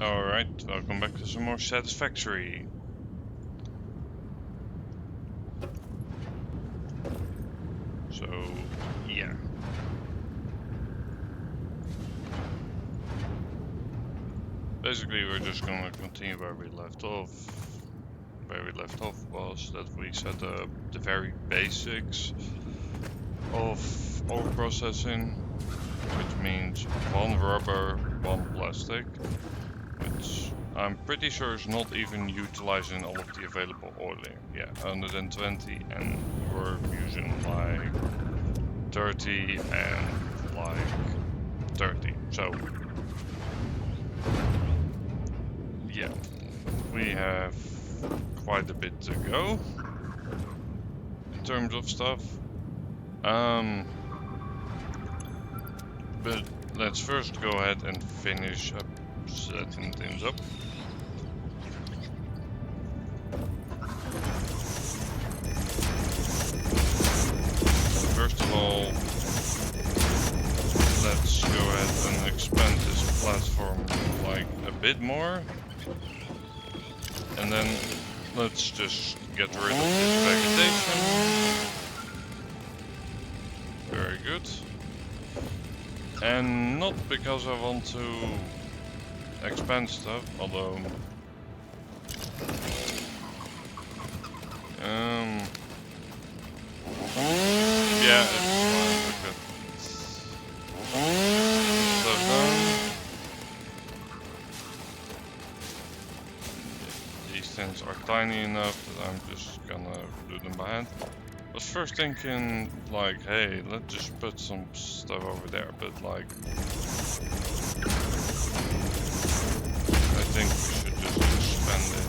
Alright, welcome back to some more Satisfactory. So, yeah. Basically, we're just gonna continue where we left off. Where we left off was that we set up the very basics of ore processing, which means one rubber, one plastic, which I'm pretty sure is not even utilizing all of the available oiling. Yeah, 120, and we're using like 30 and like 30. So yeah, we have quite a bit to go in terms of stuff. But let's first go ahead and finish up setting things up. First of all, let's go ahead and expand this platform like a bit more. And then let's just get rid of this vegetation. Very good. And not because I want to expand stuff, although yeah, it's fine. Look at stuff done. These things are tiny enough that I'm just gonna do them by hand. I was first thinking like, hey, let's just put some stuff over there, but like, I think we should just expand it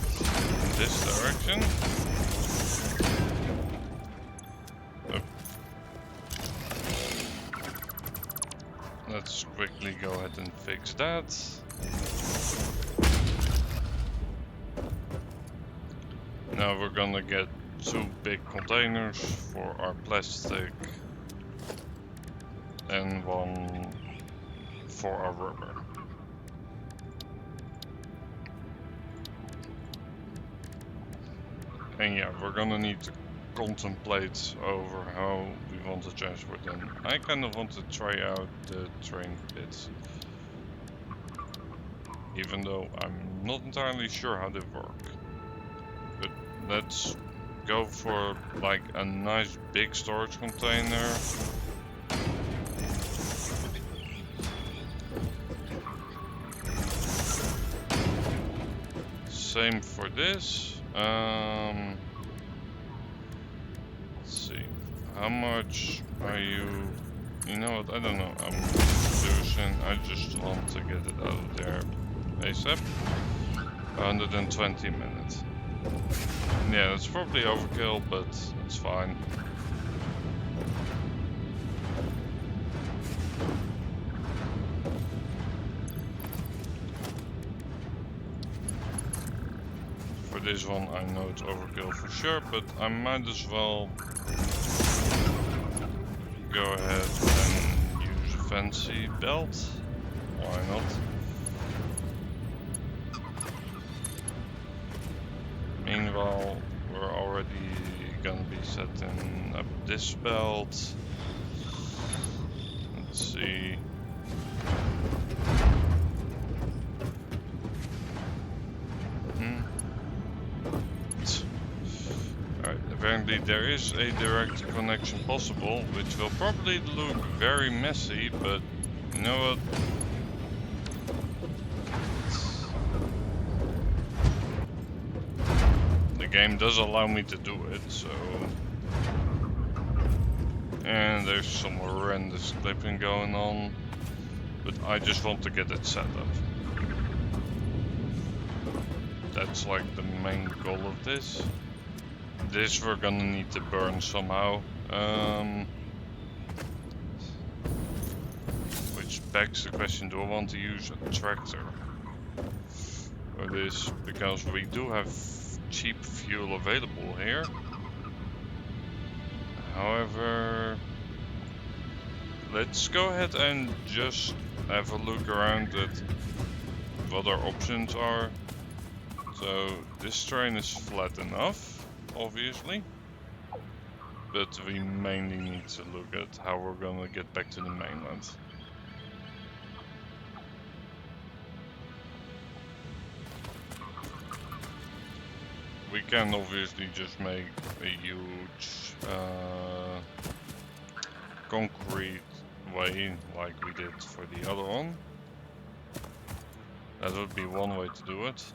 in this direction. Let's quickly go ahead and fix that. Now we're gonna get 2 big containers for our plastic and 1 for our rubber. And yeah, we're gonna need to contemplate over how we want to transport them. I kind of want to try out the train bits, even though I'm not entirely sure how they work. But let's go for like a nice big storage container. Same for this. Let's see. How much are you? You know what? I don't know. I'm producing. I just want to get it out of there ASAP. 120 minutes. Yeah, that's probably overkill, but it's fine. For this one, I know it's overkill for sure, but I might as well go ahead and use a fancy belt. Why not? Meanwhile, we're already gonna be setting up this belt. Let's see. Alright, apparently there is a direct connection possible, which will probably look very messy, but you know what? The game does allow me to do it, so... And there's some horrendous clipping going on, but I just want to get it set up. That's like the main goal of this. This we're gonna need to burn somehow. Which begs the question, do I want to use a tractor for this? Because we do have cheap fuel available here. However, let's go ahead and just have a look around at what our options are. So this terrain is flat enough, obviously, but we mainly need to look at how we're gonna get back to the mainland. We can obviously just make a huge concrete way like we did for the other one. That would be one way to do it.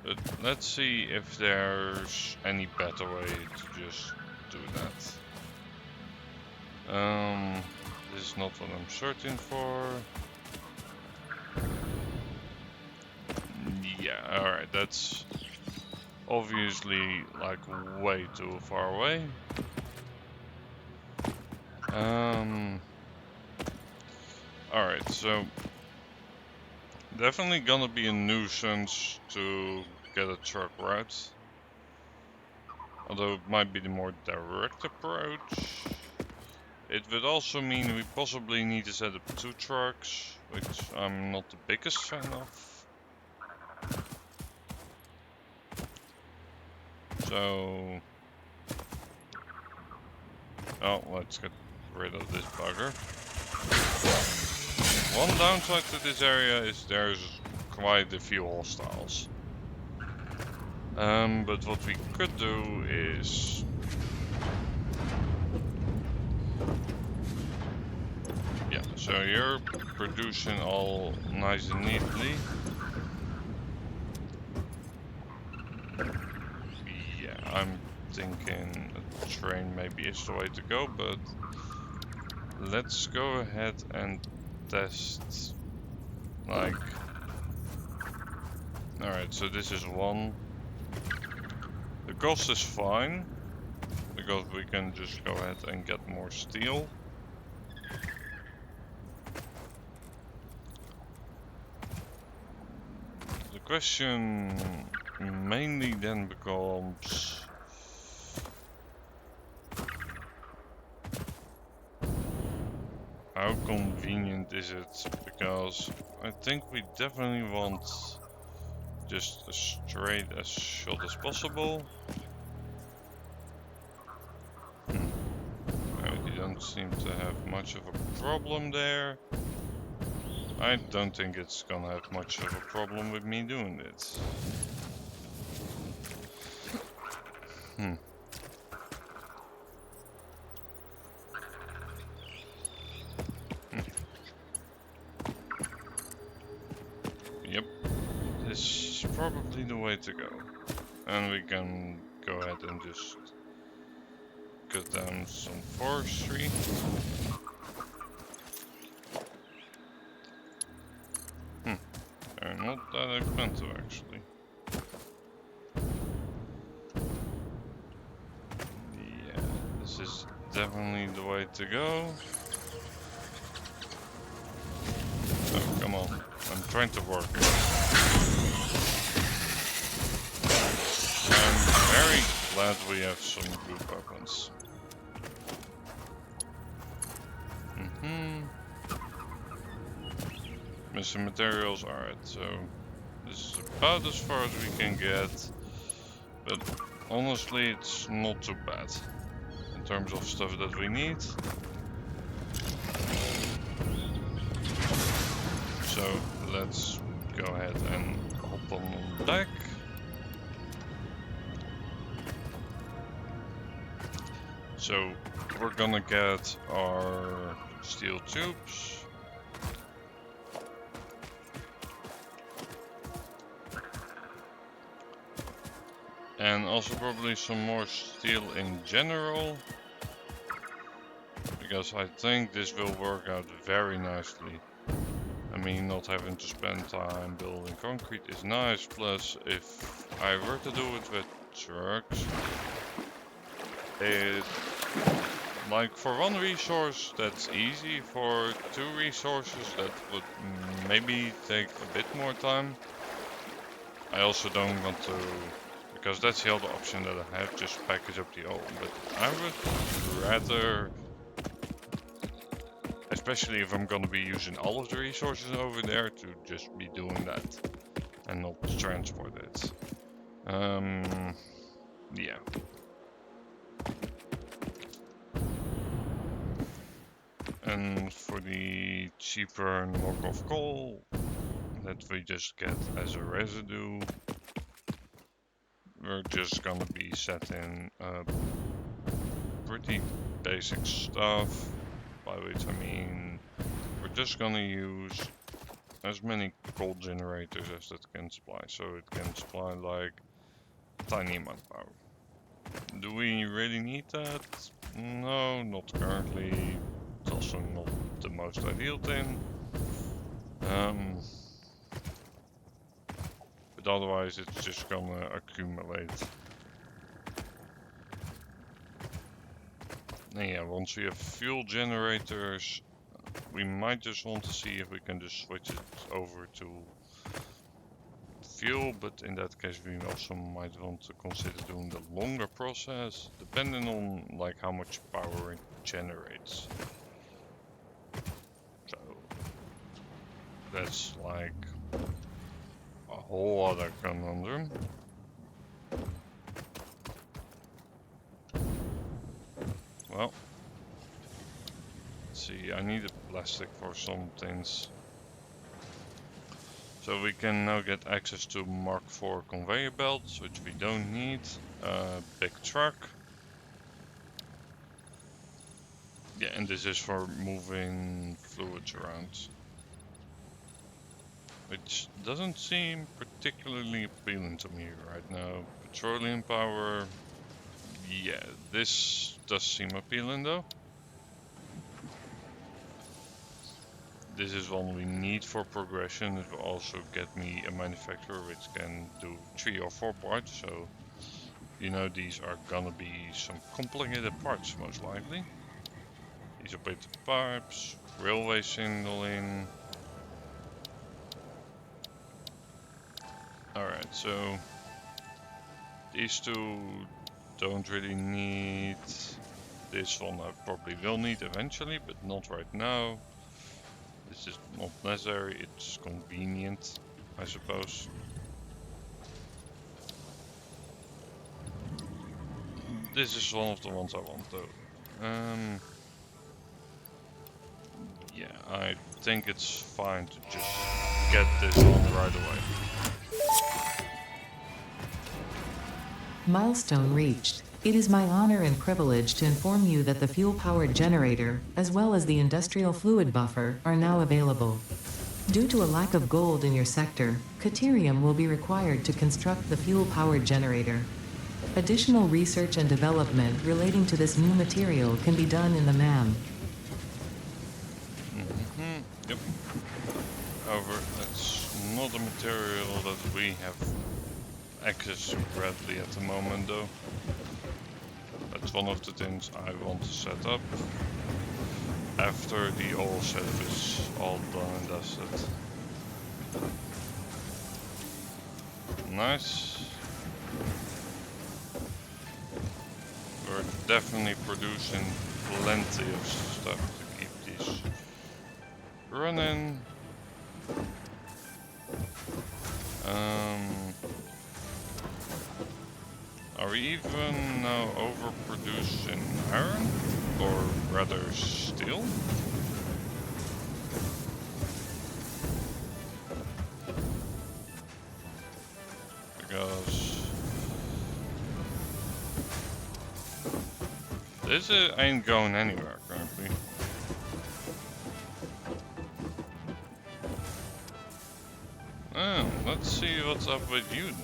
But let's see if there's any better way to just do that. This is not what I'm searching for. Yeah, alright, that's obviously like way too far away. Alright, so definitely gonna be a nuisance to get a truck route. Although it might be the more direct approach. It would also mean we possibly need to set up 2 trucks, which I'm not the biggest fan of. So... oh, let's get rid of this bugger. One downside to this area is there's quite a few hostiles. But what we could do is... yeah, so you're producing all nice and neatly. Yeah, I'm thinking a train maybe is the way to go, but let's go ahead and test, like... alright, so this is one. The cost is fine, because we can just go ahead and get more steel. The question mainly then becomes... how convenient is it? Because I think we definitely want just as straight as shot as possible. You don't seem to have much of a problem there. I don't think it's gonna have much of a problem with me doing it. Yep, this is probably the way to go. And we can go ahead and just cut down some forestry. They're not that expensive actually. Yeah, this is definitely the way to go. Oh, come on. I'm trying to work it. I'm very glad we have some good weapons. Missing materials, alright, so this is about as far as we can get, but honestly it's not too bad in terms of stuff that we need. So let's go ahead and hop on deck. So we're gonna get our steel tubes. And also probably some more steel in general. Because I think this will work out very nicely. I mean, not having to spend time building concrete is nice. Plus, if I were to do it with trucks, it... like for one resource that's easy, for 2 resources that would maybe take a bit more time. I also don't want to, because that's the other option that I have, just package up the oven. But I would rather, especially if I'm gonna be using all of the resources over there, to just be doing that and not transport it. Yeah. And for the cheaper knockoff coal that we just get as a residue, we're just gonna be setting pretty basic stuff, by which I mean we're just gonna use as many coal generators as that can supply, so it can supply like a tiny amount of power. Do we really need that? No, not currently. It's also not the most ideal thing. But otherwise it's just gonna accumulate. And yeah, once we have fuel generators, we might just want to see if we can just switch it over to fuel, but in that case we also might want to consider doing the longer process, depending on like how much power it generates. So that's like a whole other conundrum. Well, let's see, I need a plastic for some things. So we can now get access to Mark IV conveyor belts, which we don't need. Big truck. Yeah, and this is for moving fluids around. Which doesn't seem particularly appealing to me right now. Petroleum power. Yeah, this does seem appealing though. This is one we need for progression. It will also get me a manufacturer which can do 3 or 4 parts, so you know these are gonna be some complicated parts most likely. These are bit pipes, railway signaling. Alright, so these two don't really need. This one I probably will need eventually, but not right now. This is not necessary, it's convenient, I suppose. This is one of the ones I want though. Yeah, I think it's fine to just get this on right away. Milestone reached. It is my honor and privilege to inform you that the fuel-powered generator, as well as the industrial fluid buffer, are now available. Due to a lack of gold in your sector, Caterium will be required to construct the fuel-powered generator. Additional research and development relating to this new material can be done in the MAM. Yep. However, that's not a material that we have access to readily at the moment though. That's one of the things I want to set up after the oil setup is all done and dusted. Nice. We're definitely producing plenty of stuff to keep these running. Are we even now overproducing iron? Or rather steel? Because this ain't going anywhere currently. Oh, let's see what's up with you then.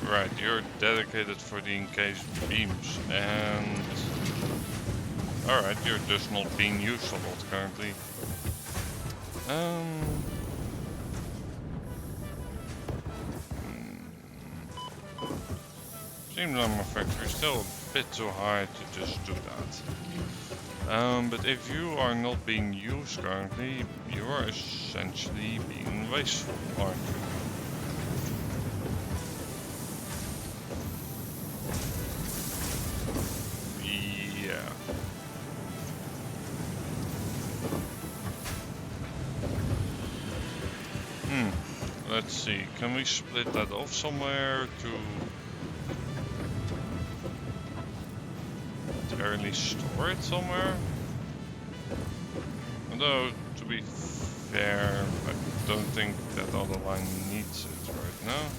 Right, you're dedicated for the encased beams, and alright, you're just not being used a lot currently. Seems like my factory is still a bit too high to just do that. But if you are not being used currently, you are essentially being wasteful, aren't you? Let's see, can we split that off somewhere to early store it somewhere? Although, to be fair, I don't think that other line needs it right now.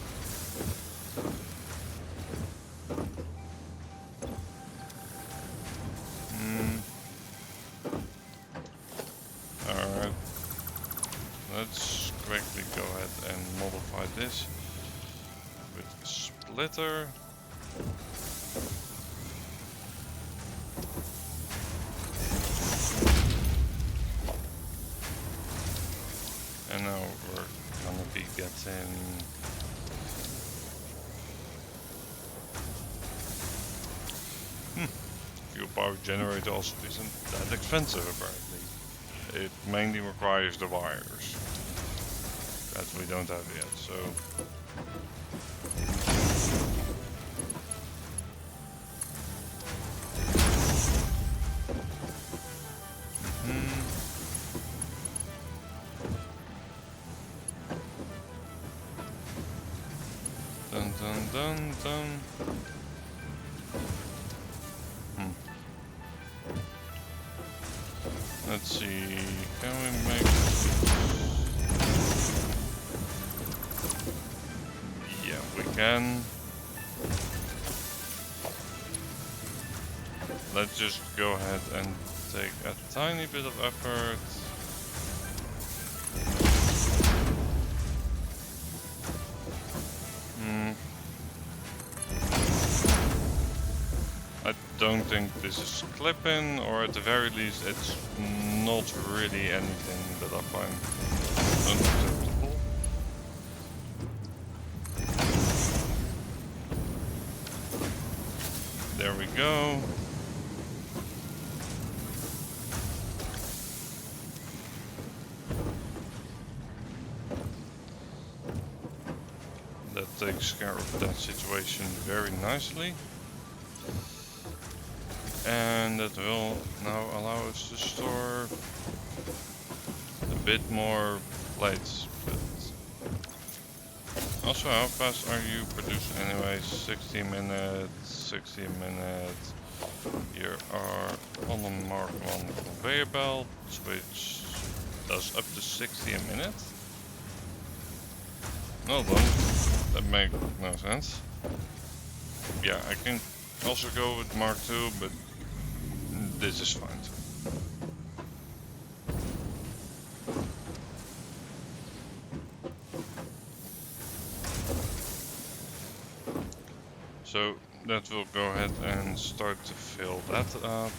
Alright. Let's quickly go ahead and modify this with a splitter. And now we're gonna be getting fuel power generator also isn't that expensive apparently. It mainly requires the wires that we don't have yet, so dun dun dun dun. Let's see, can we make... Yeah, we can. Let's just go ahead and take a tiny bit of effort. I don't think this is clipping, or at the very least it's not really anything that I find unacceptable. There we go. That takes care of that situation very nicely. And that will now allow us to store a bit more plates. But also, how fast are you producing anyway? 60 minutes, 60 minutes. You are on the Mark 1 conveyor belt, which does up to 60 a minute. No, that makes no sense. Yeah, I can also go with Mark 2, but this is fine too. So that will go ahead and start to fill that up.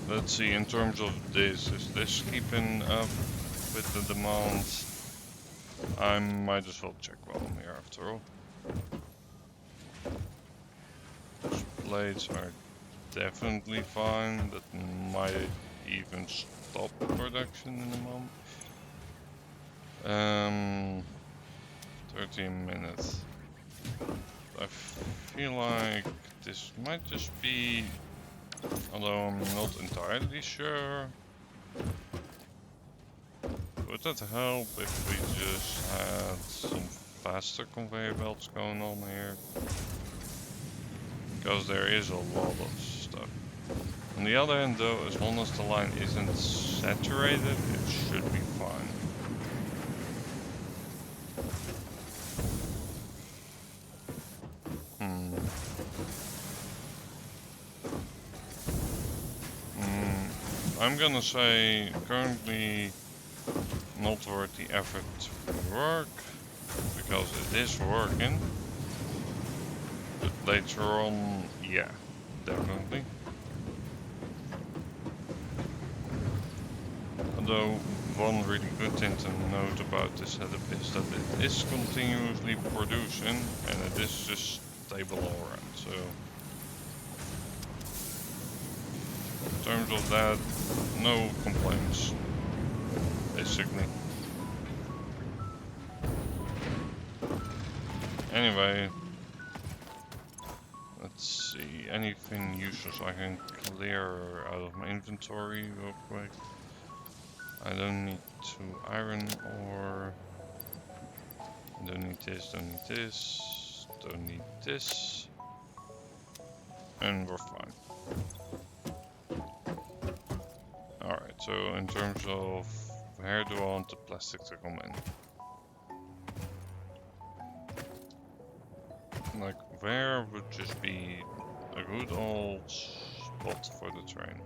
Let's see, in terms of this, is this keeping up with the demand? I might as well check while I'm here after all. Blades are definitely fine. That might even stop production in a moment. 13 minutes. I feel like this might just be, although I'm not entirely sure. Would that help if we just had some faster conveyor belts going on here? Because there is a lot of stuff. On the other hand though, as long as the line isn't saturated, it should be fine. I'm gonna say currently not worth the effort to work, because it is working. But later on, yeah, definitely. Although one really good thing to note about this setup is that it is continuously producing and it is just stable all around. So in terms of that, no complaints, basically. Anyway, let's see, anything useless I can clear out of my inventory real quick. I don't need 2 iron ore. Don't need this, don't need this, don't need this. And we're fine. Alright, so in terms of where do I want the plastic to come in? Like, where would just be a good old spot for the train?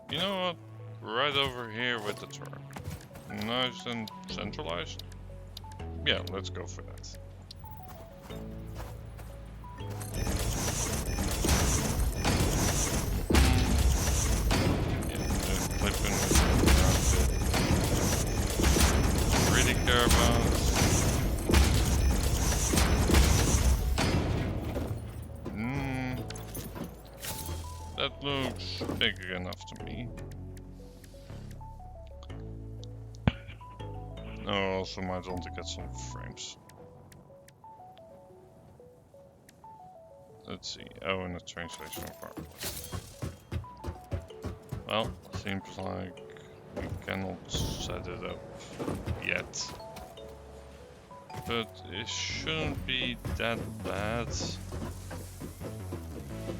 You know what? Right over here with the truck. Nice and centralized. Yeah, let's go for that. Yeah, the clipping really care about. That looks big enough to me. I also might want to get some frames. Let's see. Oh, and the train station part. Well, seems like we cannot set it up yet. But it shouldn't be that bad.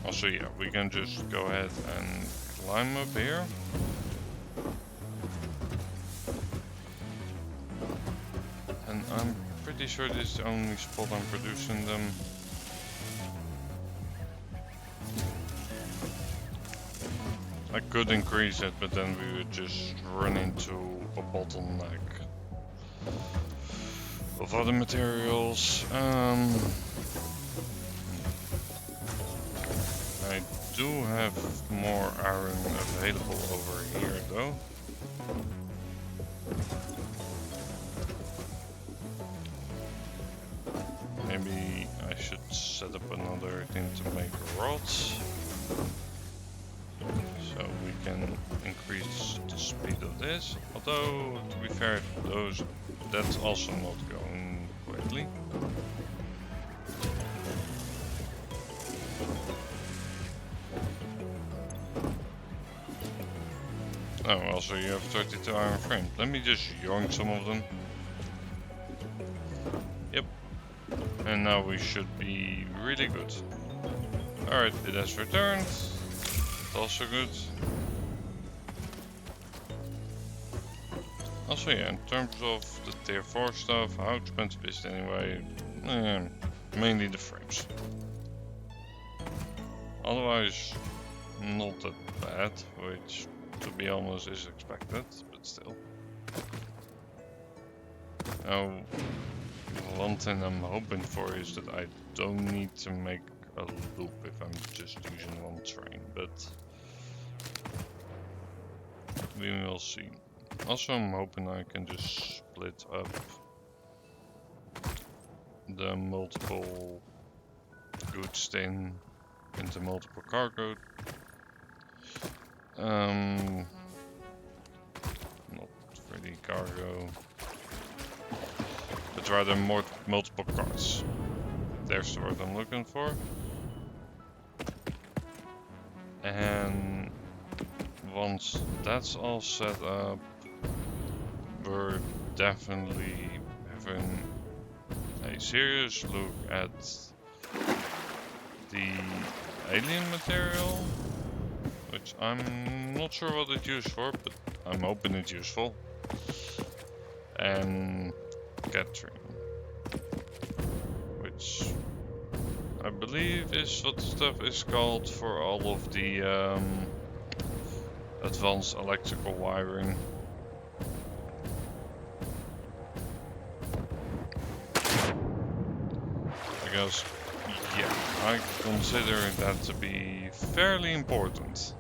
Also, yeah, we can just go ahead and climb up here. And I'm pretty sure this is the only spot I'm producing them. I could increase it, but then we would just run into a bottleneck of other materials. I do have more iron available over here though. Maybe I should set up another thing to make rods. So we can increase the speed of this. Although, to be fair, that's also not going quickly. Oh, also you have 32 iron frames. Let me just yoink some of them. Yep. And now we should be really good. Alright, it has returned. It's also good. Also, yeah, in terms of the tier 4 stuff, how expensive is it anyway? Mainly the frames. Otherwise, not that bad, which to be honest is expected, but still. Now, one thing I'm hoping for is that I don't need to make a loop if I'm just using one train, but we will see. Also, I'm hoping I can just split up the multiple goods thing into multiple cargo. Not really cargo, but rather more multiple cars. There's the word I'm looking for. And once that's all set up, we're definitely having a serious look at the alien material, which I'm not sure what it's used for, but I'm hoping it's useful. And capturing, which I believe is what the stuff is called for all of the advanced electrical wiring. Because, yeah, I consider that to be fairly important.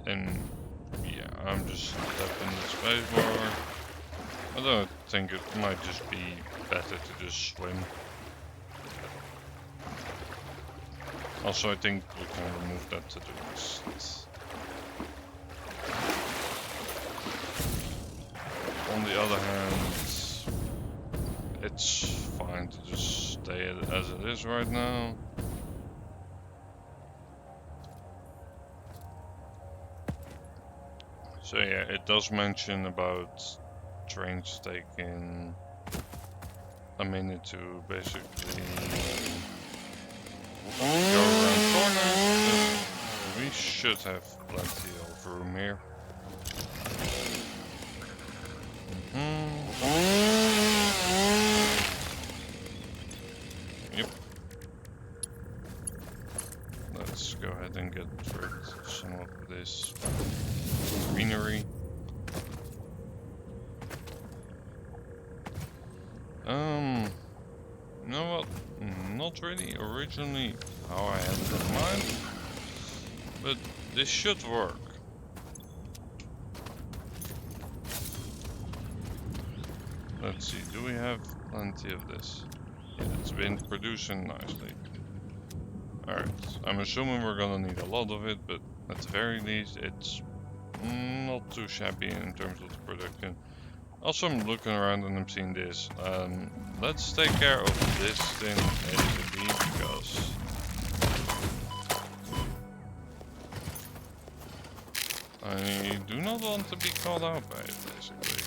And yeah, I'm just tapping the spacebar. Although I think it might just be better to just swim. Also, I think we can remove that to do this. On the other hand, it's fine to just stay as it is right now. So yeah, it does mention about trains taking a minute to basically go around corners, but we should have plenty of room here. Yep. Let's go ahead and get rid of some of this greenery. You know what? Not really originally how I had it in mind, but this should work. Let's see, do we have plenty of this? Yeah, it's been producing nicely. Alright, I'm assuming we're gonna need a lot of it, but at the very least it's not too shabby in terms of the production. Also, I'm looking around and I'm seeing this. Let's take care of this thing ASAP because I do not want to be caught out by it, basically.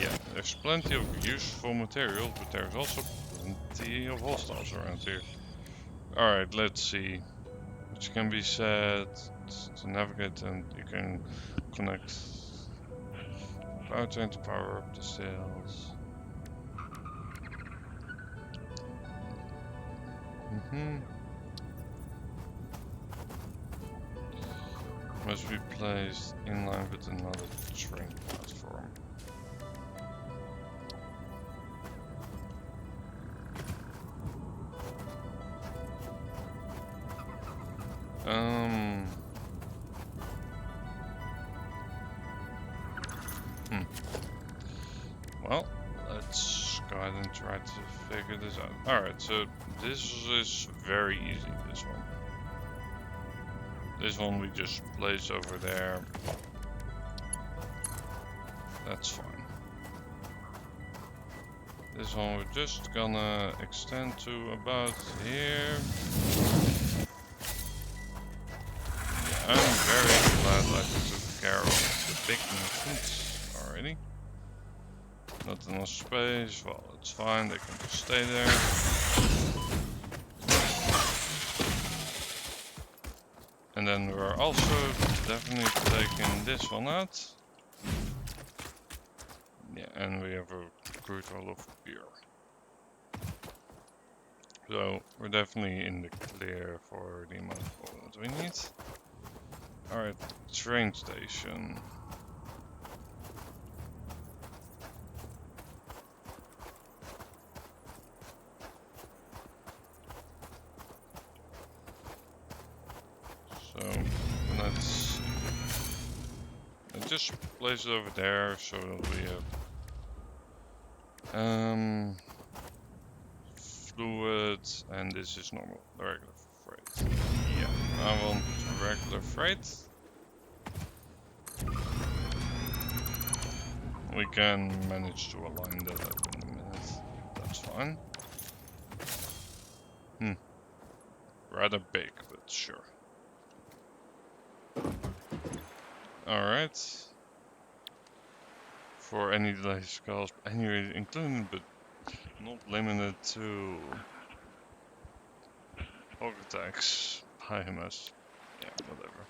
Yeah, there's plenty of useful materials, but there's also plenty of hostiles around here. Alright, let's see. Which can be set to navigate, and you can connect powertrain to power up the sails. Must be placed in line with another train platform. Well, let's go ahead and try to figure this out. Alright, so this is very easy, this one. This one we just place over there. That's fine. This one we're just gonna extend to about here. Yeah, I'm very glad I took care of the big machines already. Not enough space, well, it's fine, they can just stay there. And then we're also definitely taking this one out. Yeah, and we have a crude oil of beer. So we're definitely in the clear for the amount of oil that we need. Alright, train station. So let's just place it over there so that we have fluid, and this is normal, regular freight. Yeah, I want regular freight. We can manage to align that up in a minute. That's fine. Rather big, but sure. Alright. For any delays caused anyway, including but not limited to hog attacks, biomass, yeah, whatever.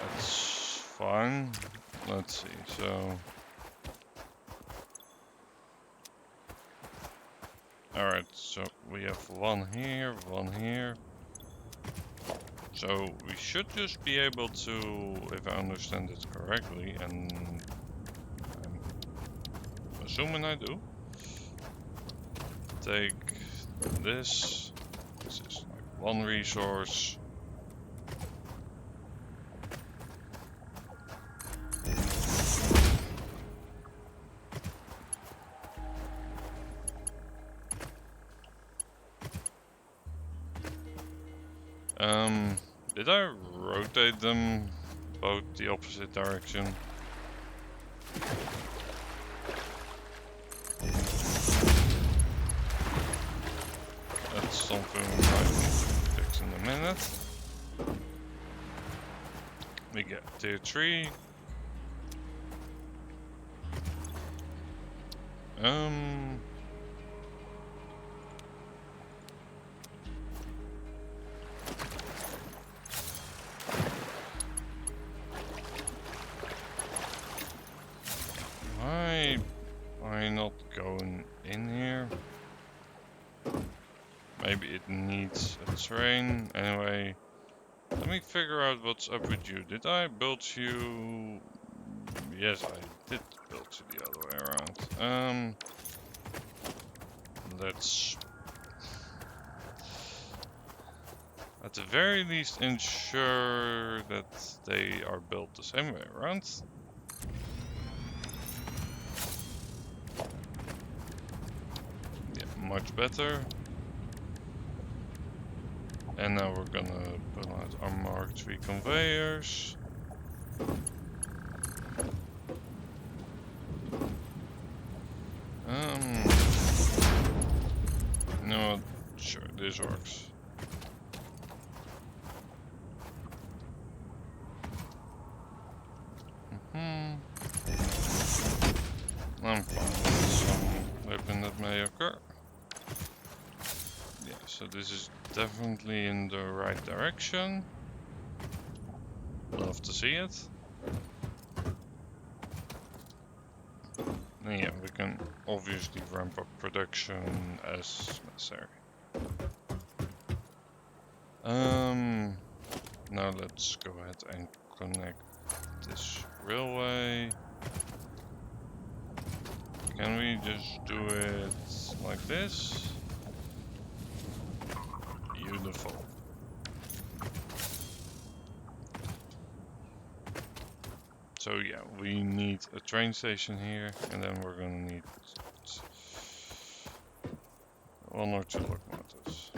That's fine. Let's see, so alright, so we have one here, one here. So we should just be able to, if I understand it correctly, and I'm assuming I do, take this. This is like one resource. Did I rotate them both the opposite direction? That's something we might need to fix in a minute. We get tier 3. Why are you not going in here? Maybe it needs a train. Anyway, let me figure out what's up with you. Did I build you? Yes, I did build you the other way around. Let's at the very least ensure that they are built the same way around. Yeah, much better. And now we're gonna put out our Mark III conveyors. No, sure, this works. I'm fine with some weapon that may occur. Yeah, so this is definitely in the right direction. Love to see it. And yeah, we can obviously ramp up production as necessary. Now let's go ahead and connect this railway. Can we just do it like this? Beautiful. So yeah, we need a train station here, and then we're gonna need 1 or 2 locomotives.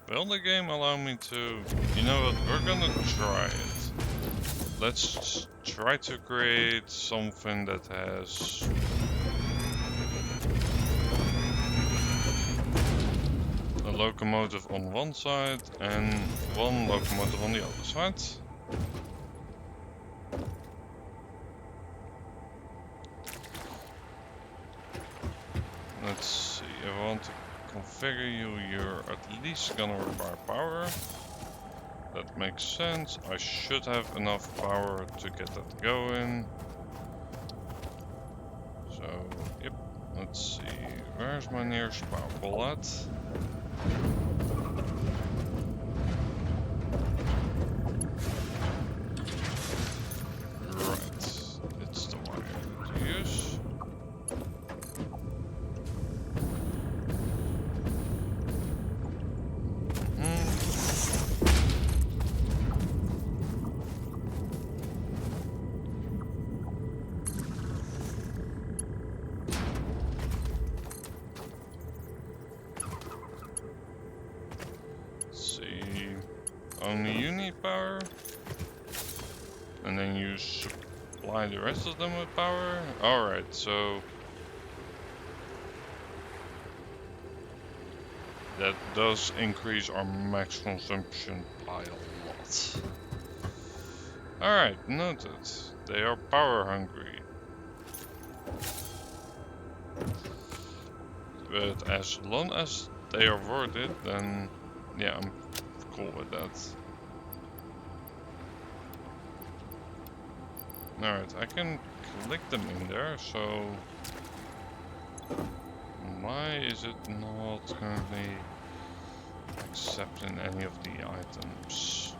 Will the game allow me to... You know what, we're gonna try it. Let's try to create something that has... a locomotive on one side and 1 locomotive on the other side. Let's see, if I want to configure you, you're at least gonna require power. That makes sense. I should have enough power to get that going. So, yep. Let's see. Where's my nearest power pole at? Right. It's the one I'm going to use. Only you need power, and then you supply the rest of them with power. Alright, so that does increase our max consumption by a lot. Alright, noted. They are power hungry. But as long as they are worth it, then yeah, I'm cool with that. Alright, I can click them in there, so why is it not currently accepting any of the items?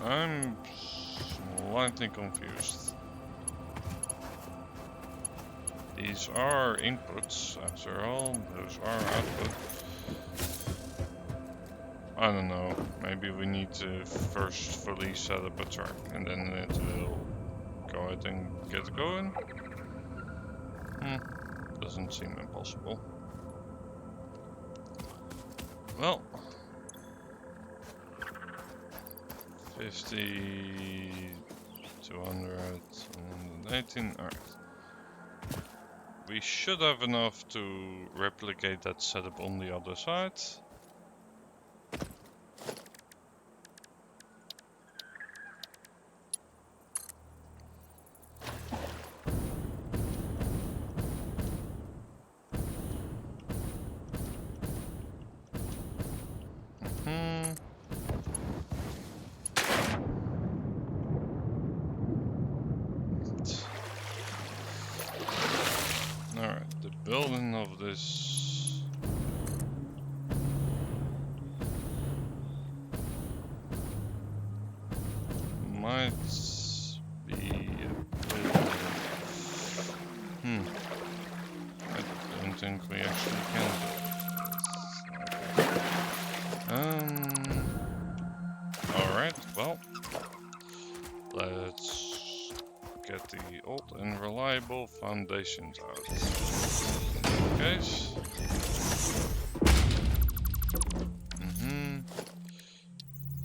I'm slightly confused. These are inputs, after all, those are outputs. I don't know. Maybe we need to first fully set up a track and then it will go ahead and get going. Doesn't seem impossible. Well, 50, 200, 118. Alright. We should have enough to replicate that setup on the other side. Alright, the building of this might be a bit... I don't think we actually can do it. Alright, well, let's get the old and reliable foundations out. Okay.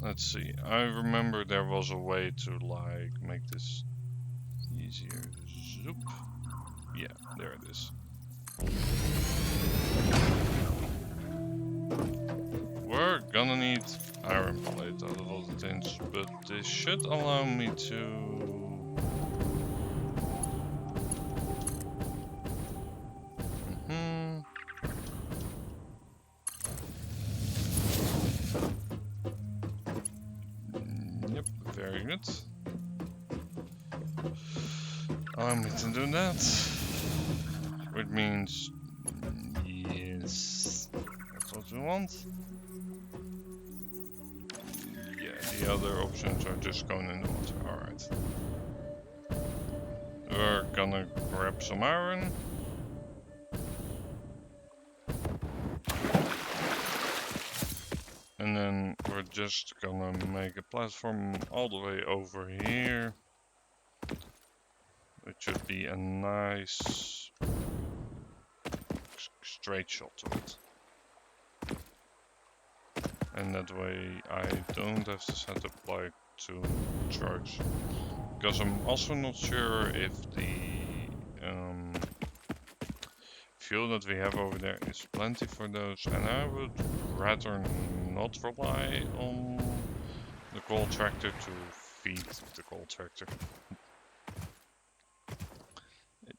Let's see. I remember there was a way to like make this easier. Zoop. Yeah, there it is. We're gonna need iron plate out of all the things, but this should allow me to... Yep, very good. Allow me to do that. Which means... Yes, that's what we want. The other options are just going in the water. Alright. We're gonna grab some iron. And then we're just gonna make a platform all the way over here. It should be a nice straight shot to it. And that way I don't have to set up like 2 trucks. Because I'm also not sure if the fuel that we have over there is plenty for those. And I would rather not rely on the coal tractor to feed the coal tractor.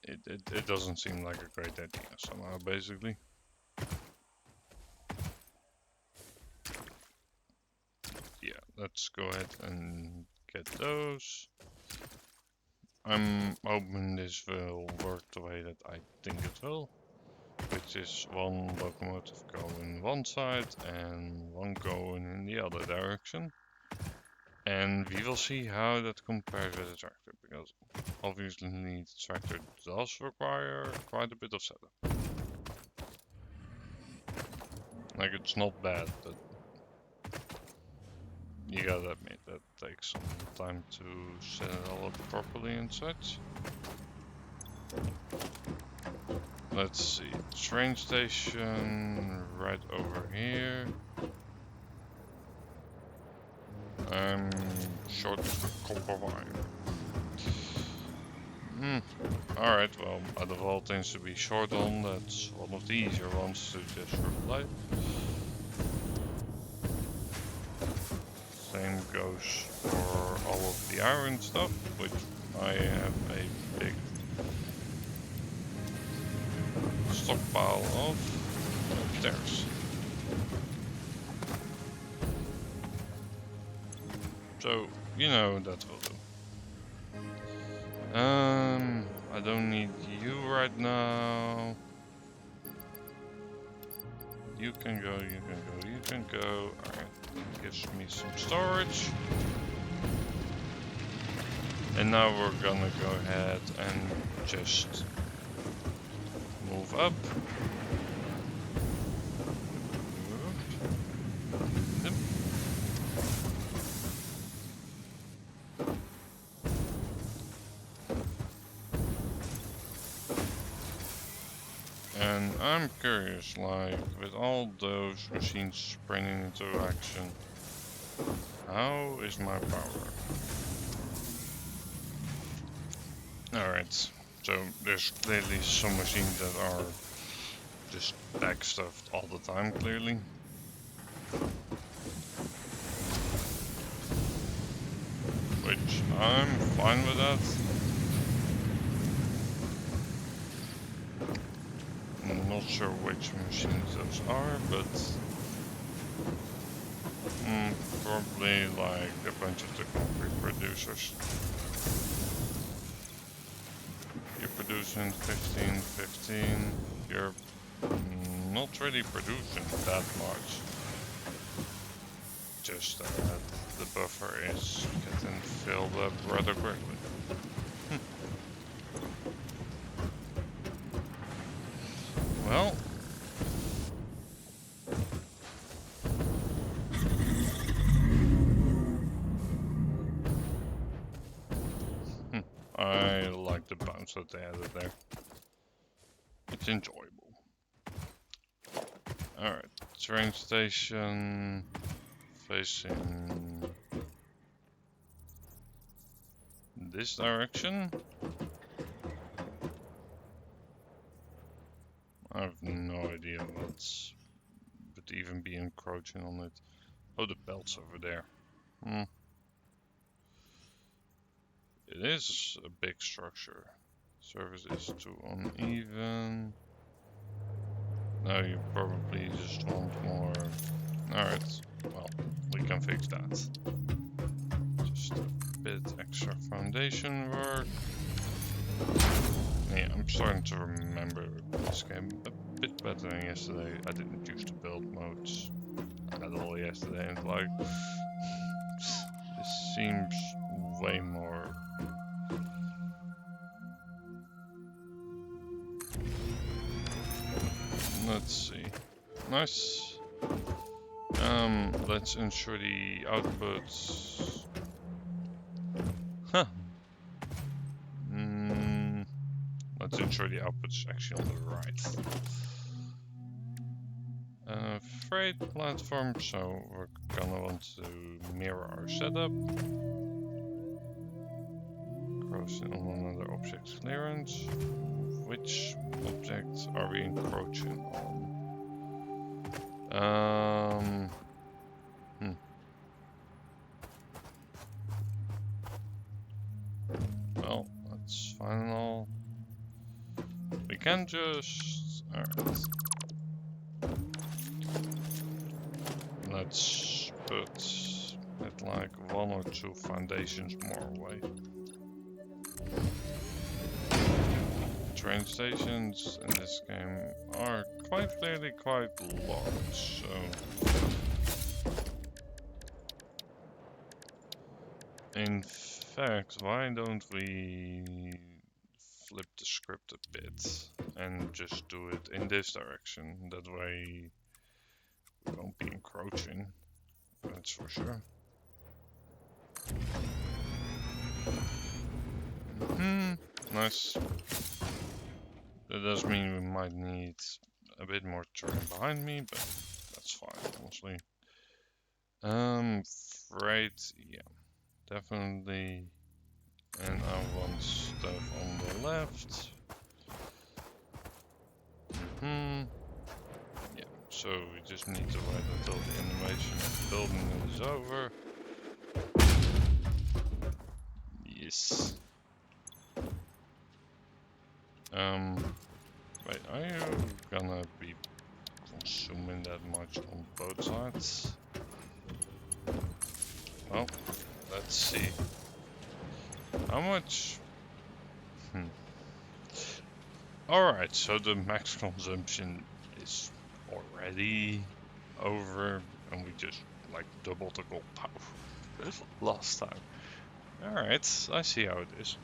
It doesn't seem like a great idea somehow, basically. Yeah, let's go ahead and get those. I'm hoping this will work the way that I think it will, which is 1 locomotive going one side and 1 going in the other direction. And we will see how that compares with the tractor, because obviously the tractor does require quite a bit of setup. Like, it's not bad, but you gotta admit that takes some time to set it all up properly and such. Let's see, train station right over here. I'm short of copper wire. Alright, well, out of all things to be short on, that's one of the easier ones to just replace. Same goes for all of the iron stuff, which I have a big stockpile of upstairs. So, you know, that will do. I don't need you right now. You can go, you can go, you can go. Alright, that gives me some storage. And now we're gonna go ahead and just move up. Yep. I'm curious, like, with all those machines springing into action, how is my power? Alright, so there's clearly some machines that are just backstuffed all the time, clearly. Which, I'm fine with that. I'm not sure which machines those are, but probably like a bunch of the concrete producers. You're producing 15, 15. You're not really producing that much. Just that the buffer is getting filled up rather quickly. Well, I like the bounce that they added there. It's enjoyable. Alright, train station facing this direction. I have no idea what's would even be encroaching on it. Oh, the belt's over there. It is a big structure. Service is too uneven. Now you probably just want more. Alright, well, we can fix that. Just a bit extra foundation work. Yeah, I'm starting to remember this game a bit better than yesterday. I didn't use the build modes at all yesterday, and like, this seems way more. Let's see. Nice. Let's ensure the outputs. Huh. Let's ensure the output's actually on the right. Freight platform, so we're gonna want to mirror our setup. Crossing on another object clearance. Which objects are we encroaching on? Well, that's fine and all. We can just... Alright. Let's put it like 1 or 2 foundations more away. Train stations in this game are quite clearly quite large, so... In fact, why don't we flip the script a bit and just do it in this direction? That way we won't be encroaching, that's for sure. Nice. That does mean we might need a bit more terrain behind me, but that's fine, honestly. Freight, yeah, definitely. And I want stuff on the left. Yeah, so we just need to wait until the animation of the building is over. Yes. Wait, are you gonna be consuming that much on both sides? Well, let's see. How much? Alright, so the max consumption is already over, and we just like doubled the gold power last time. Alright, I see how it is.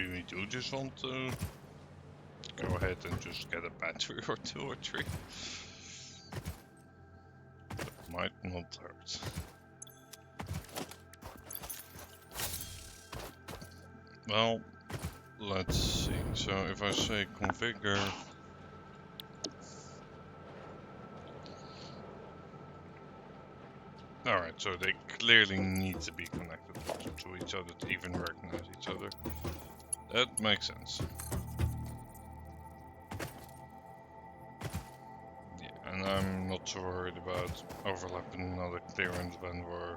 maybe we do just want to go ahead and just get a battery or 2 or 3. That might not hurt. Well, let's see. So if I say configure, alright, so they clearly need to be connected to each other to even recognize each other. That makes sense. Yeah, and I'm not so worried about overlapping another clearance when we're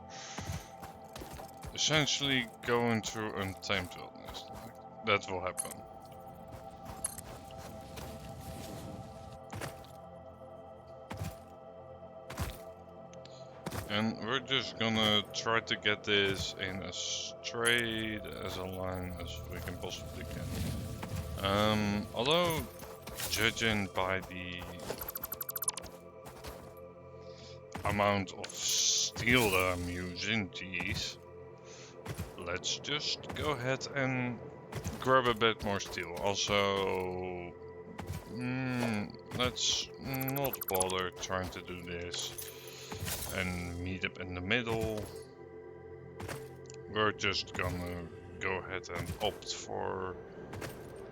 essentially going through Untamed Wilderness. Like, that will happen. And we're just gonna try to get this in as straight as a line as we can possibly can. Although, judging by the amount of steel that I'm using, geez, let's just go ahead and grab a bit more steel. Also, let's not bother trying to do this and meet up in the middle. We're just gonna go ahead and opt for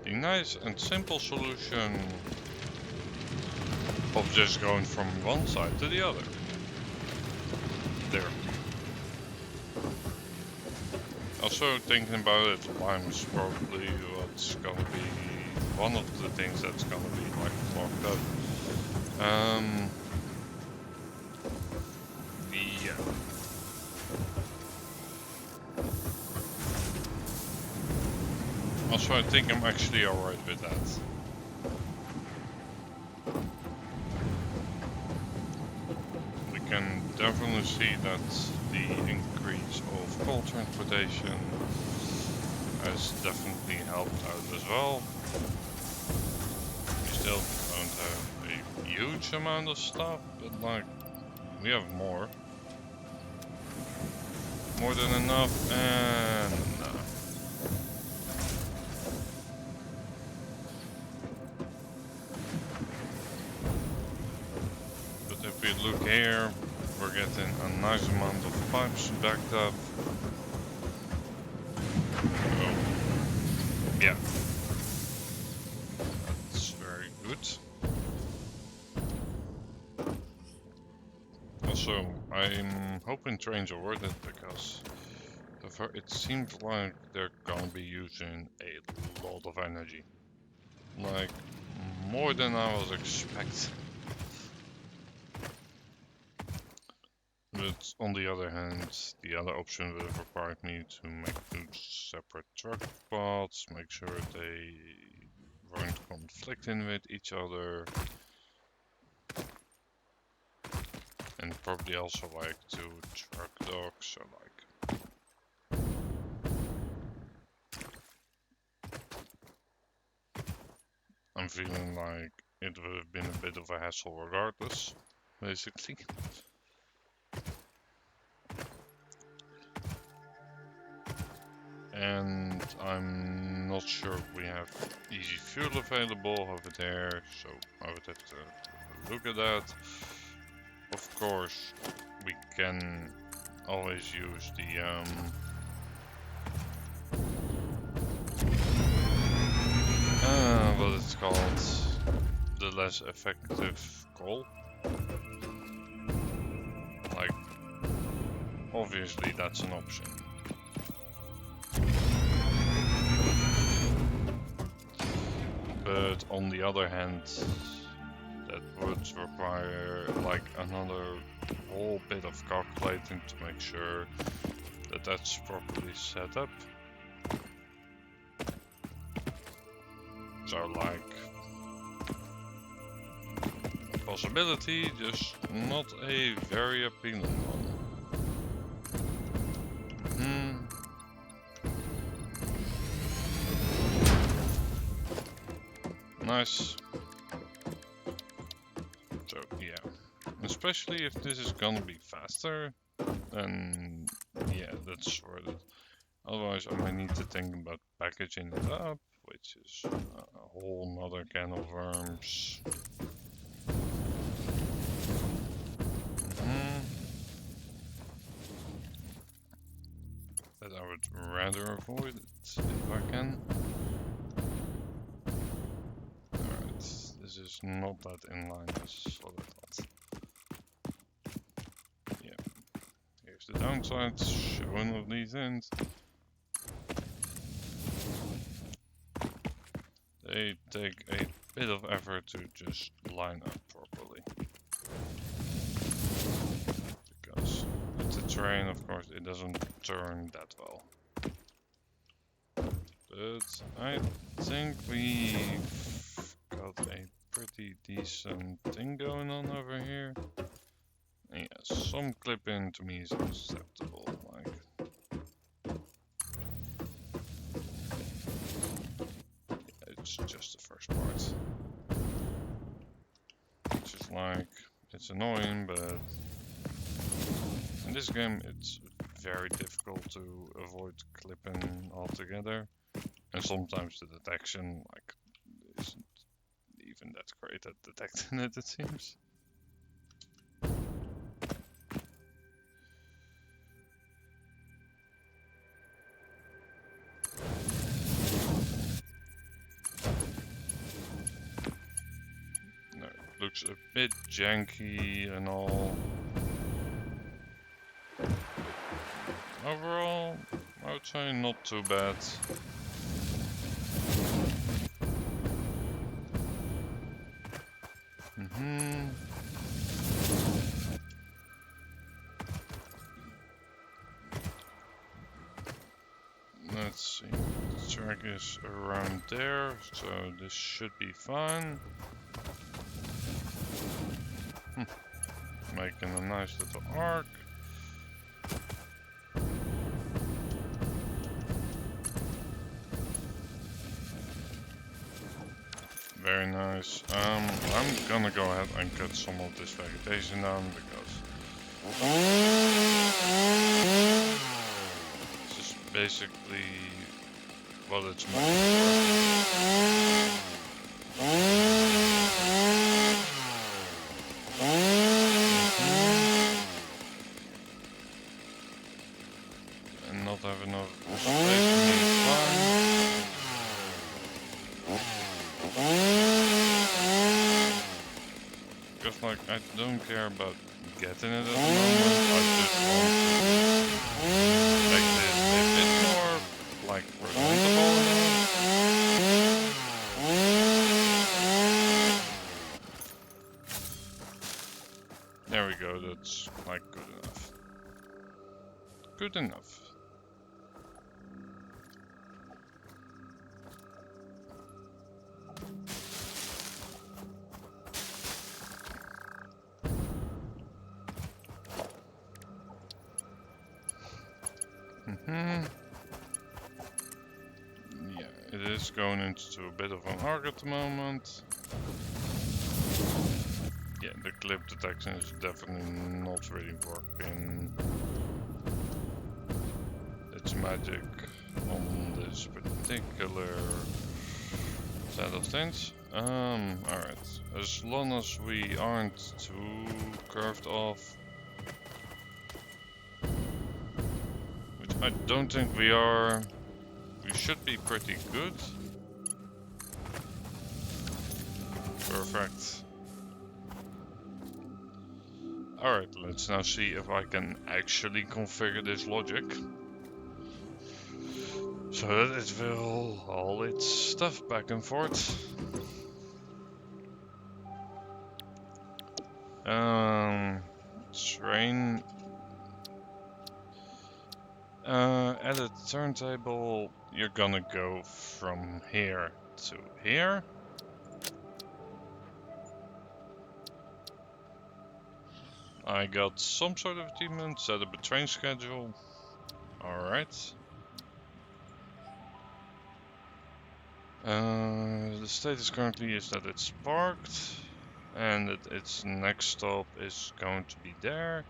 the nice and simple solution of just going from one side to the other. There. Also thinking about it, lime's probably what's gonna be one of the things that's gonna be like clogged up. Yeah. Also, I think I'm actually alright with that. We can definitely see that the increase of coal transportation has definitely helped out as well. We still don't have a huge amount of stuff, but like, we have more. More than enough, and but if we look here, we're getting a nice amount of pipes backed up. So, yeah, that's very good. Also, I'm hoping trains are worth it because it seems like they're gonna be using a lot of energy. Like, more than I was expecting. But on the other hand, the other option would have required me to make 2 separate truck spots, make sure they weren't conflicting with each other. And probably also like 2 truck docks, so like... I'm feeling like it would have been a bit of a hassle regardless, basically. And I'm not sure we have easy fuel available over there, so I would have to look at that. Of course, we can always use the what it's called, the less effective coal. Like, obviously that's an option. But on the other hand, that would require like another whole bit of calculating to make sure that that's properly set up. So like, a possibility, just not a very appealing one. Nice. So yeah, especially if this is gonna be faster, then yeah, that's worth it. Otherwise, I might need to think about packaging it up, which is a whole nother can of worms. But I would rather avoid it if I can. Alright, this is not that in line as what I thought. Yeah, here's the downsides shown of these ends. They take a bit of effort to just line up properly. Because with the train, of course, it doesn't turn that well. But I think we've got a pretty decent thing going on over here. Yeah, some clip-in to me is acceptable. Like, it's just the first part. Which is like, it's annoying, but in this game it's very difficult to avoid clipping altogether. And sometimes the detection, like, isn't even that great at detecting it, it seems. No, it looks a bit janky and all. Overall, I would say not too bad. Let's see, the track is around there, so this should be fun. Making a nice little arc. Very nice. I'm gonna go ahead and cut some of this vegetation down because this is basically what it's meant and not have enough space means fine. Because like I don't care about getting it at the moment, I just want to make this a bit more like presentable. There we go, that's like good enough. Good enough. Yeah, it is going into a bit of an arc at the moment. Yeah, the clip detection is definitely not really working its magic on this particular set of things. Alright, as long as we aren't too curved off, which I don't think we are, we should be pretty good. Perfect. Alright, let's now see if I can actually configure this logic so that it will haul its stuff back and forth. Train. At a turntable, you're gonna go from here to here. I got some sort of achievement, set up a train schedule. Alright. The status currently is that it's parked, and that its next stop is going to be there.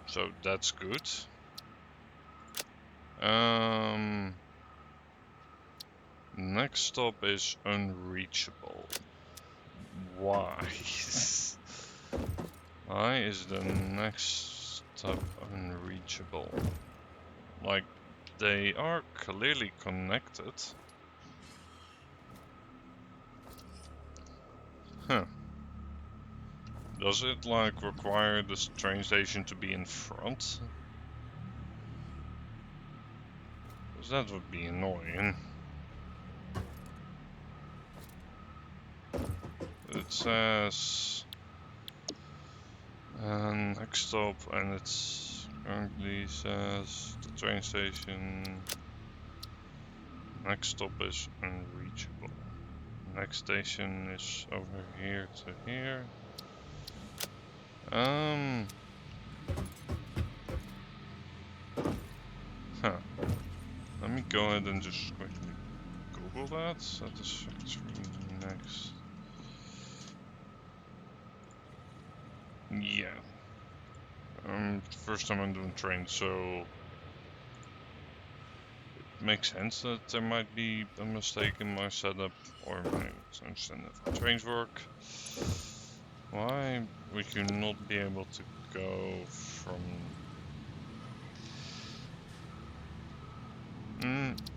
So that's good. Next stop is unreachable. Why? Why is the next stop unreachable? Like, they are clearly connected. Huh. Does it, like, require this train station to be in front? Because that would be annoying. It says next stop, and it's currently says the train station. Next stop is unreachable. Next station is over here to here. Huh. Let me go ahead and just quickly Google that. Satisfactory next. Yeah. First time I'm doing trains, so it makes sense that there might be a mistake in my setup, or my understand how trains work. Why would you not be able to go from...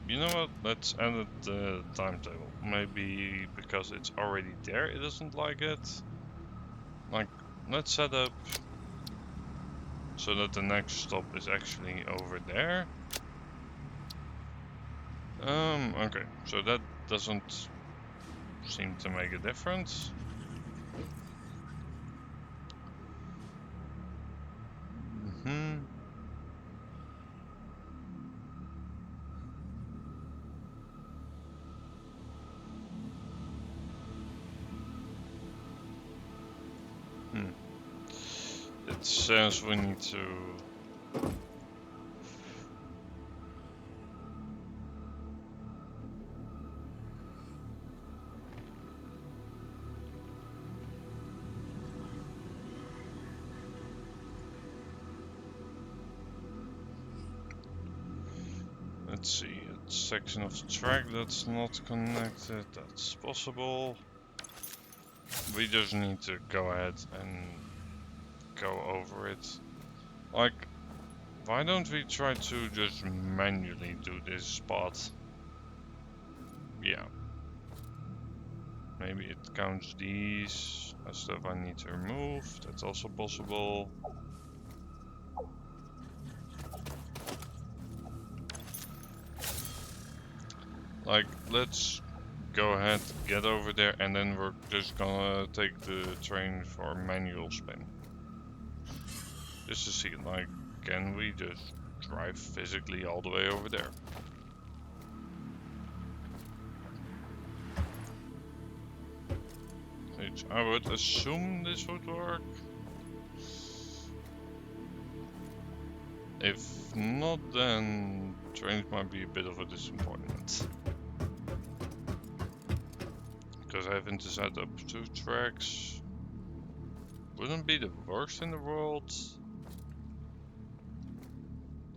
You know what? Let's edit the timetable. Maybe because it's already there, it doesn't like it. Like, let's set up so that the next stop is actually over there. Okay, so that doesn't seem to make a difference. It says we need to... Let's see, a section of the track that's not connected, that's possible. We just need to go ahead and go over it. Like, why don't we try to just manually do this spot? Yeah. Maybe it counts these as stuff I need to remove, that's also possible. Like, let's go ahead, get over there, and then we're just gonna take the train for manual spin. Just to see, like, can we just drive physically all the way over there? Which I would assume this would work. If not, then trains might be a bit of a disappointment. Because having to set up 2 tracks wouldn't be the worst in the world.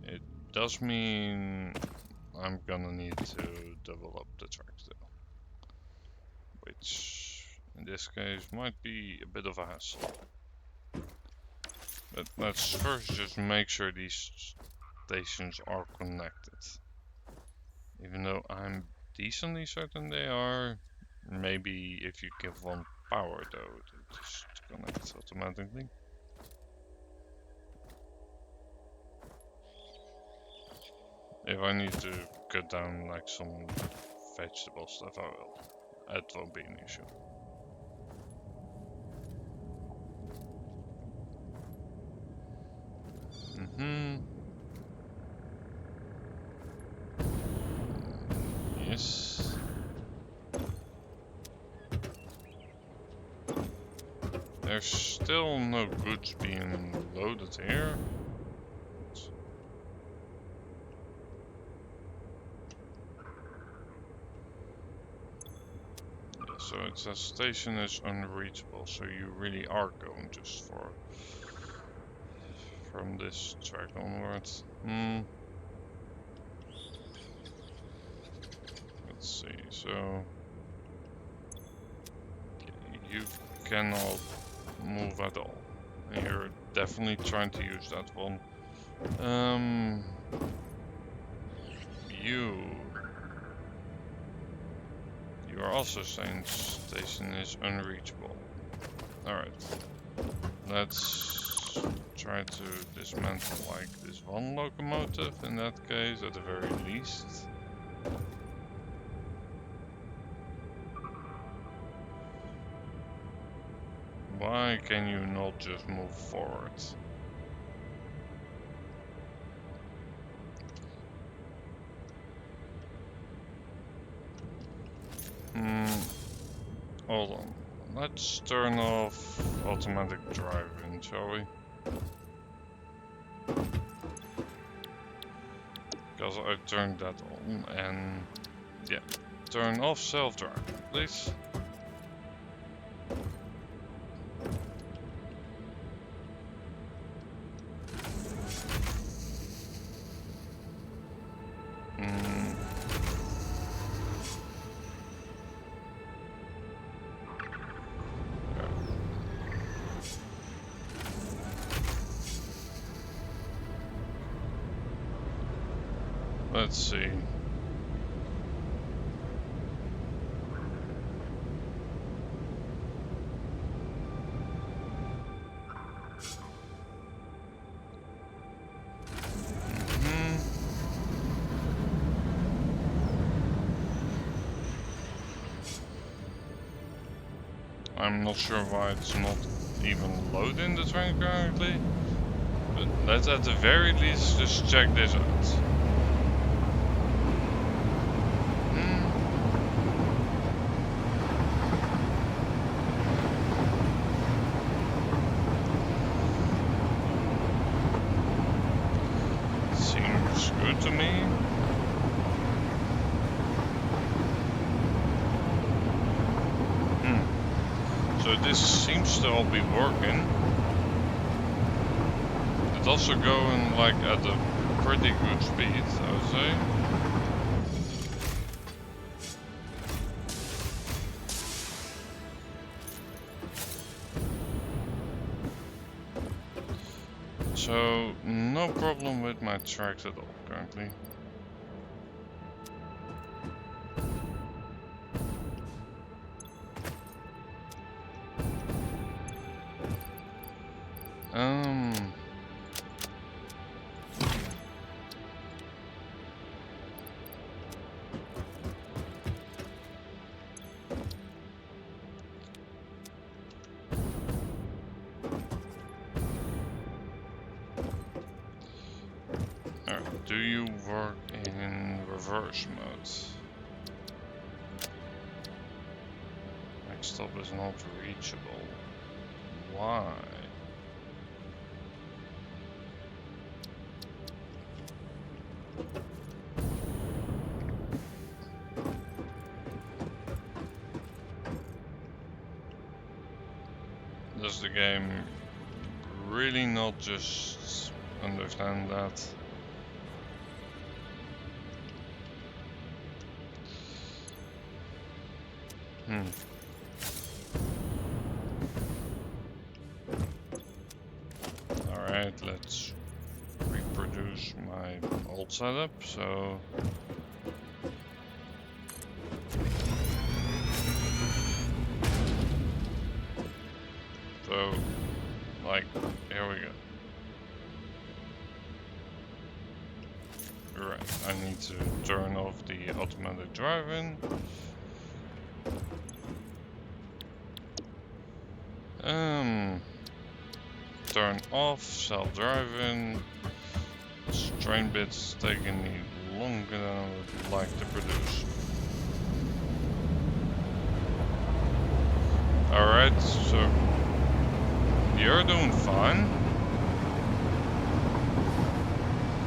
It does mean I'm gonna need to double up the tracks though. Which in this case might be a bit of a hassle. But let's first just make sure these stations are connected. Even though I'm decently certain they are, maybe if you give one power though, it just connects automatically. If I need to cut down like some vegetable stuff, I will. That won't be an issue. Yes. There's still no goods being loaded here. Yeah, so it says station is unreachable, so you really are going just for from this track onwards. so you cannot move at all. And you're definitely trying to use that one. You are also saying station is unreachable. Alright. Let's try to dismantle like this one locomotive in that case at the very least. Why can you not just move forward? Hold on. Let's turn off automatic driving, shall we? Because I turned that on and yeah. Turn off self-driving, please. Let's see. I'm not sure why it's not even loading the train currently, but let's at the very least just check this out. Seems good to me. So this seems to all be working. It's also going like at a pretty good speed, I would say. So no problem with my tracks at all currently. Do you work in reverse mode? Next stop is not reachable. Why? Does the game really not just understand that? Alright, let's reproduce my old setup, so like, here we go. Right, I need to turn off the automatic driving. Turn off self-driving. This train bit's taking me longer than I would like to produce. Alright, so you're doing fine.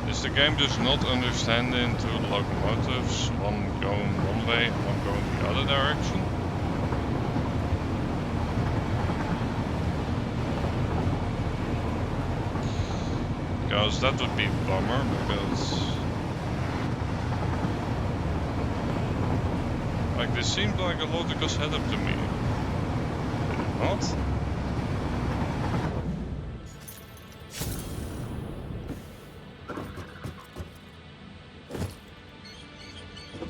Is the game just not understanding two locomotives, one going one way and one going the other direction? Because that would be a bummer, because like Like, this seemed like a logical setup to me. Not?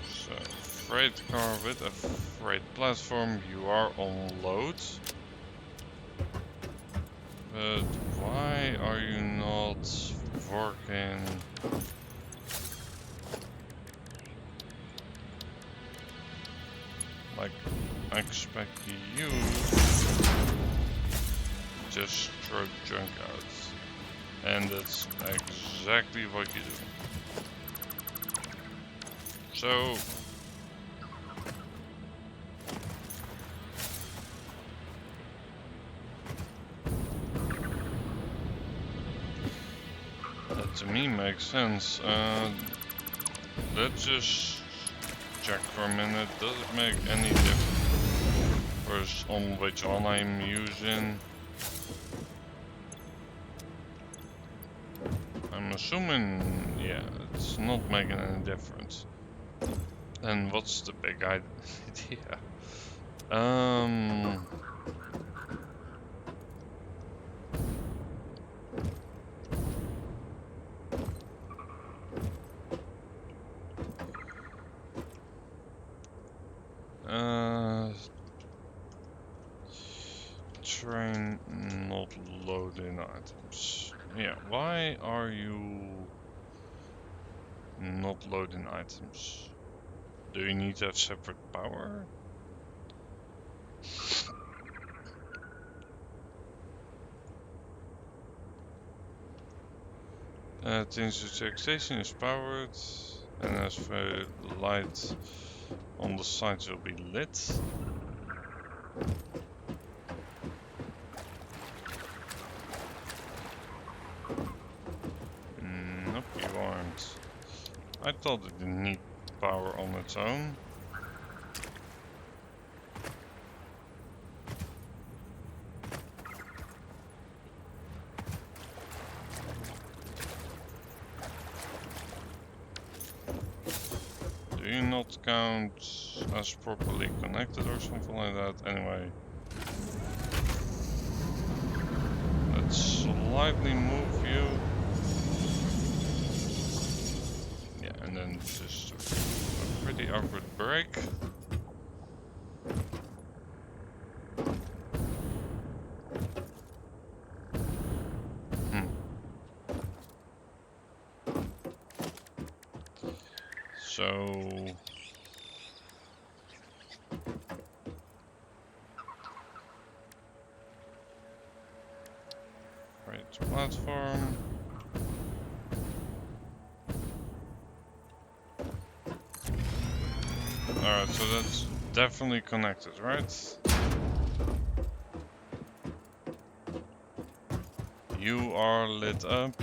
So, freight car with a freight platform, you are on load. But why are you not working? Like, I expect you just throw junk out. And that's exactly what you do. So, that to me makes sense. Let's just check for a minute. Does it make any difference on which one I'm using? I'm assuming, yeah, it's not making any difference. Then what's the big idea? Train not loading items. Yeah, why are you not loading items? Do you need to have separate power? Tinsuchek station is powered, and as for the light on the sides will be lit. Nope, you aren't. I thought it didn't need power on its own. Do you not count as properly connected or something like that? Anyway. Let's slightly move you. Yeah, and then just a pretty awkward break. So right platform. Alright, so that's definitely connected, right? You are lit up.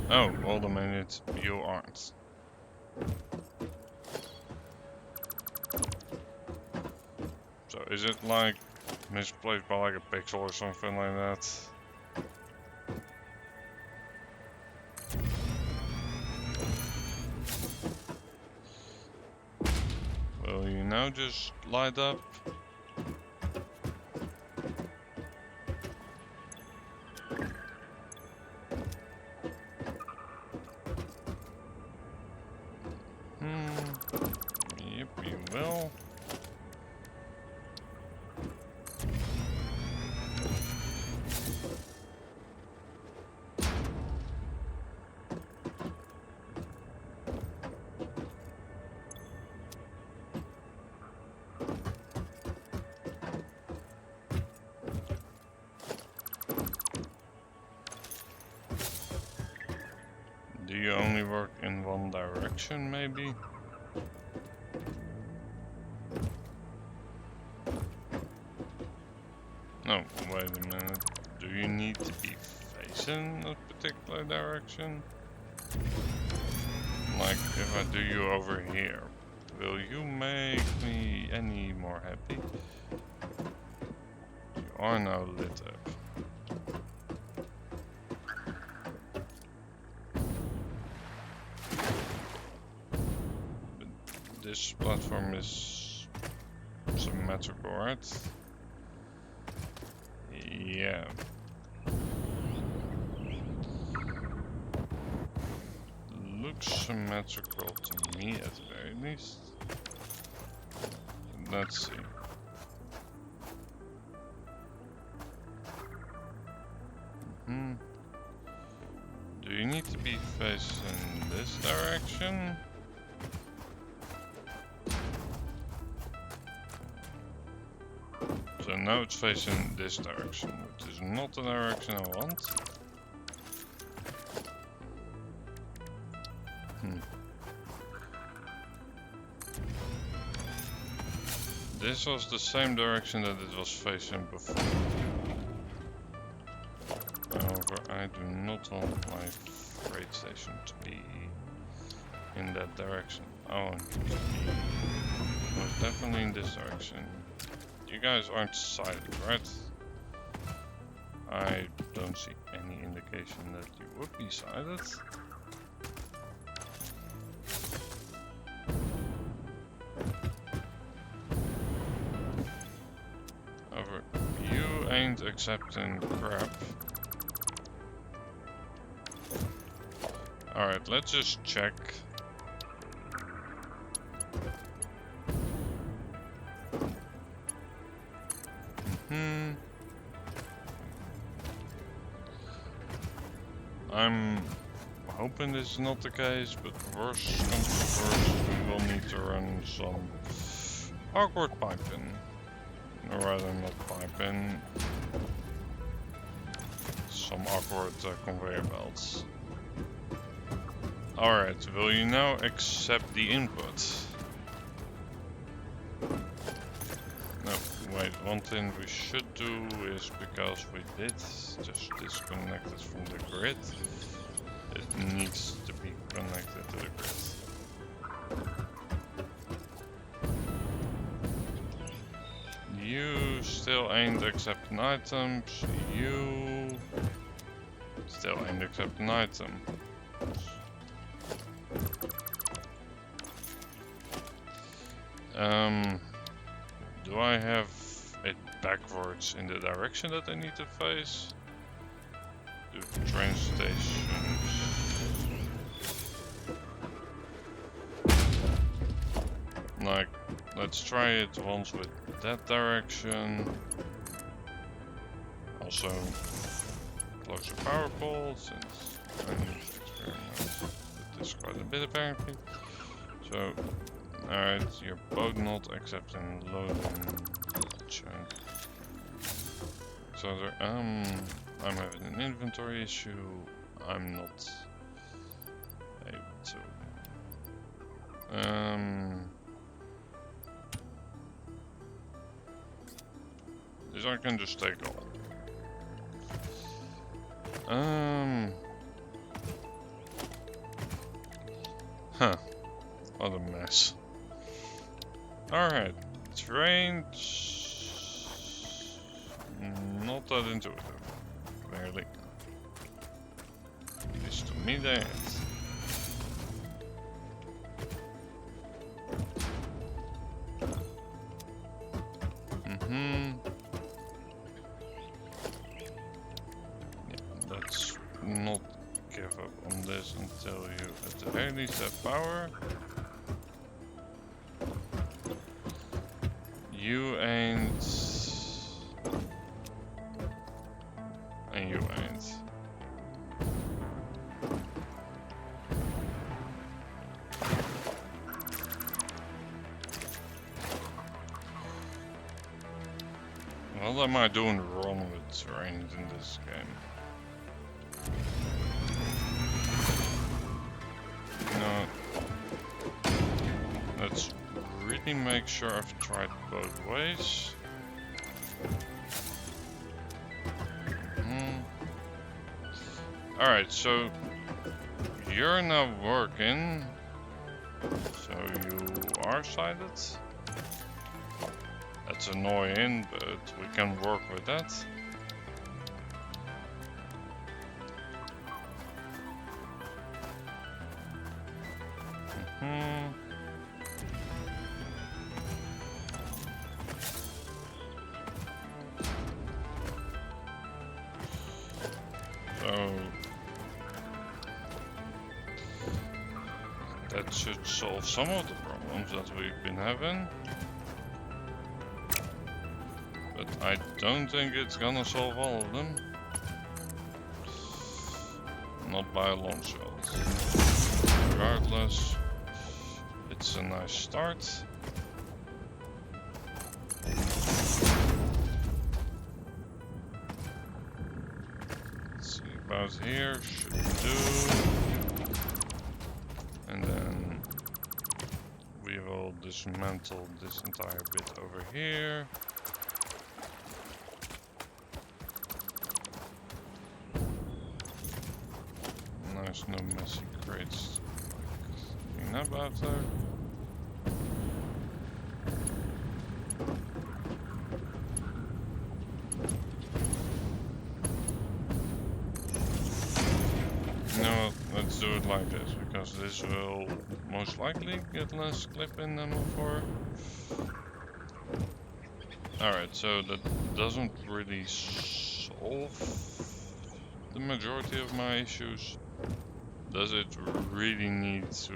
Oh, hold a minute, you aren't. So is it like misplaced by like a pixel or something like that? Will you now just light up? Yep, you will. Do you only work in one direction, maybe? No, wait a minute. Do you need to be facing a particular direction? Like, if I do you over here, will you make me any more happy? You are now lit up. This platform is symmetrical, right? Yeah. Looks symmetrical to me at the very least. Let's see. Do you need to be facing this direction? So now it's facing this direction, which is not the direction I want. This was the same direction that it was facing before. However, I do not want my freight station to be in that direction. I want it to be most definitely in this direction. You guys aren't sighted, right? I don't see any indication that you would be sighted. However, you ain't accepting crap. Alright, let's just check. I'm hoping this is not the case, but worst comes to worst, we will need to run some awkward piping. Or rather, not piping. Some awkward conveyor belts. Alright, will you now accept the input? No, wait, one thing we should do is, because we did just disconnect it from the grid, it needs to be connected to the grid. You still ain't accepting items, you still ain't accepting item. Do I have it backwards in the direction that I need to face? The train stations. Like, let's try it once with that direction. Also, close the power pole, since I need to experiment with this quite a bit apparently. So, alright, you're both not accepting loading chunk. So there, I'm having an inventory issue. I'm not able to. This I can just take all. Huh. What a mess. Alright, terrain. Not that intuitive, clearly. At least to me they ain't. Yeah, let's not give up on this until you at the very least have power. You ain't. And you ain't. What am I doing wrong with terrains in this game? No. Let's really make sure I've tried both ways. Alright, so you're now working, so you are sighted. That's annoying, but we can work with that. should solve some of the problems that we've been having. But I don't think it's gonna solve all of them. Not by a long shot. Regardless, it's a nice start. Let's see, about here should do. And then we will dismantle this entire bit over here. Nice, no messy crates like clean up out there. You know what, let's do it like this, because this will most likely get less clip-in than before. Alright, so that doesn't really solve the majority of my issues. Does it really need to...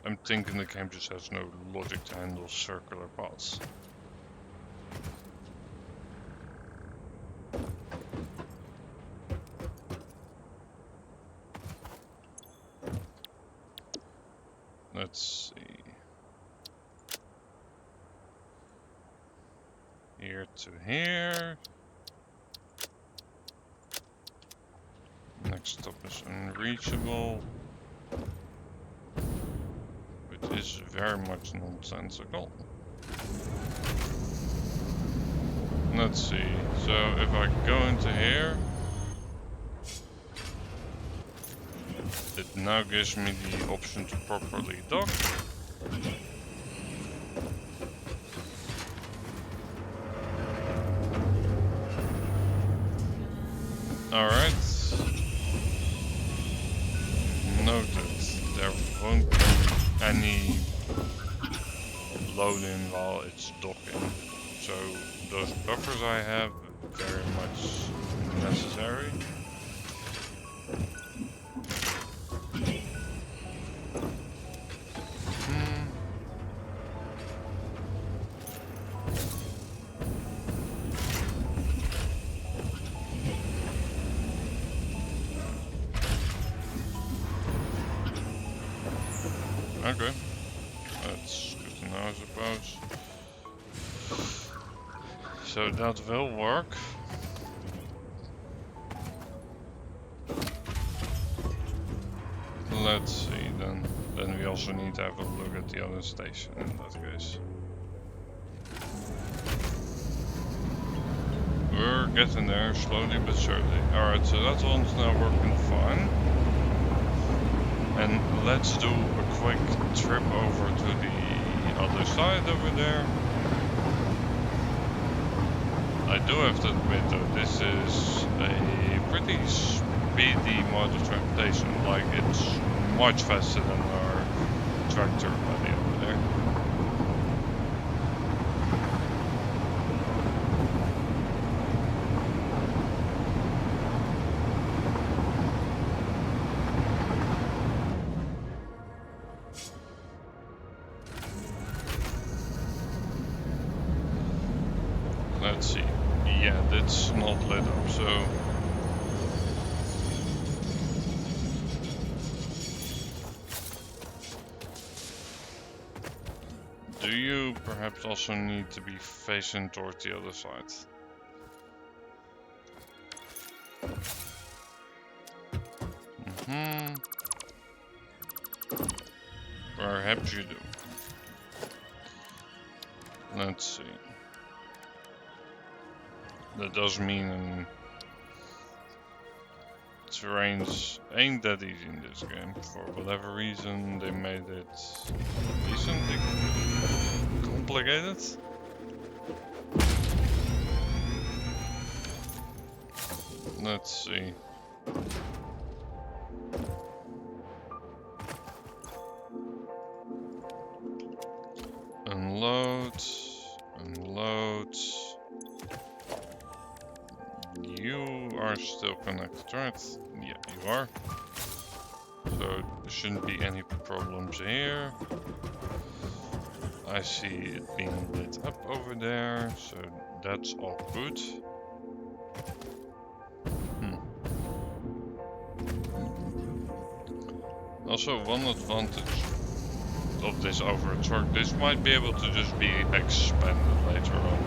I'm thinking the game just has no logic to handle circular paths. Let's see. Here to here. Next stop is unreachable, which is very much nonsensical. Let's see, so if I go into here, it now gives me the option to properly dock. Alright. Noted, there won't be any loading while it's docking. So those buffers I have, very much necessary. Okay, that's good to know, I suppose. So that will work. Let's see, then we also need to have a look at the other station in that case. We're getting there, slowly but surely. Alright, so that one's now working fine. And let's do a quick trip over to the other side over there. I do have to admit though, this is a pretty speedy mode of transportation. Like, it's much faster than our tractor buddy over there. Let's see. Yeah, that's not lit up, so... Do you perhaps also need to be facing towards the other side? Perhaps you do. Let's see. That does mean terrains ain't that easy in this game. For whatever reason, they made it decently complicated. Let's see. Unload. Unload. You are still connected, right? Yeah, you are. So there shouldn't be any problems here. I see it being lit up over there, so that's all good. Also, one advantage of this over a truck, this might be able to just be expanded later on.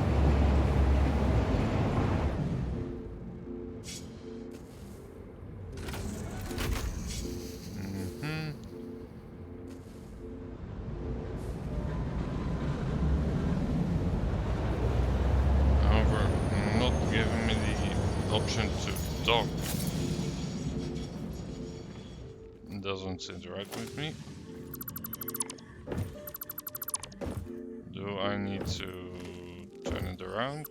However, not giving me the option to dock. Doesn't sit right with me. Do I need to turn it around?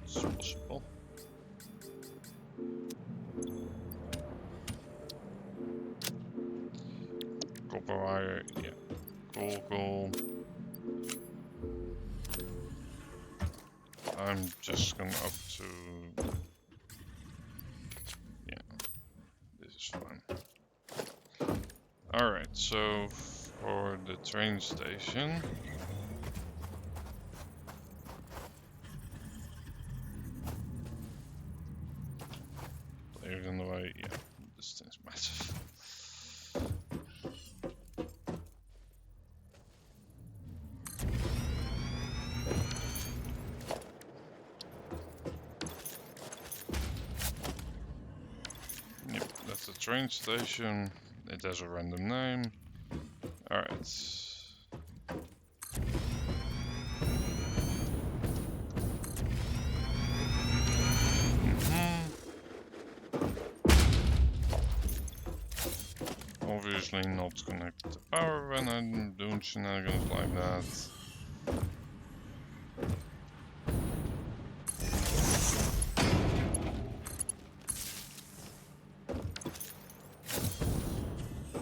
It's possible. Copper wire, yeah. Cool. I'm just going up to... yeah, this is fine. Alright, so for the train station... players in the way, yeah, this thing's massive. Yep, that's the train station. It has a random name. Alright. Obviously not connect the power when I'm doing shenanigans like that.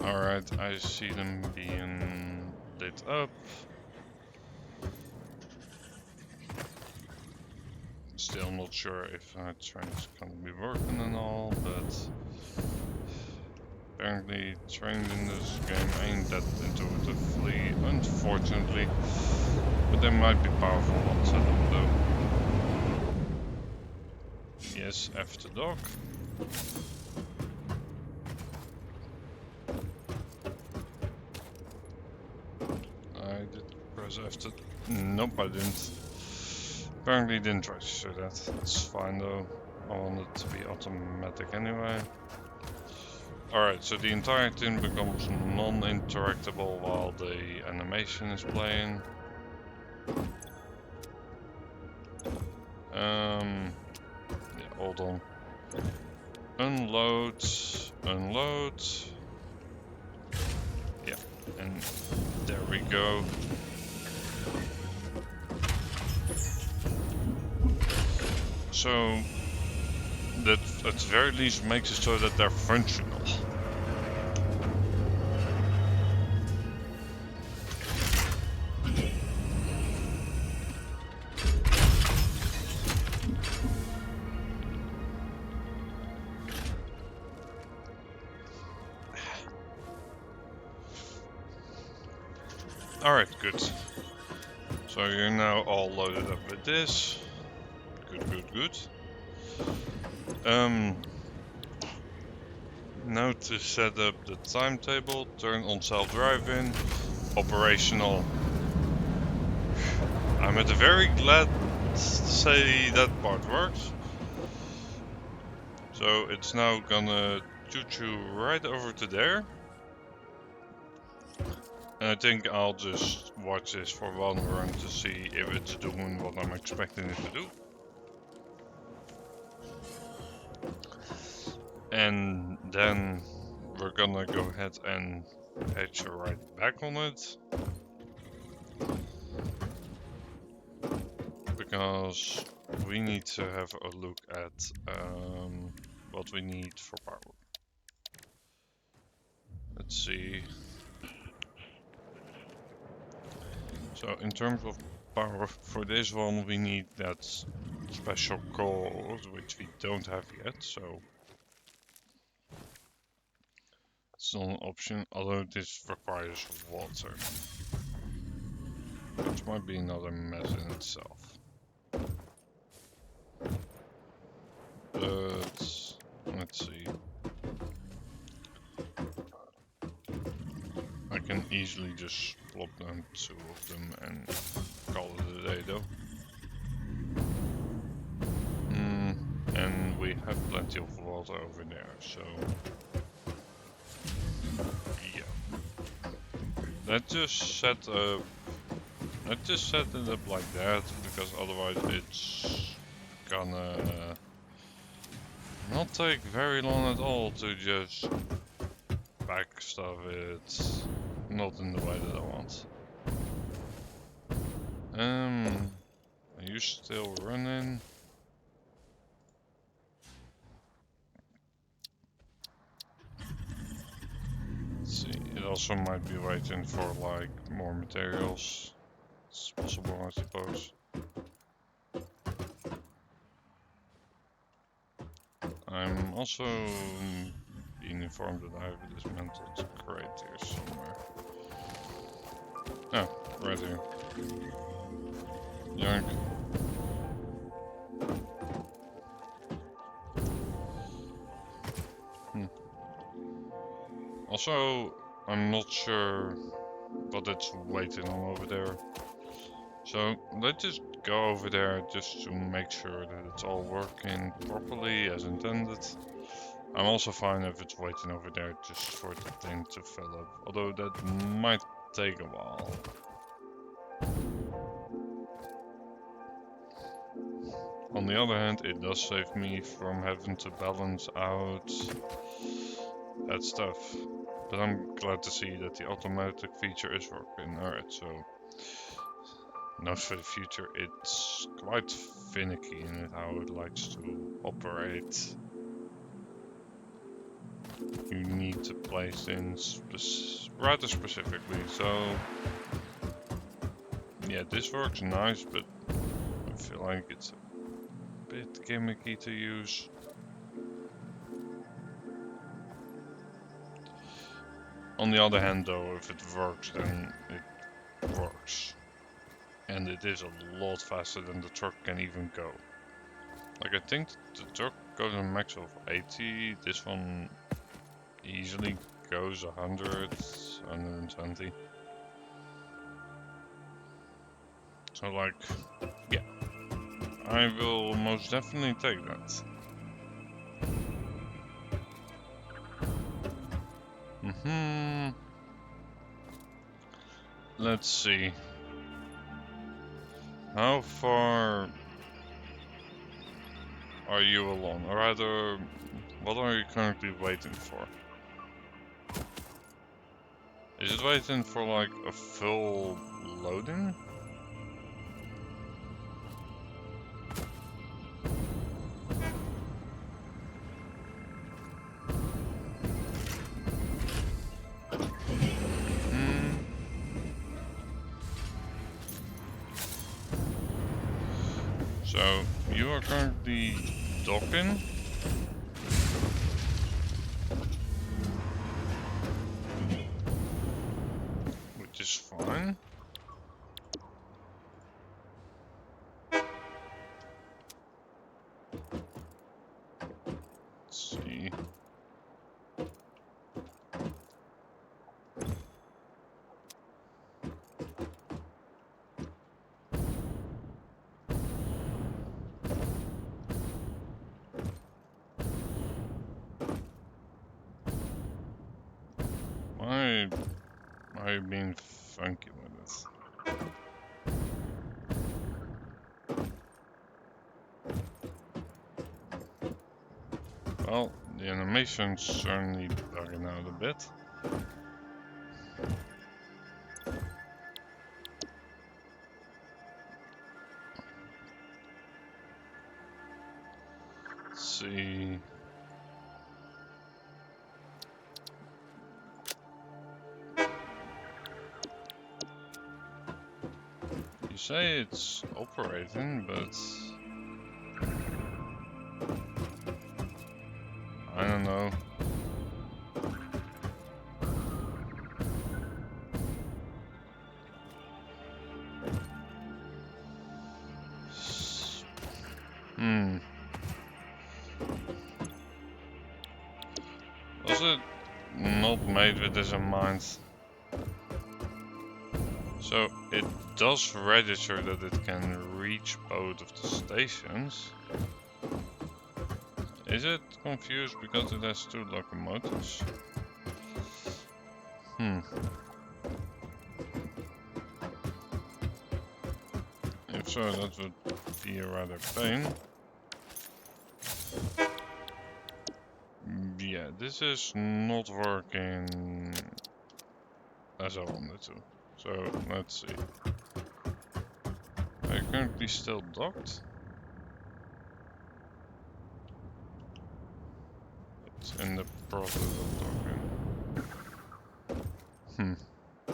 Alright, I see them being lit up. Still not sure if our train's gonna be working and all, but apparently trains in this game ain't that intuitively, unfortunately. But they might be powerful ones, I don't know. Yes, F to dock. I did press F to... nope, I didn't. Apparently didn't register that. That's fine though. I want it to be automatic anyway. Alright, so the entire thing becomes non-interactable while the animation is playing. Yeah, hold on. Unload. Yeah, and there we go. So that at the very least makes it so that they're functional. Alright, good. So you're now all loaded up with this. Good. Now to set up the timetable, turn on self-driving, operational. I'm at the very glad to say that part works. So it's now gonna choo-choo right over to there. And I think I'll just watch this for one run to see if it's doing what I'm expecting it to do. And then we're gonna go ahead and patch right back on it. Because we need to have a look at what we need for power. Let's see. So in terms of power for this one, we need that special code, which we don't have yet. So still an option, although this requires water, which might be another mess in itself. But let's see. I can easily just plop down 2 of them and call it a day though. And we have plenty of water over there, so yeah. Let's just set it up like that, because otherwise it's gonna not take very long at all to just backstuff it, not in the way that I want. Are you still running? Let's see, it also might be waiting for like more materials. It's possible, I suppose. I'm also being informed that I have a dismantled crate here somewhere. Oh, right here. Yoink. Also, I'm not sure what it's waiting on over there. So let's just go over there just to make sure that it's all working properly as intended. I'm also fine if it's waiting over there just for the thing to fill up, although that might take a while. On the other hand, it does save me from having to balance out that stuff. But I'm glad to see that the automatic feature is working. Alright, so note for the future, it's quite finicky in how it likes to operate. You need to place things rather specifically, so yeah, this works nice, but I feel like it's a bit gimmicky to use. On the other hand though, if it works, then it works. And it is a lot faster than the truck can even go. Like, I think the truck goes a max of 80, this one easily goes 100, 120. So like, yeah, I will most definitely take that. Let's see. How far are you along? Or rather, what are you currently waiting for? Is it waiting for like a full loading? So, you are currently docking. Which is fine. Let's see. Why are you being funky with this? Well, the animation's certainly bugging out a bit. Let's see. You say it's operating, but I don't know. it not made with this in mind? So it does register that it can reach both of the stations. Is it confused because it has 2 locomotives? If so, that would be a rather pain. Yeah, this is not working as I wanted to. So let's see. Are you currently still docked? It's in the process of docking.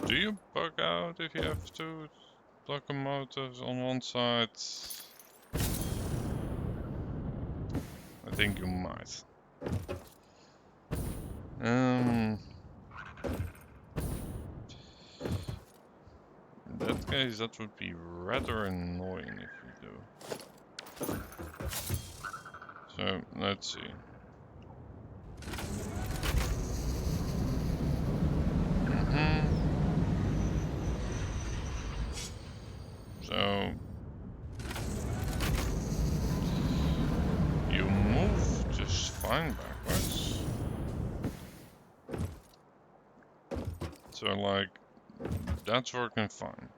Do you bug out if you have 2 locomotives on one side? I think you might. In that case, that would be rather annoying if you do. So, let's see. So, you move just fine backwards. So, like, that's working fine.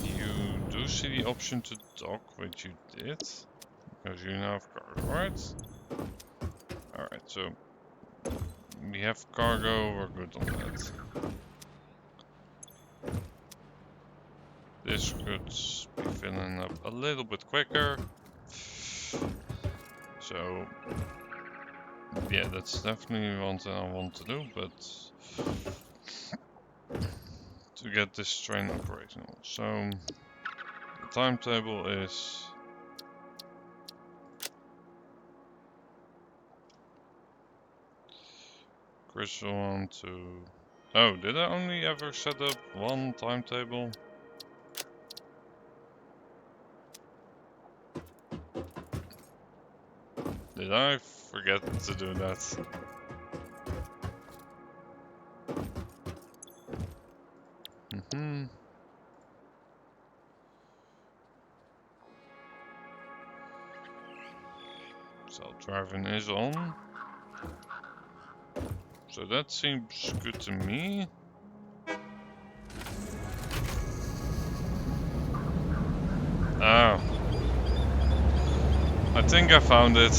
You do see the option to dock, which you did, because you now have cargo, right? Alright, so we have cargo, we're good on that. This could be filling up a little bit quicker. So, yeah, that's definitely one thing I want to do, but to get this train operational. So, the timetable is Crystal 1 to... Oh, did I only ever set up one timetable? Did I forget to do that? Self-driving is on. So that seems good to me. Oh. I think I found it.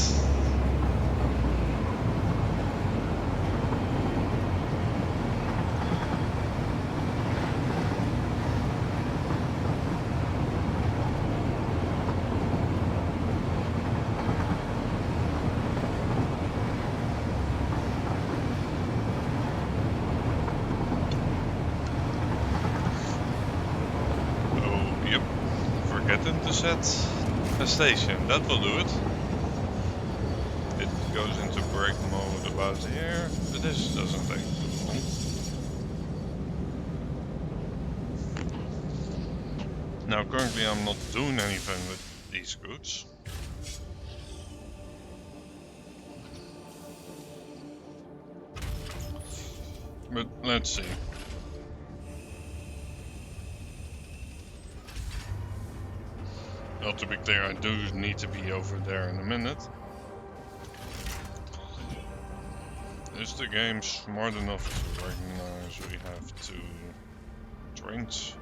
To set a station, that will do it. It goes into brake mode about here, but this doesn't take too long. Now currently I'm not doing anything with these goods. But let's see. Well, to be clear, I do need to be over there in a minute. Is the game smart enough to recognize we have 2 trains?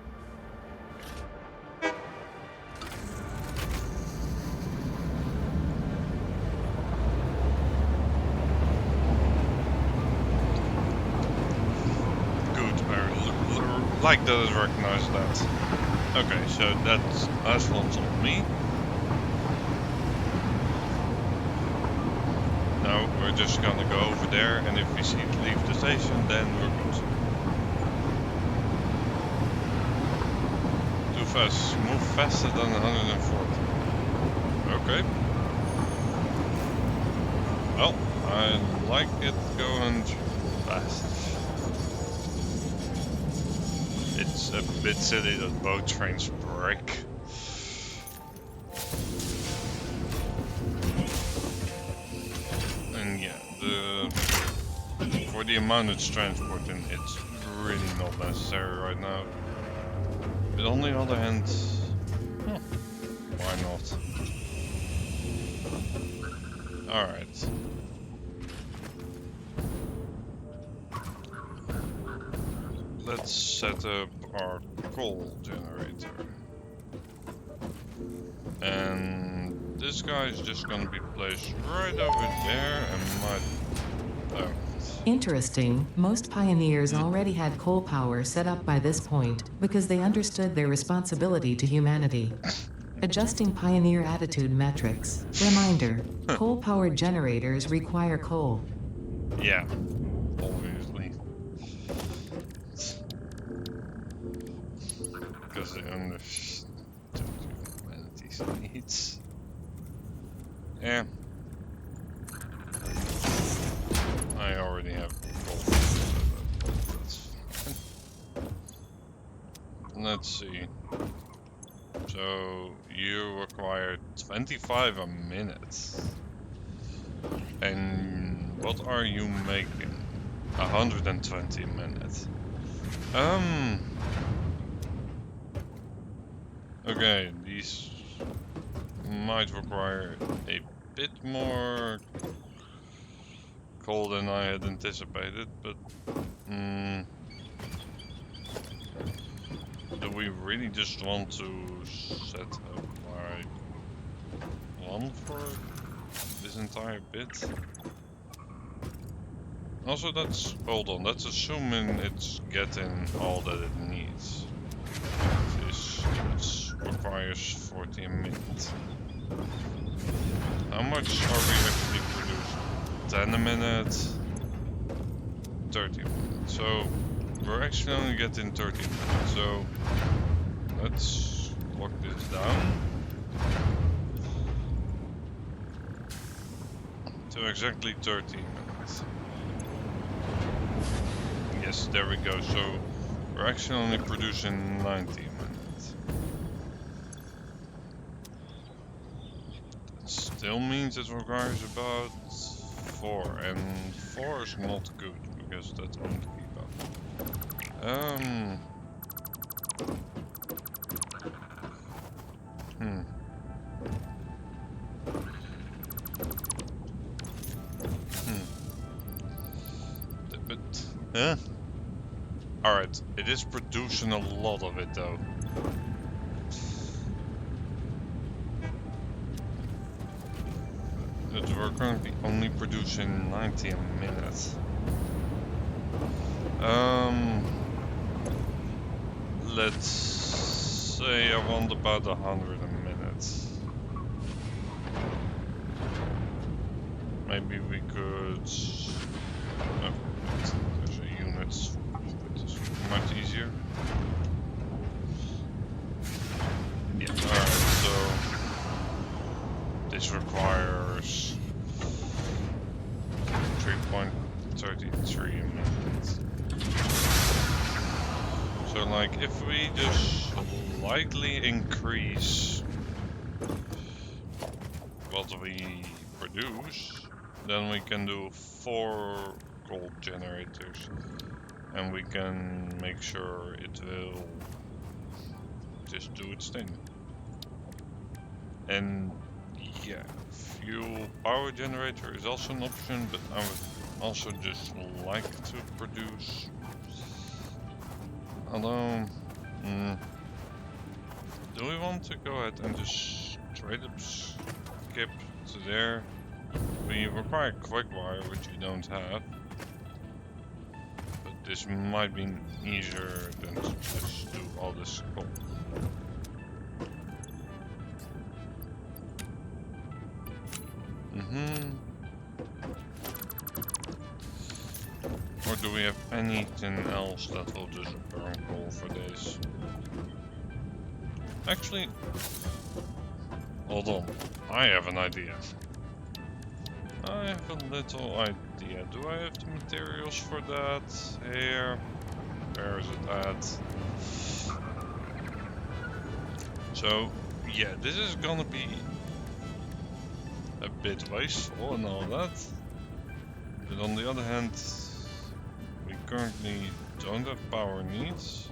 Good, I like that it recognized that. Okay, so that's asphalt's on me. Now we're just gonna go over there, and if we see it leave the station, then we're good. Too fast. Move faster than 140. Okay. Well, I like it going fast. It's a bit silly that both trains break. for the amount it's transporting, it's really not necessary right now. But on the other hand, why not? Alright. Let's set up our coal generator. And this guy is just gonna be placed right over there and might... Oh. Interesting, most pioneers already had coal power set up by this point because they understood their responsibility to humanity. Adjusting pioneer attitude metrics. Reminder, coal-powered generators require coal. Yeah, obviously. Because they understood humanity's needs. Yeah. I already have coal, so that's fine. Let's see. So you require 25 a minute. And what are you making? 120 a minute. Okay, these might require a bit more coal than I had anticipated, but do we really just want to set up like one for this entire bit? Also, hold on, that's assuming it's getting all that it needs. This requires 40 a minute. How much are we actually producing? 10 a minute, 30 a minute. So we're actually only getting 30 minutes. So let's lock this down to exactly 30 minutes. Yes, there we go. So we're actually only producing 90 minutes. That still means it requires about 4, and 4 is not good because that won't keep up. Huh? Alright, it is producing a lot of it though. But we're currently only producing 90 a minute. Let's say I want about 100 a minute. Maybe we could... Oh, wait, there's a unit. It's much easier. Yeah, alright, so this requires 3.33 a minute. So like if we just slightly increase what we produce, then we can do 4 coal generators and we can make sure it will just do its thing. And yeah, fuel power generator is also an option, but I would also just like to produce. Although, do we want to go ahead and just straight up skip to there? We require quick wire, which we don't have. But this might be easier than to just do all this coal. Or do we have anything else that will just burn coal for this? Actually, hold on, I have an idea. I have a little idea. Do I have the materials for that? Here. Where is it at? So, yeah, this is gonna be a bit wasteful and all that. But on the other hand, currently don't have power needs.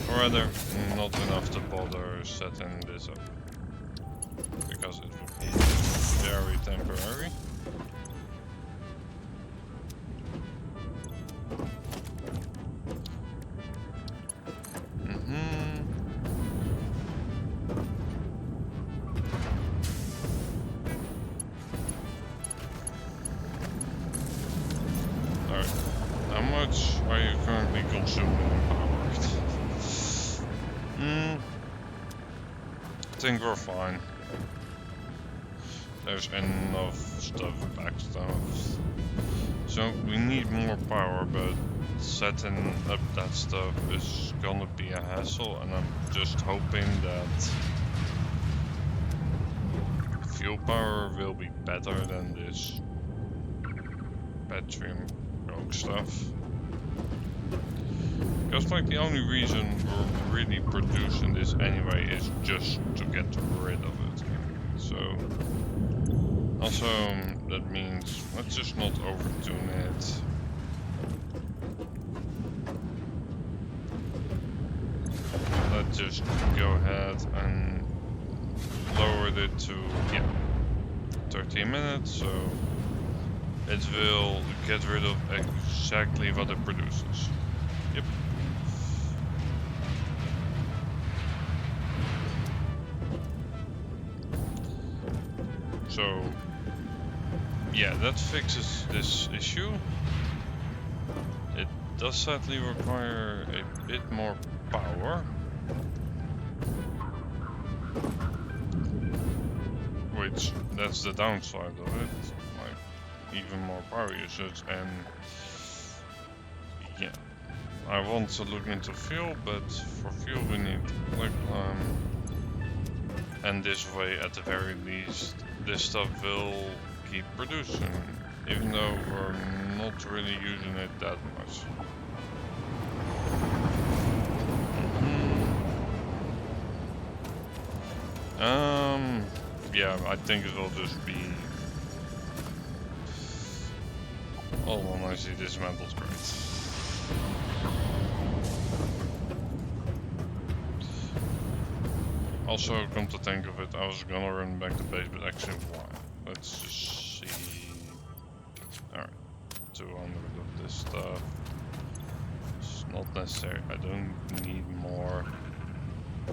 Or rather, not enough to bother setting this up. Because it would be very temporary. Alright, how much are you currently consuming in power? I think we're fine. There's enough stuff backed up. So we need more power, but setting up that stuff is gonna be a hassle, and I'm just hoping that fuel power will be better than this battery and coke stuff. Because like the only reason we're really producing this anyway is just to get rid of it. So also that means let's just not overtune it. Let's just go ahead and lower it to 13 minutes, so it will get rid of exactly what it produces. Yep. So yeah, that fixes this issue. It does sadly require a bit more power. Which, that's the downside of it. Like, even more power usage, and yeah. I want to look into fuel, but for fuel we need quick climb. And this way, at the very least, this stuff will keep producing, even though we're not really using it that much. Yeah, I think it will just be... Oh, when I see dismantled, great. Also, come to think of it, I was gonna run back to base, but actually why? Let's just see... Alright, 200 of this stuff. It's not necessary, I don't need more.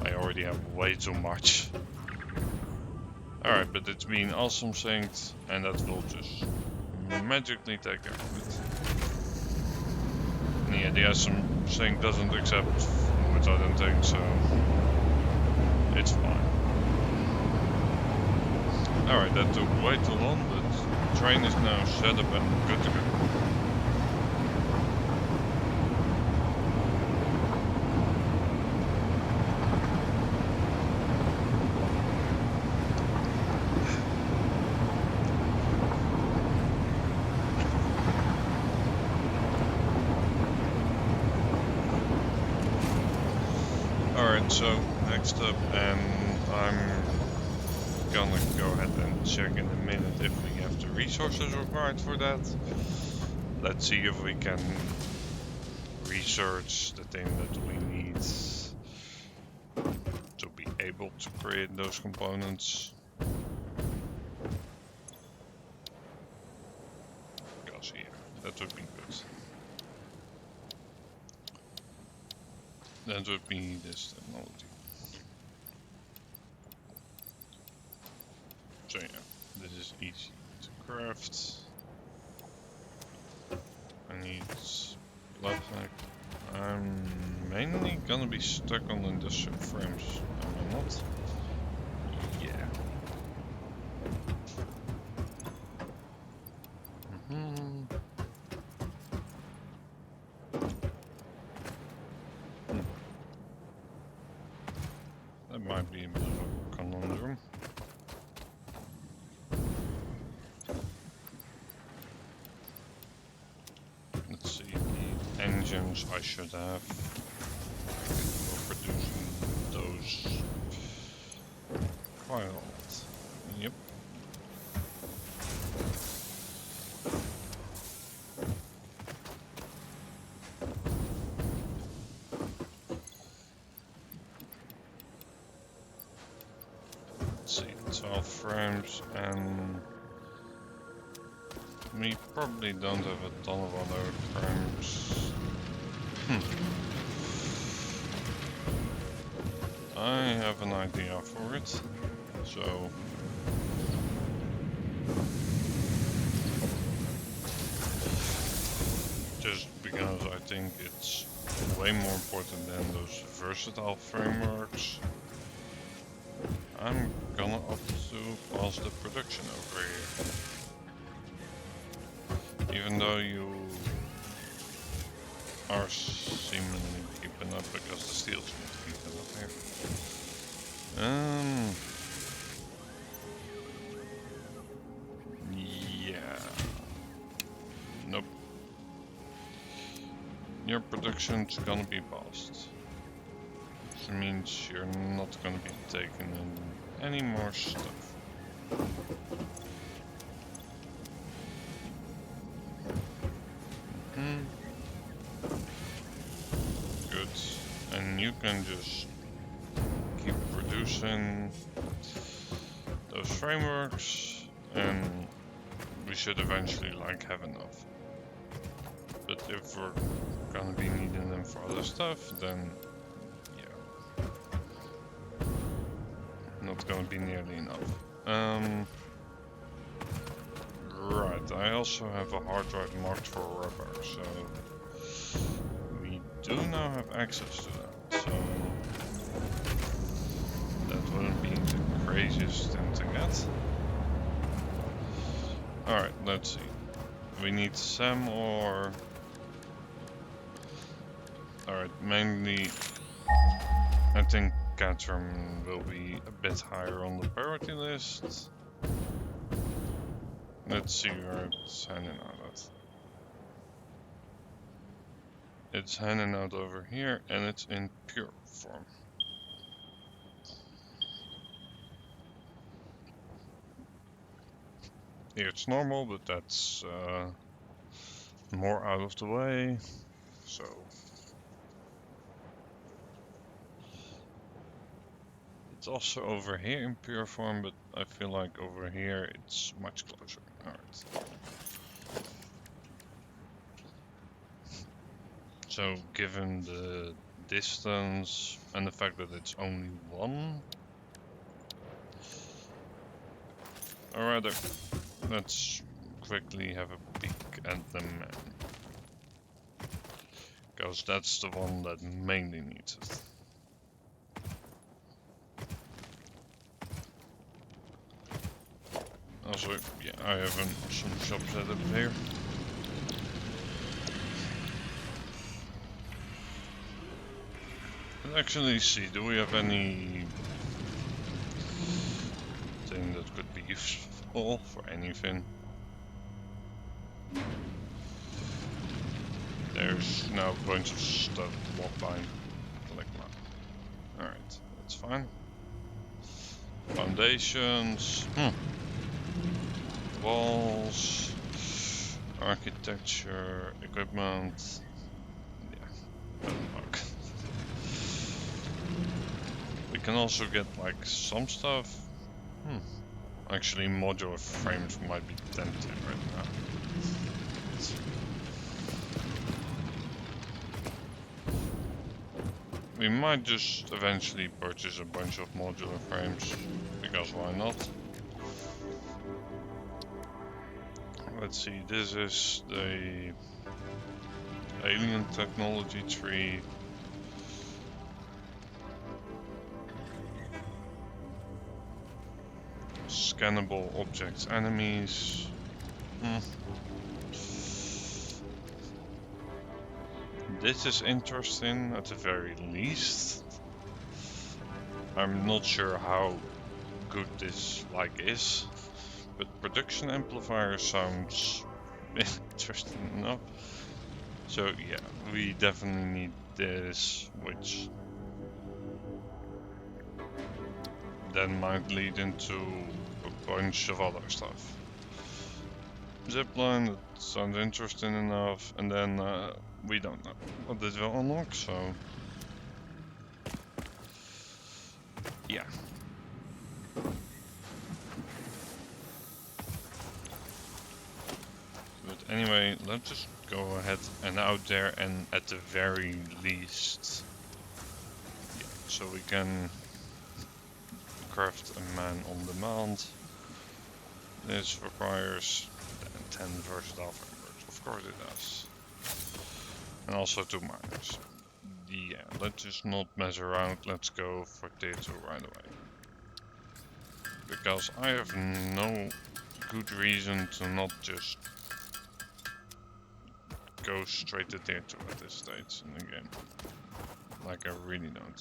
I already have way too much. Alright, but it's been awesome synced, and that will just magically take care of it. And yeah, the awesome sync doesn't accept which I don't think, so it's fine. Alright, that took way too long, but the train is now set up and good to go. So next up, and I'm gonna go ahead and check in a minute if we have the resources required for that. Let's see if we can research the thing that we need to be able to create those components. Because yeah, that would be good. That would be this technology. So yeah, this is easy to craft. I need blood pack. I'm mainly gonna be stuck on industrial frames, am I not? Yeah. That might be a bit of a conundrum. Let's see, the engines I should have for producing those quite a lot. Yep. 12 frames, and we probably don't have a ton of other frames. I have an idea for it, so just because I think it's way more important than those versatile frameworks, I'm gonna opt to pause the production over here. Even though you are seemingly keeping up because the steel's not keeping up here. Yeah. Nope. Your production's gonna be paused. Which means you're not gonna be taking in any more stuff. Good. And you can just keep producing those frameworks, and we should eventually like have enough. But if we're gonna be needing them for other stuff, then yeah, not gonna be nearly enough. Right, I also have a hard drive marked for rubber, so we do now have access to that, so that wouldn't be the craziest thing to get. Alright, let's see. We need Sam or... Alright, mainly I think Catherine will be a bit higher on the priority list. Let's see where it's handing out at. It's handing out over here, and it's in pure form. Here it's normal, but that's more out of the way, so... It's also over here in pure form, but I feel like over here it's much closer. Alright. So given the distance and the fact that it's only one, alright, let's quickly have a peek at the man. Because that's the one that mainly needs it. Also, yeah, I have some shop setup here. Let's actually see, do we have any thing that could be useful for anything? There's now a bunch of stuff walk by. Click now. Alright, that's fine. Foundations. Walls. Architecture. Equipment. Yeah. Fuck. We can also get like some stuff. Actually, modular frames might be tempting right now. We might just eventually purchase a bunch of modular frames, because why not? Let's see, this is the alien technology tree. Scannable objects, enemies. This is interesting at the very least. I'm not sure how good this is, but production amplifier sounds interesting enough. So yeah, we definitely need this, which then might lead into a bunch of other stuff. Zipline, that sounds interesting enough, and then we don't know what this will unlock, so yeah. Anyway, let's just go ahead and out there, and at the very least, yeah, so we can craft a man on demand. This requires 10 versatile frameworks. Of course it does. And also 2 miners. Yeah, let's just not mess around. Let's go for tier 2 right away. Because I have no good reason to not just go straight to tier 2 at this stage in the game. Like, I really don't.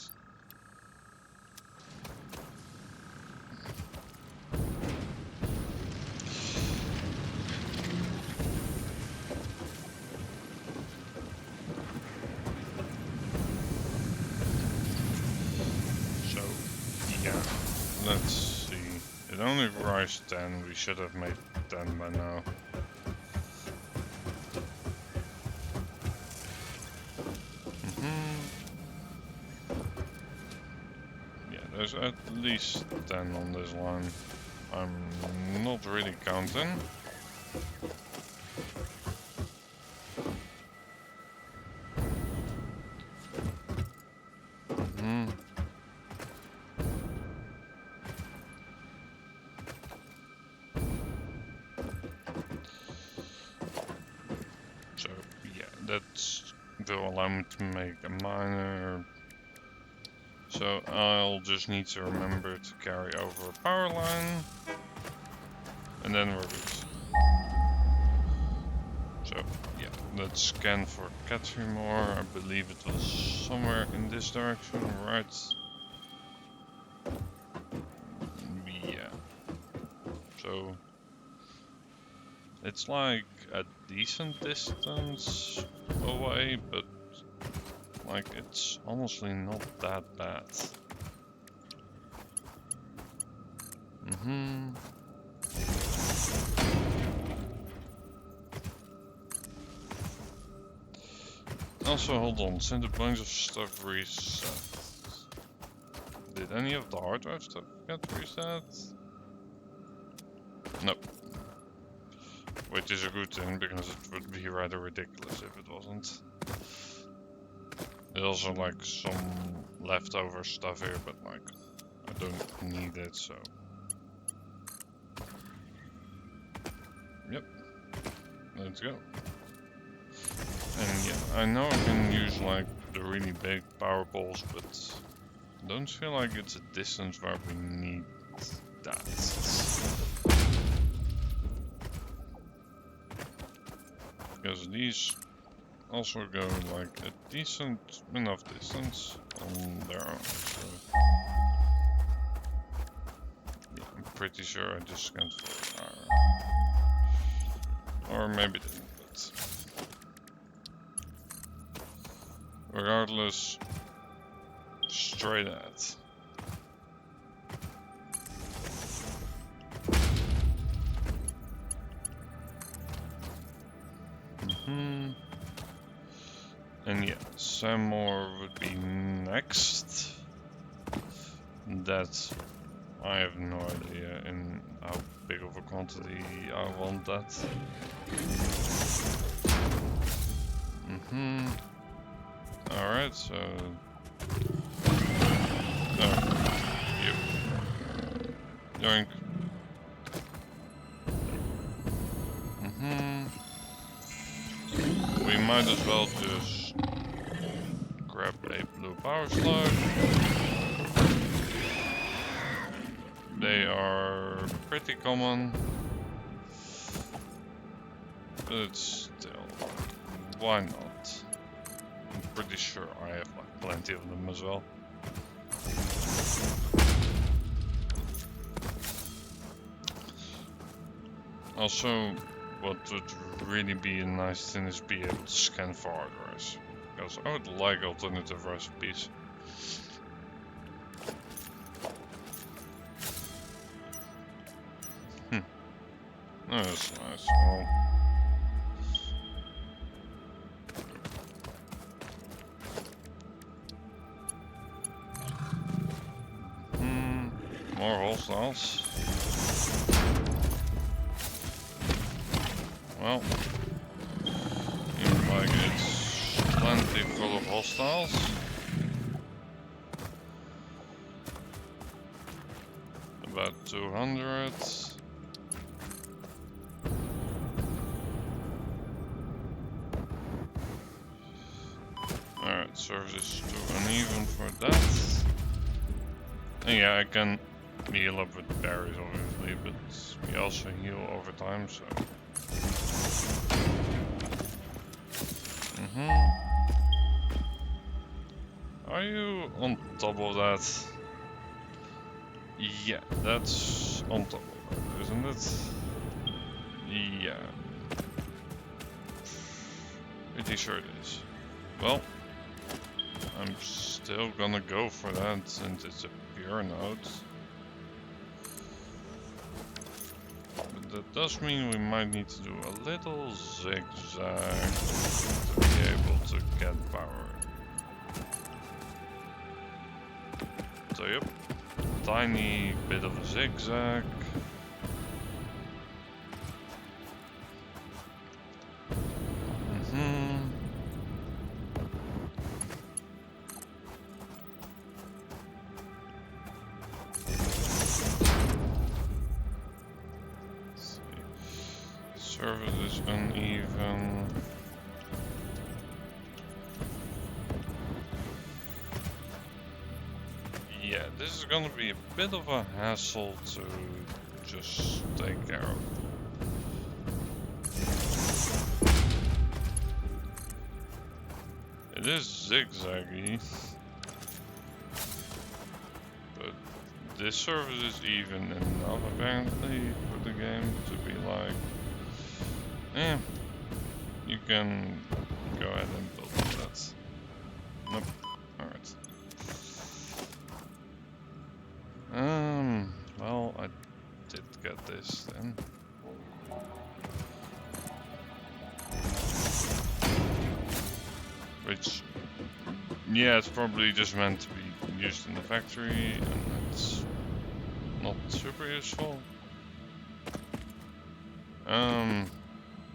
So, yeah, let's see. It only requires 10, we should have made 10 by now. There's at least 10 on this line. I'm not really counting. So yeah, that will allow me to make a miner. So I'll just need to remember to carry over a power line, and then we're good. So yeah, let's scan for Catrimore. I believe it was somewhere in this direction, right? Yeah. So it's like a decent distance away, but like, it's honestly not that bad. Also, hold on, since a bunch of stuff reset. Did any of the hard drive stuff get reset? Nope. Which is a good thing, because it would be rather ridiculous if it wasn't. There's also like some leftover stuff here, but like I don't need it, so. Yep. Let's go. And yeah, I know I can use like the really big power poles, but I don't feel like it's a distance where we need that. Because these also go like a decent enough distance on their own. So yeah, I'm pretty sure I just scanned for power. Or maybe didn't, but regardless, straight at. And yeah, some more would be next. That I have no idea in how big of a quantity I want that. Alright, so you. Yoink. We might as well just grab a blue power slug. They are pretty common, but still, why not? I'm pretty sure I have like plenty of them as well. Also, what would really be a nice thing is be able to scan for hard drives, because I would like alternative recipes. Oh, that's nice. Well, more hostiles. Well, like it's plenty full of hostiles. About 200. Alright, service is too uneven for that. And yeah, I can heal up with berries obviously, but we also heal over time, so. Are you on top of that? Yeah, that's on top of that, isn't it? Yeah. Pretty sure it is. Well, I'm still gonna go for that since it's a pure node. But that does mean we might need to do a little zigzag to be able to get power. So yep, tiny bit of a zigzag. Service is uneven. Yeah, this is gonna be a bit of a hassle to just take care of. It is zigzaggy, but this service is even enough apparently for the game to be like, eh, you can go ahead and build that. Nope. Alright. Well, I did get this then. Which, yeah, it's probably just meant to be used in the factory, and it's not super useful.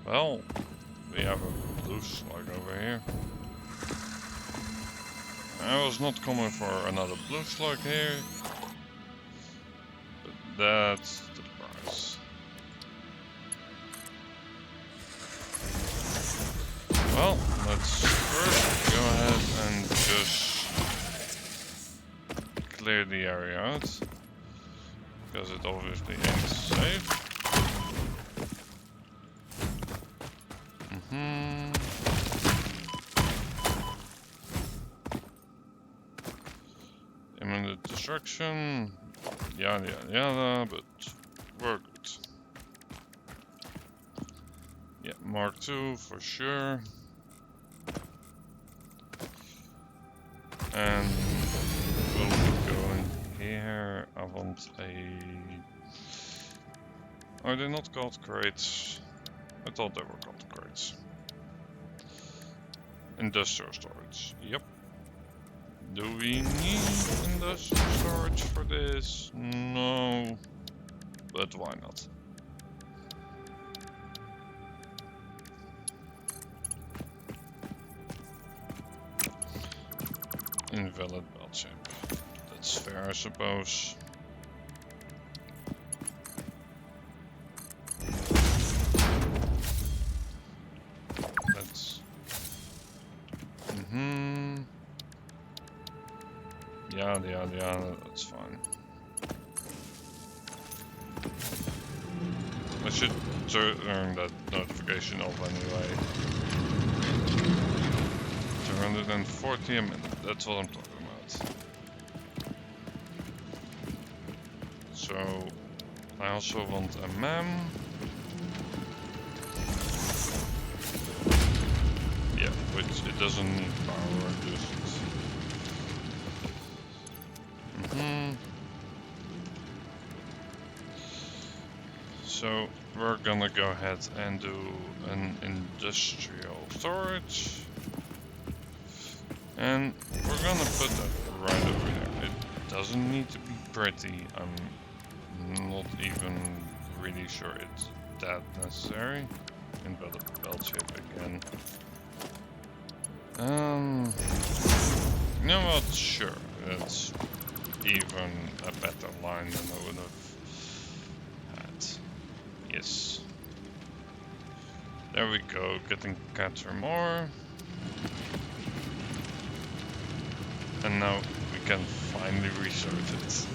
Well, we have a blue slug over here. I was not coming for another blue slug here, but that's the price. Well, let's first go ahead and just clear the area out, because it obviously ain't safe. Imminent destruction, yada yada yada, but we're good. Yeah, Mark II for sure. And we'll go in here. I want a... Are they not called crates? I thought they were called crates. Industrial storage, yep. Do we need industrial storage for this? No, but why not? Invalid belt chip. That's fair, I suppose. That's... Yada yada yada, that's fine. I should turn that notification off anyway. 240 a minute, that's what I'm talking about. So, I also want a MEM. Yeah, which it doesn't need power, just... So we're gonna go ahead and do an industrial storage, and we're gonna put that right over there. It doesn't need to be pretty. I'm not even really sure it's that necessary. Invalid belt shape again. You know what? Sure, that's even a better line than I would have had. Yes. There we go, getting Catter more. And now we can finally research it.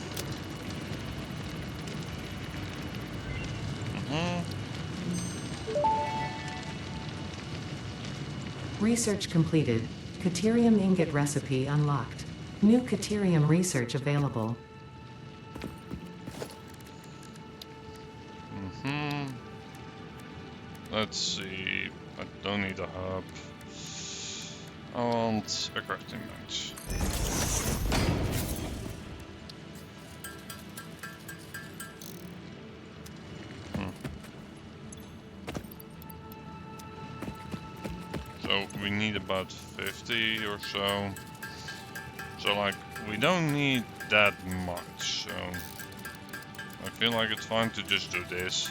Research completed. Caterium ingot recipe unlocked. New Caterium research available. Let's see. I don't need a hub. I want a crafting bench. So we need about 50 or so. So like, we don't need that much. So I feel like it's fine to just do this.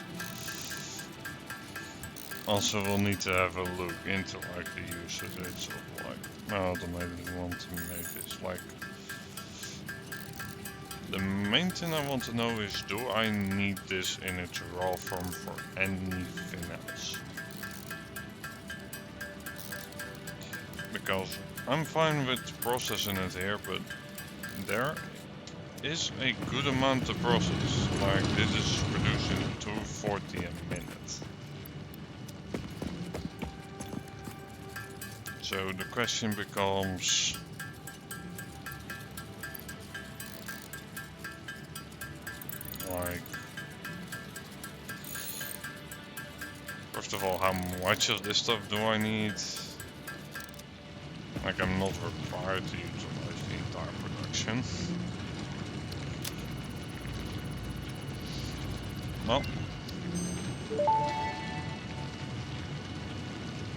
Also, we'll need to have a look into like the usage of like, well, the maybe want to make this like. The main thing I want to know is, do I need this in its raw form for anything else? Because I'm fine with processing it here, but there is a good amount to process. Like, this is producing 240 a minute. So the question becomes, like, first of all, how much of this stuff do I need? Like, I'm not required to utilize the entire production. Well.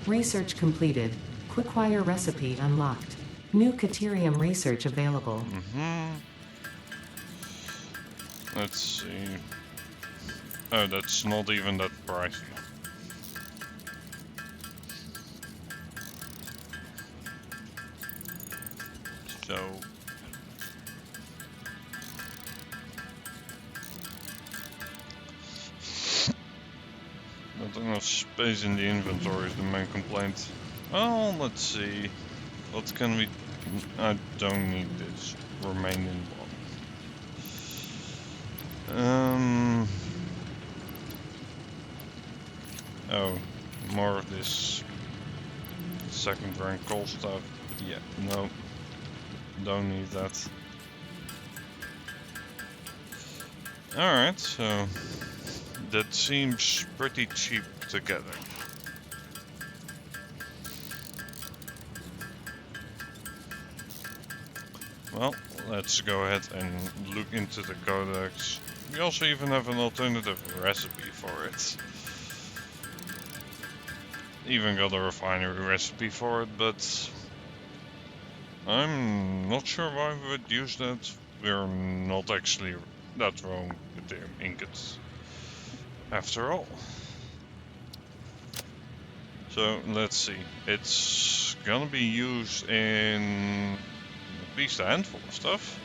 Research completed. Quickwire recipe unlocked. New Caterium research available. Let's see. Oh, that's not even that pricey. So not enough space in the inventory is the main complaint. Well, let's see. What can we... I don't need this remaining one. Oh, more of this second rank coal stuff. Yeah, no. Don't need that. Alright, so that seems pretty cheap together. Well, let's go ahead and look into the codex. We also even have an alternative recipe for it. Even got a refinery recipe for it, but I'm not sure why we would use that. We're not actually that wrong with their ingots, after all. So let's see. It's gonna be used in at least a handful of stuff.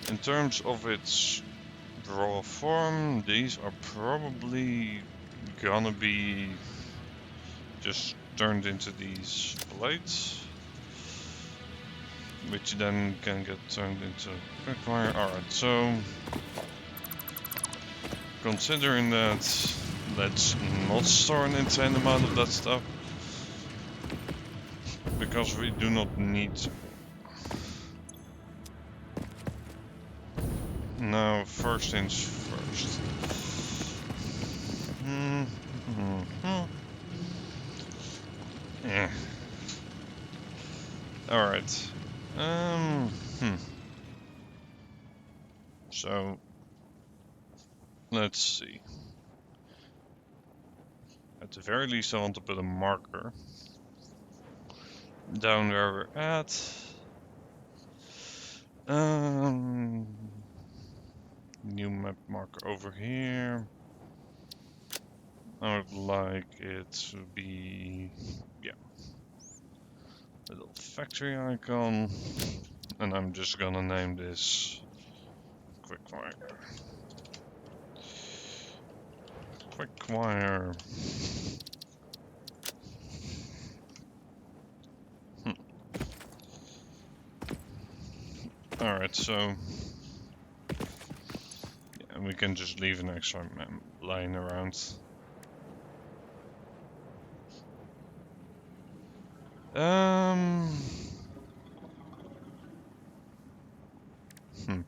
In terms of its raw form, these are probably gonna be just turned into these plates, which then can get turned into quickwire. Alright, so considering that, let's not store an insane amount of that stuff, because we do not need to. Now, first things first. Yeah. Alright. So, let's see. At the very least, I want to put a marker down where we're at. New map marker over here. I would like it to be, yeah, a little factory icon, and I'm just gonna name this Quickfire. Quickfire. Alright, so yeah, we can just leave an extra map lying around. Um. Hmm.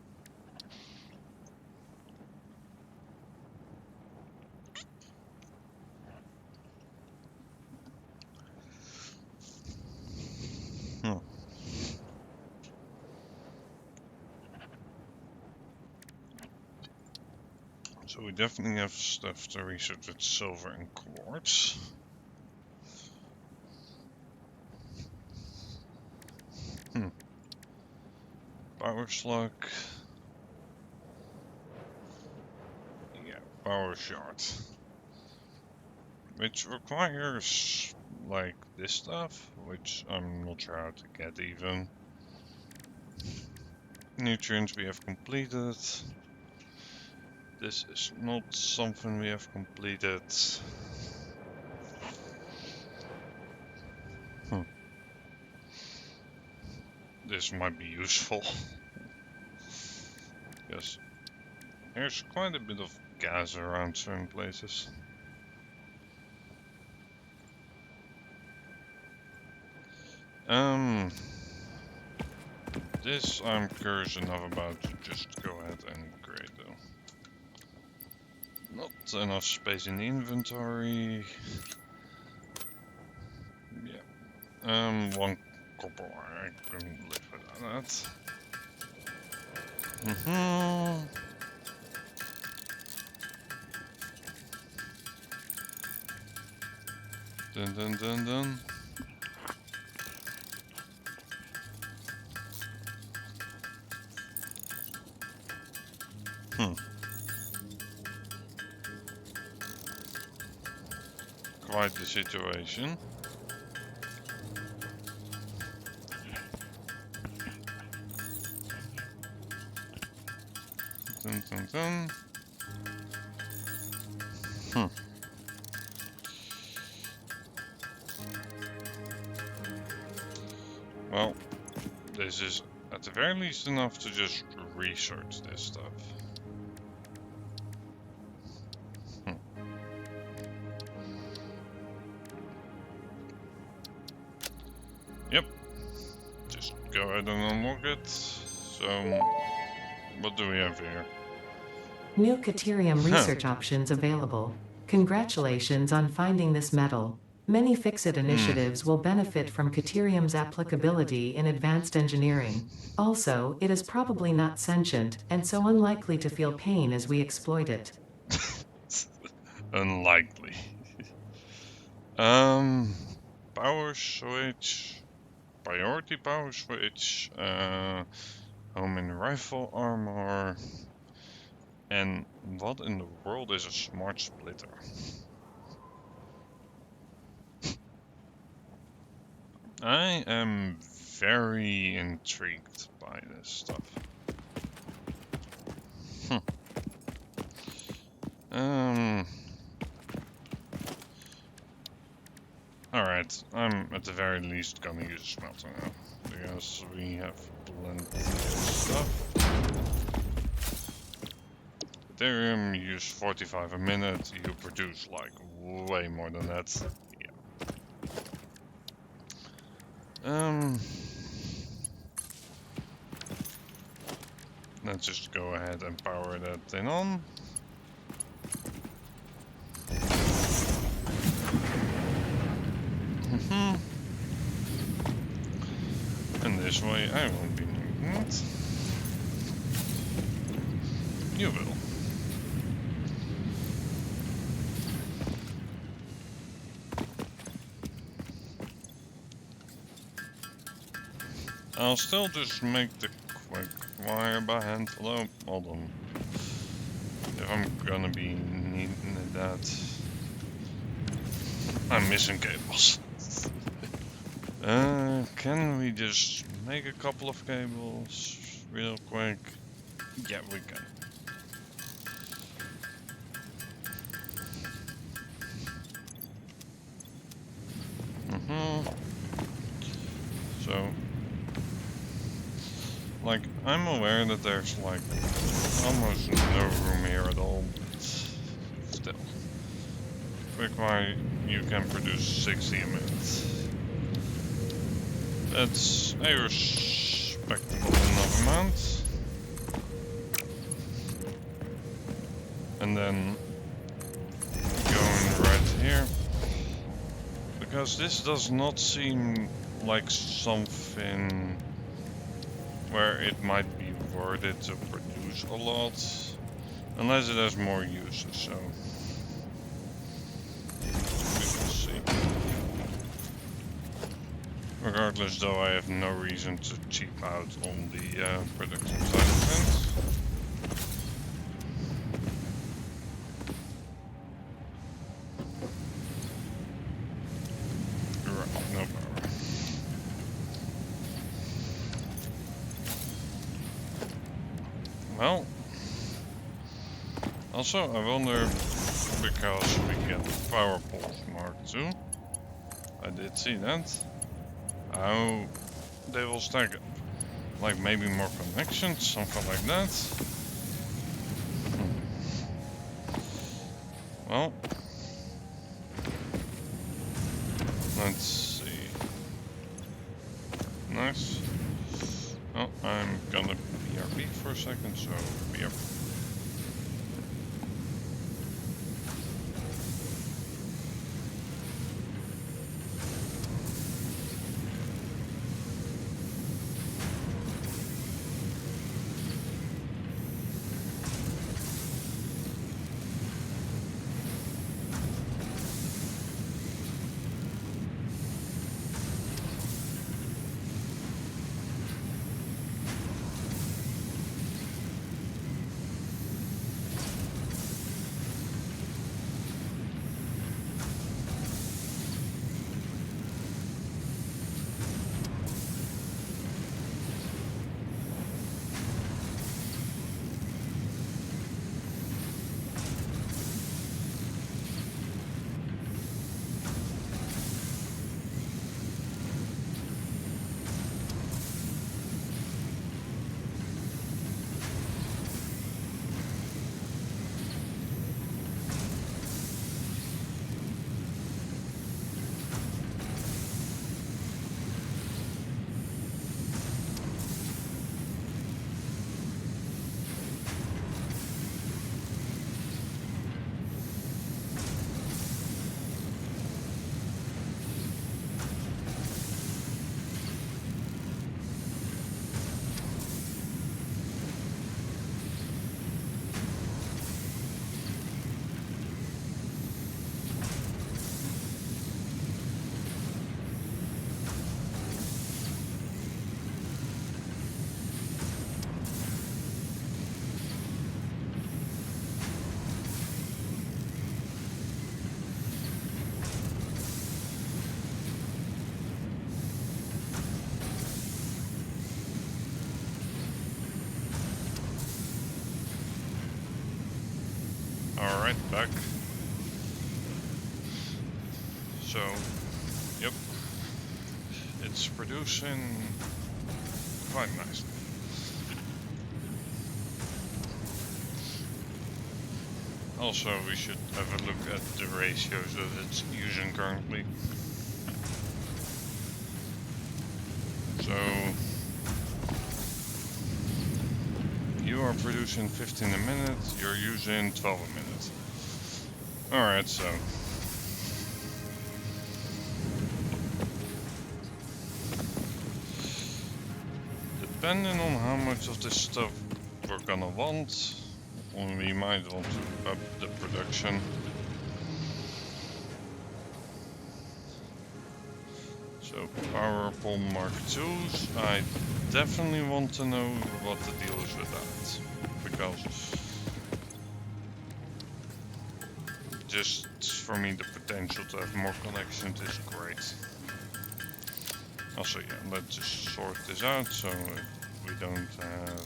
Hmm. So we definitely have stuff to research with silver and quartz. Hmm. Power slug. Yeah, power shard. Which requires like this stuff, which I'm not sure how to get even. Nutrients we have completed. This is not something we have completed. This might be useful. Because there's quite a bit of gas around certain places. This I'm curious enough about to just go ahead and grade though. Not enough space in the inventory. Yeah. One copper wire, I can live without that. Dun dun dun dun. Quite the situation. Dun dun dun. Well, this is at the very least enough to just research this stuff. Yep. Just go ahead and unlock it. So, what do we have here? New Caterium research options available. Congratulations on finding this metal. Many Fix-It initiatives will benefit from Caterium's applicability in advanced engineering. Also, it is probably not sentient, and so unlikely to feel pain as we exploit it. Unlikely. Power switch. Priority power switch. Home and rifle armor. And what in the world is a smart splitter? I am very intrigued by this stuff. Alright, I'm at the very least gonna use a smelter now, because we have plenty of stuff. Ethereum, you use 45 a minute, you produce like way more than that. Yeah. Let's just go ahead and power that thing on. And this way I won't be needing it. You will. I'll still just make the quick wire by hand. Hello, hold on. If I'm gonna be needing that. I'm missing cables. Can we just make a couple of cables real quick? Yeah, we can. So, like, I'm aware that there's like almost no room here at all, but still. Quick wire, you can produce 60 a minute. That's a respectable enough amount. And then going right here. Because this does not seem like something where it might be worth it to produce a lot. Unless it has more uses, so we will see. Regardless though, I have no reason to cheap out on the production side of things. Right, no power. Well, also I wonder, because we get power poles Mark II, I did see that, how they will stack up. Like maybe more connections, something like that. Well, let's see. Nice. Well, I'm gonna BRB for a second, so BRB. Alright, back. So, yep. It's producing quite nicely. Also, we should have a look at the ratios that it's using currently. So, you are producing 15 a minute, you're using 12 a minute. Alright, so. Depending on how much of this stuff we're gonna want, we might want to up the production. So, Power Pole Mark IIs, I definitely want to know what the deal is with that. Because just for me, the potential to have more connections is great. Also, yeah, let's just sort this out so we don't have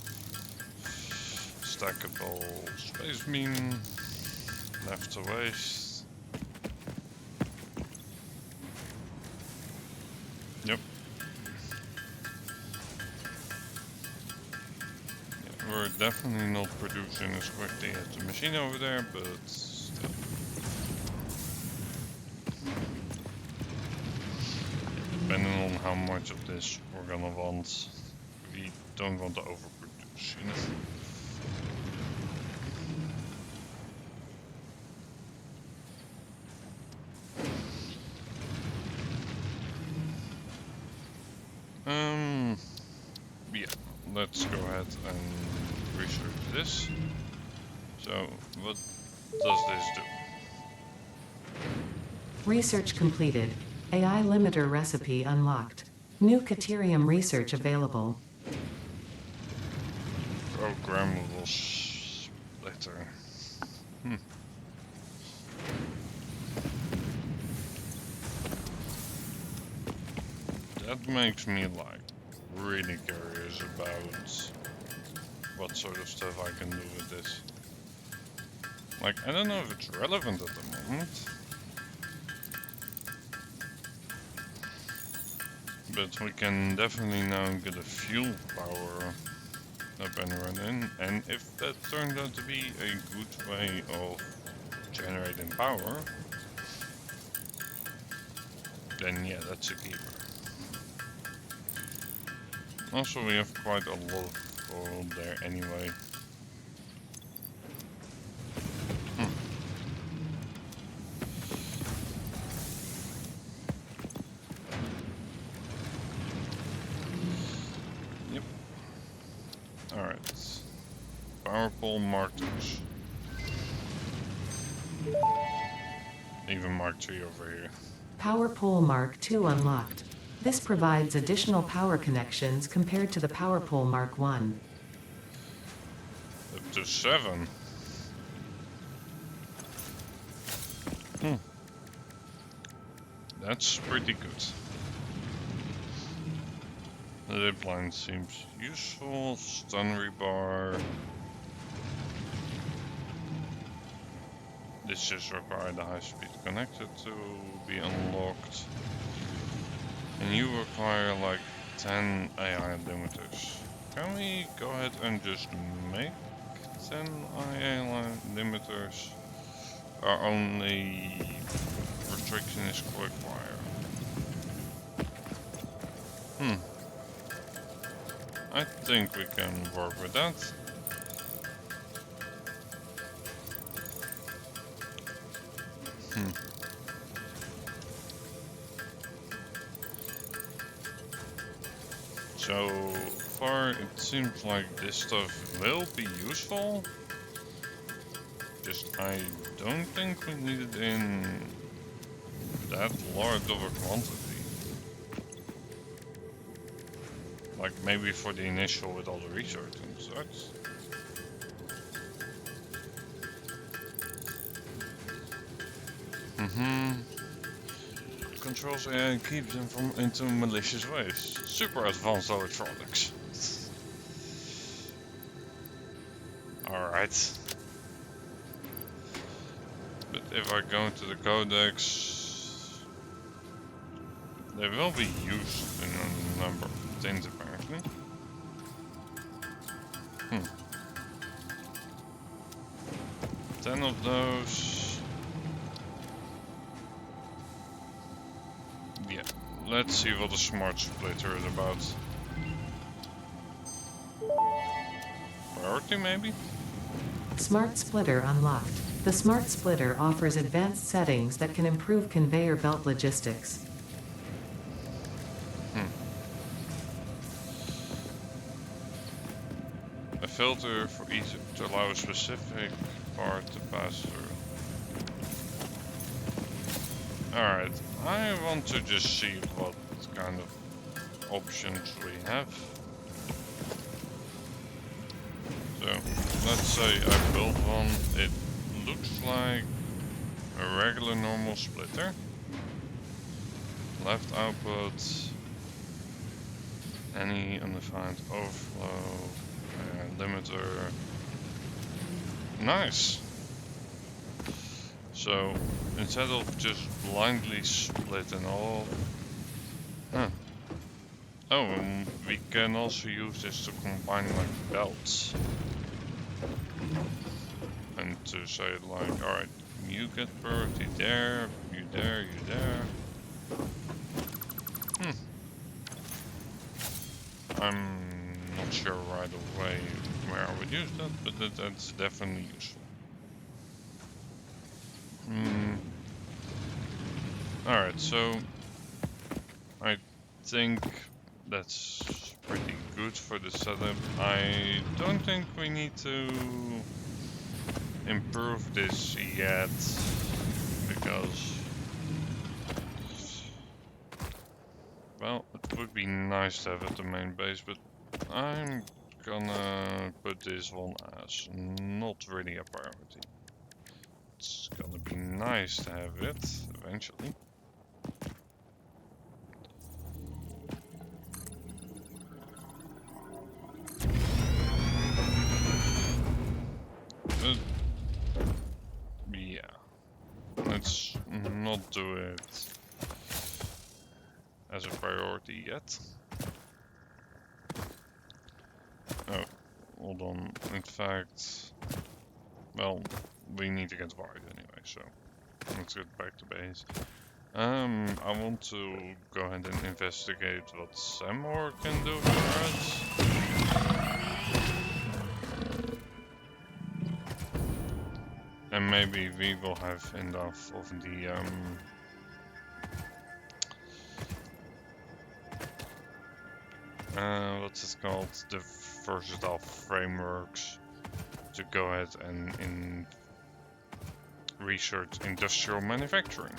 stackable space beam left to waste. Yep. Yeah, we're definitely not producing as quickly as the machine over there, but still. Depending on how much of this we're gonna want, we don't want to overproduce, you know? Yeah, let's go ahead and research this. So, what does this do? Research completed. AI limiter recipe unlocked. New Caterium research available. Programmable splitter. That makes me like really curious about what sort of stuff I can do with this. Like, I don't know if it's relevant at the moment, but we can definitely now get a fuel power up and running, and if that turns out to be a good way of generating power, then yeah, that's a keeper. Also, we have quite a lot of oil there anyway. Yep. Alright. Power pole markers. Even Mark III over here. Power Pole Mark II unlocked. This provides additional power connections compared to the Power Pole Mark I. Up to 7. That's pretty good. The zip line seems useful. Stun rebar. This just required the high speed connector to be unlocked. And you require like 10 AI limiters. Can we go ahead and just make 10 AI limiters? Our only restriction is quick wire. I think we can work with that. So far it seems like this stuff will be useful. Just I don't think we need it in that large of a quantity. Like maybe for the initial with all the research and such. Controls AI and keeps them from into malicious ways. Super advanced electronics. Alright. But if I go into the codex, they will be used in a number of things apparently. 10 of those. Yeah, let's see what the smart splitter is about. Priority maybe? Smart Splitter unlocked. The Smart Splitter offers advanced settings that can improve conveyor belt logistics. A filter for each to allow a specific part to pass through. Alright, I want to just see what kind of options we have. So, let's say I build one, it looks like... a regular normal splitter. Left output, any undefined overflow, limiter. Nice! So, instead of just blindly splitting all... Huh. Oh, and we can also use this to combine like belts. And to say like, alright, you get priority there, you there, you there. I'm not sure right away where I would use that, but that's definitely useful. Alright, so I think that's pretty good for the setup. I don't think we need to improve this yet, because, well, it would be nice to have it at the main base, but I'm gonna put this one as not really a priority. It's gonna be nice to have it eventually. But yeah, let's not do it as a priority yet. Oh, hold on. In fact, well, we need to get wide anyway, so let's get back to base. I want to go ahead and investigate what Samor can do for us. And maybe we will have enough of the what's it called? The versatile frameworks to go ahead and research industrial manufacturing.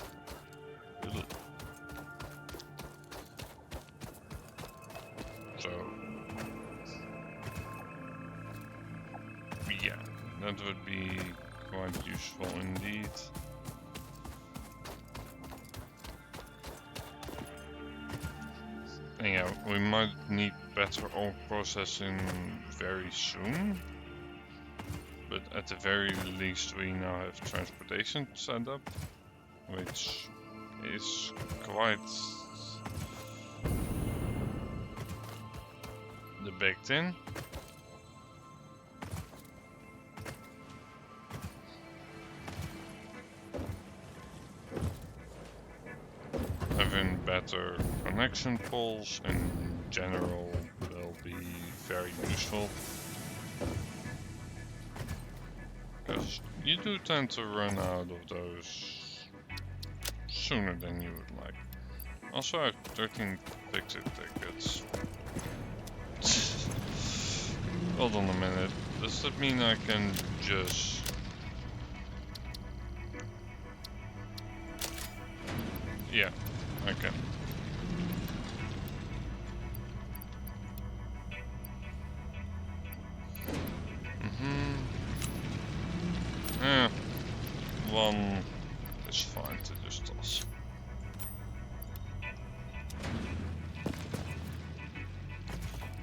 So yeah, that would be quite useful indeed. And yeah, we might need better ore processing very soon. But at the very least we now have transportation set up, which is quite the big thing. Having better connection poles in general will be very useful. Because you do tend to run out of those sooner than you would like. Also, I have 13 Pixie tickets. Hold on a minute. Does that mean I can just... Yeah, I can. One is fine to just toss.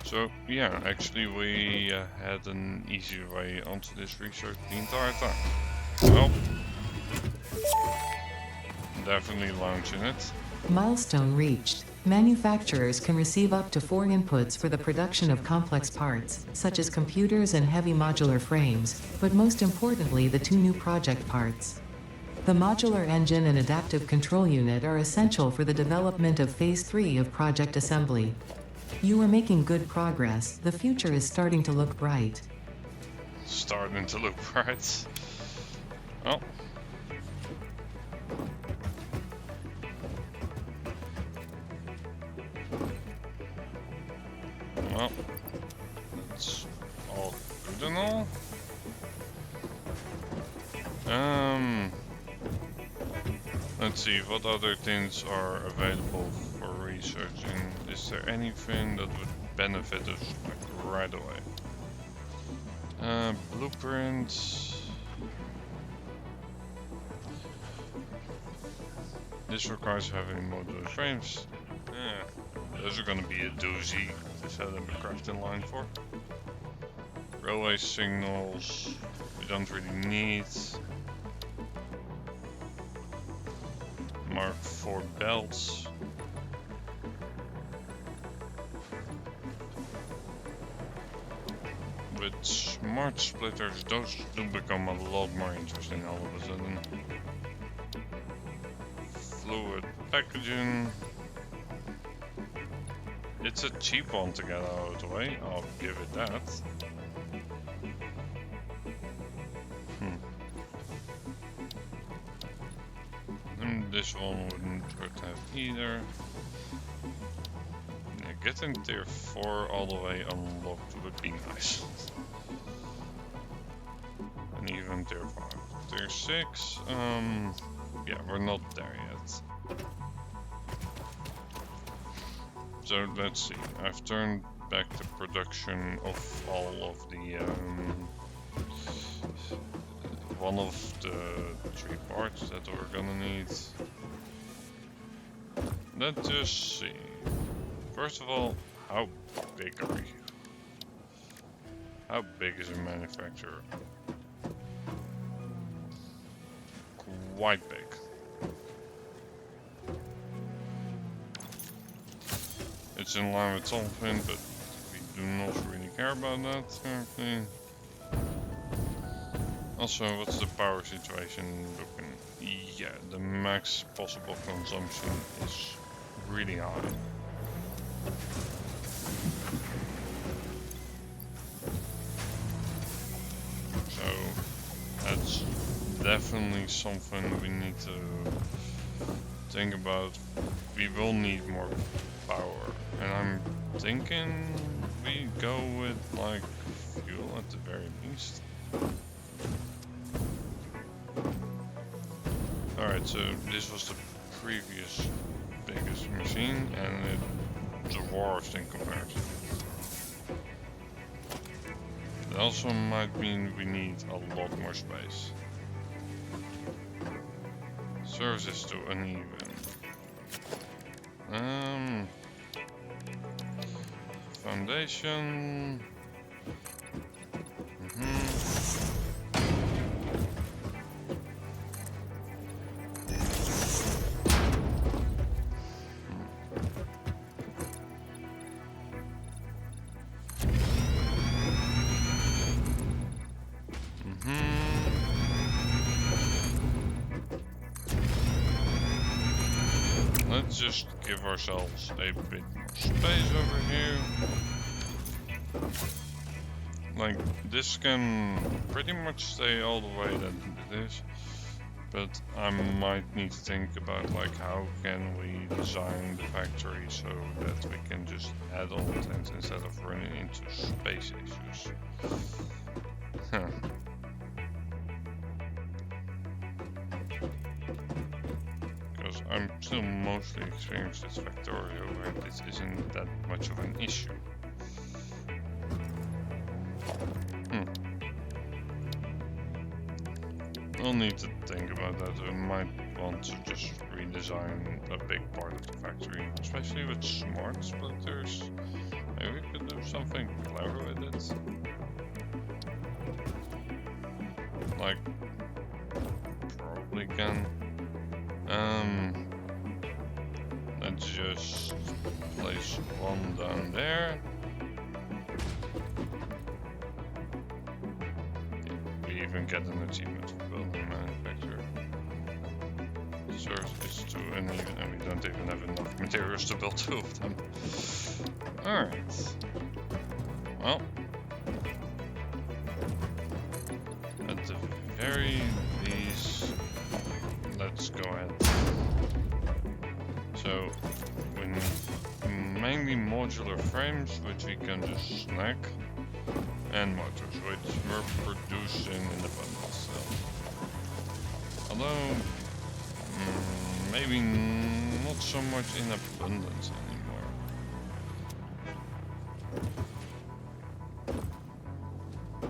So yeah, actually we had an easy way onto this research the entire time. Well, definitely launching it. Milestone reached. Manufacturers can receive up to 4 inputs for the production of complex parts, such as computers and heavy modular frames, but most importantly the 2 new project parts. The modular engine and adaptive control unit are essential for the development of Phase 3 of Project Assembly. You are making good progress. The future is starting to look bright. Starting to look bright. Oh. Well, that's all good and all. Let's see, what other things are available for researching? Is there anything that would benefit us like right away? Blueprints. This requires having modular frames. Yeah, those are gonna be a doozy to set up a crafting line for. Railway signals, we don't really need. Mark 4 belts. With smart splitters, those do become a lot more interesting all of a sudden. Fluid packaging. It's a cheap one to get out of the way, I'll give it that. And this one wouldn't hurt to have either. Yeah, getting tier 4 all the way unlocked would be nice. And even tier 5. Tier 6, yeah, we're not there yet. So let's see, I've turned back the production of all of the one of the 3 parts that we're gonna need. Let's just see. First of all, how big are you? How big is a manufacturer? Quite big. It's in line with something, but we do not really care about that currently. Also, what's the power situation looking? Yeah, the max possible consumption is really high. So, that's definitely something we need to think about. We will need more power, and I'm thinking we go with like fuel at the very least. Alright, so this was the previous biggest machine, and it dwarfs in comparison. It also might mean we need a lot more space. Service is too uneven. Foundation. Let's just give ourselves a bit more space over here. Like, this can pretty much stay all the way that it is, but I might need to think about like how can we design the factory so that we can just add on things instead of running into space issues. Huh. I'm still mostly experienced with Factorio, and this isn't that much of an issue. We'll need to think about that. We might want to just redesign a big part of the factory, especially with smart splitters. Maybe we could do something clever with it. Like, probably can. Let's just place one down there. We even get an achievement for building manufacturer. Source is too uneven and we don't even have enough materials to build 2 of them. Alright. Well. At the very least, let's go ahead. So, we need mainly modular frames, which we can just snack, and motors, which we're producing in abundance still. Although, maybe not so much in abundance anymore.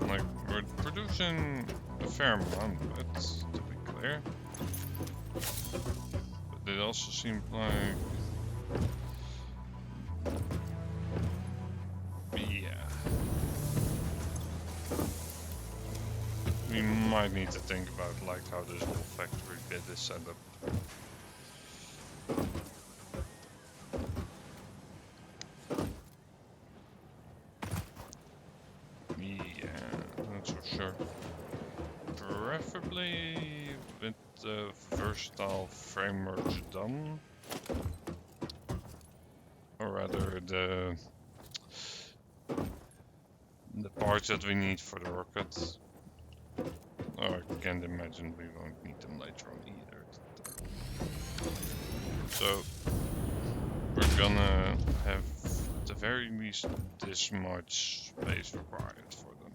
Like, we're producing a fair amount, but to be clear. it also seemed like... Yeah. We might need to think about like how this whole factory bit is set up. Yeah, that's for sure. Preferably with the versatile frameworks done. Or rather the parts that we need for the rocket. Oh, I can't imagine we won't need them later on either. So we're gonna have at the very least this much space required for them.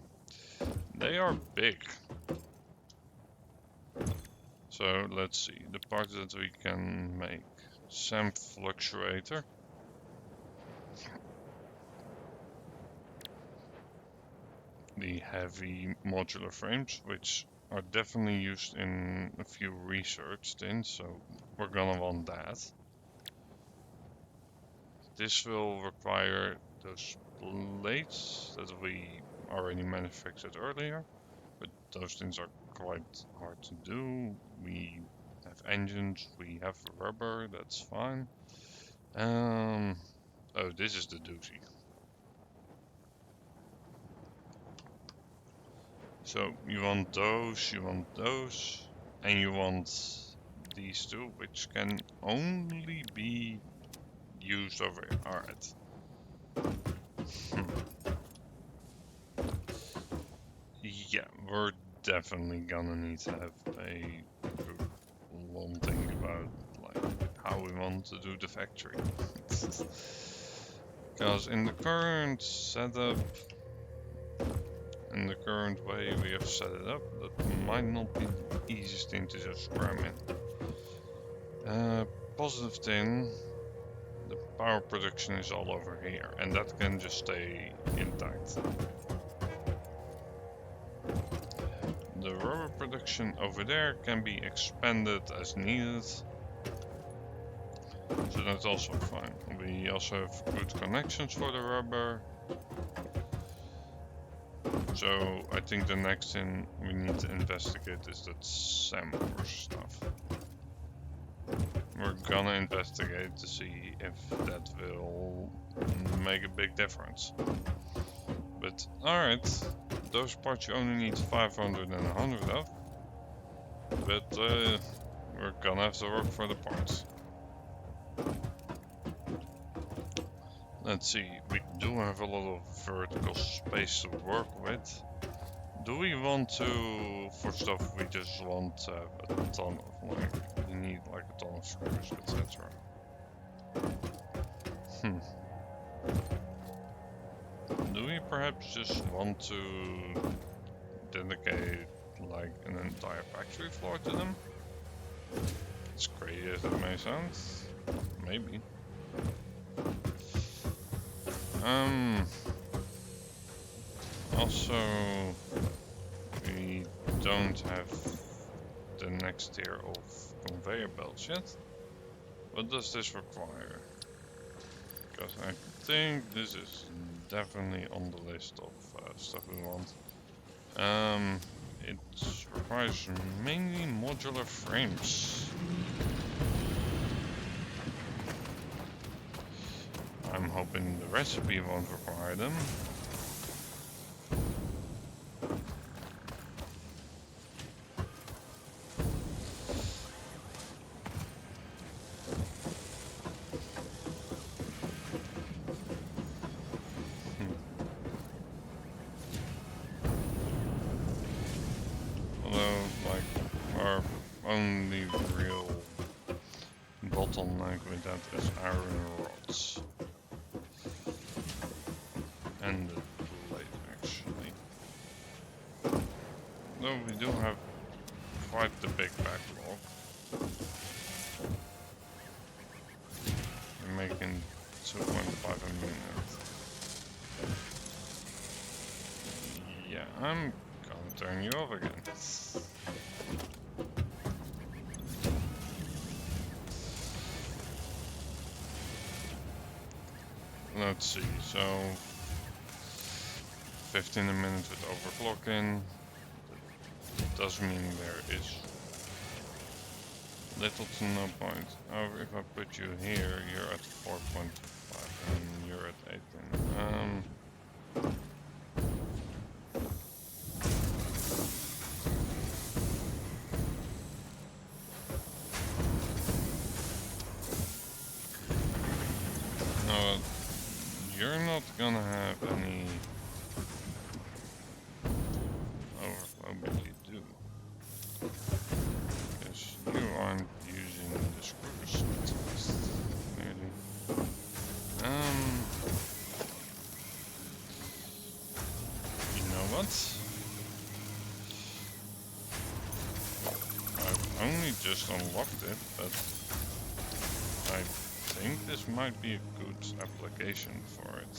They are big. So let's see, the parts that we can make. SAM fluctuator. The heavy modular frames, which are definitely used in a few research things, so we're gonna want that. This will require those plates that we already manufactured earlier, but those things are quite hard to do. We have engines, we have rubber, that's fine. Oh, this is the doozy. So you want those, and you want these two, which can only be used over here. Alright. Yeah, we're definitely gonna need to have a long think about like how we want to do the factory. Because in the current setup, in the current way we have set it up, that might not be the easiest thing to just cram in. Positive thing, the power production is all over here, and that can just stay intact. The rubber production over there can be expanded as needed, so that's also fine. We also have good connections for the rubber. So I think the next thing we need to investigate is that SAM stuff. We're gonna investigate to see if that will make a big difference. But alright, those parts you only need 500 and 100 of. But we're gonna have to work for the parts. Let's see, we do have a lot of vertical space to work with. Do we want to, for stuff we just want to have a ton of, like, we need like a ton of screws, etc. Do we perhaps just want to dedicate like an entire factory floor to them? As crazy as that may sound, maybe. Also, we don't have the next tier of conveyor belts yet. What does this require? Because I think this is definitely on the list of stuff we want. It requires mainly modular frames. I'm hoping the recipe won't require them. Although, like, our only real bottleneck with that is iron rods. And the plate, actually. Though we do have quite the big backlog. We're making 2.5 a minute. Yeah, I'm gonna turn you off again. let's see, so 15 a minute with overclocking. That does mean there is little to no point. However, if I put you here, you're at 4.5 and you're at 18. No, you're not gonna have any overflow, but you do. Because you aren't using the screws clearly. You know what? I've only just unlocked it, but I think this might be a good application for it.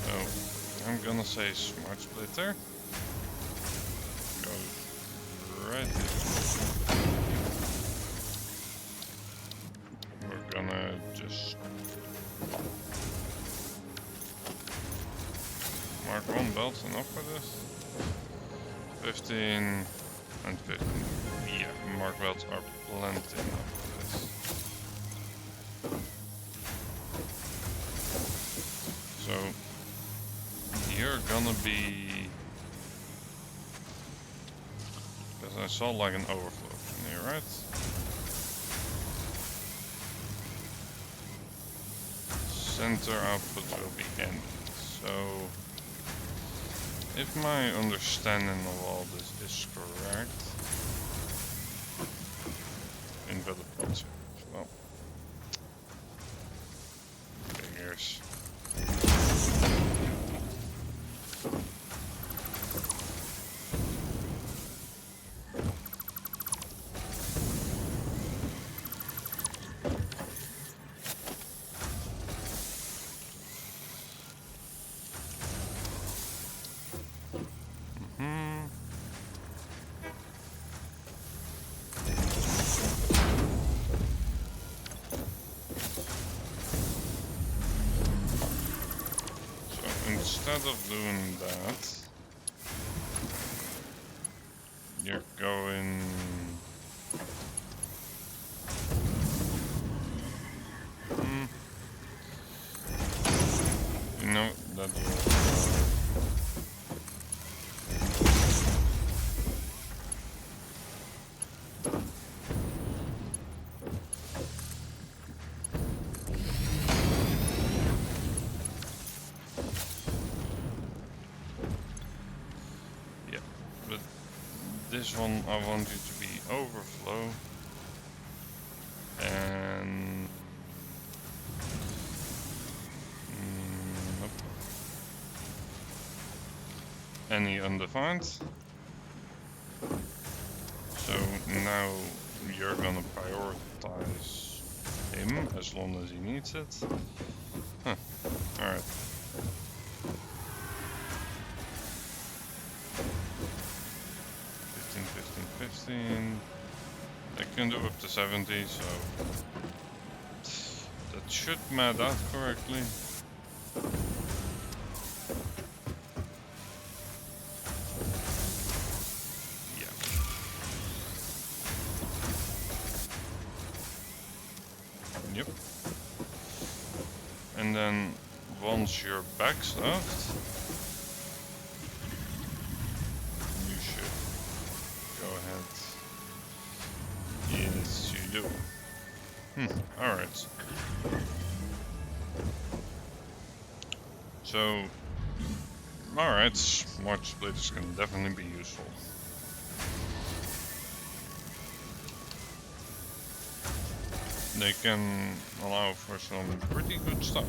So I'm gonna say Smart Splitter. Go right here. We're gonna just mark one belt enough for this. 15 and 15. Yeah, mark belts are plenty enough for this. So you're gonna be, because I saw like an overflow from here, right? Center output will be empty. So if my understanding of all this is correct, invalid project. Well, figures. Instead of doing that, you're going you know that this one I want you to be overflow and nope. Any undefined. So now you're gonna prioritize him as long as he needs it. Huh. Alright. 15. I can do up to 70, so that should math out correctly. Yeah. Yep. And then once you're backstuffed, you should go ahead. Yes, you do. Alright. So, alright, Smart Splitters can definitely be useful. They can allow for some pretty good stuff.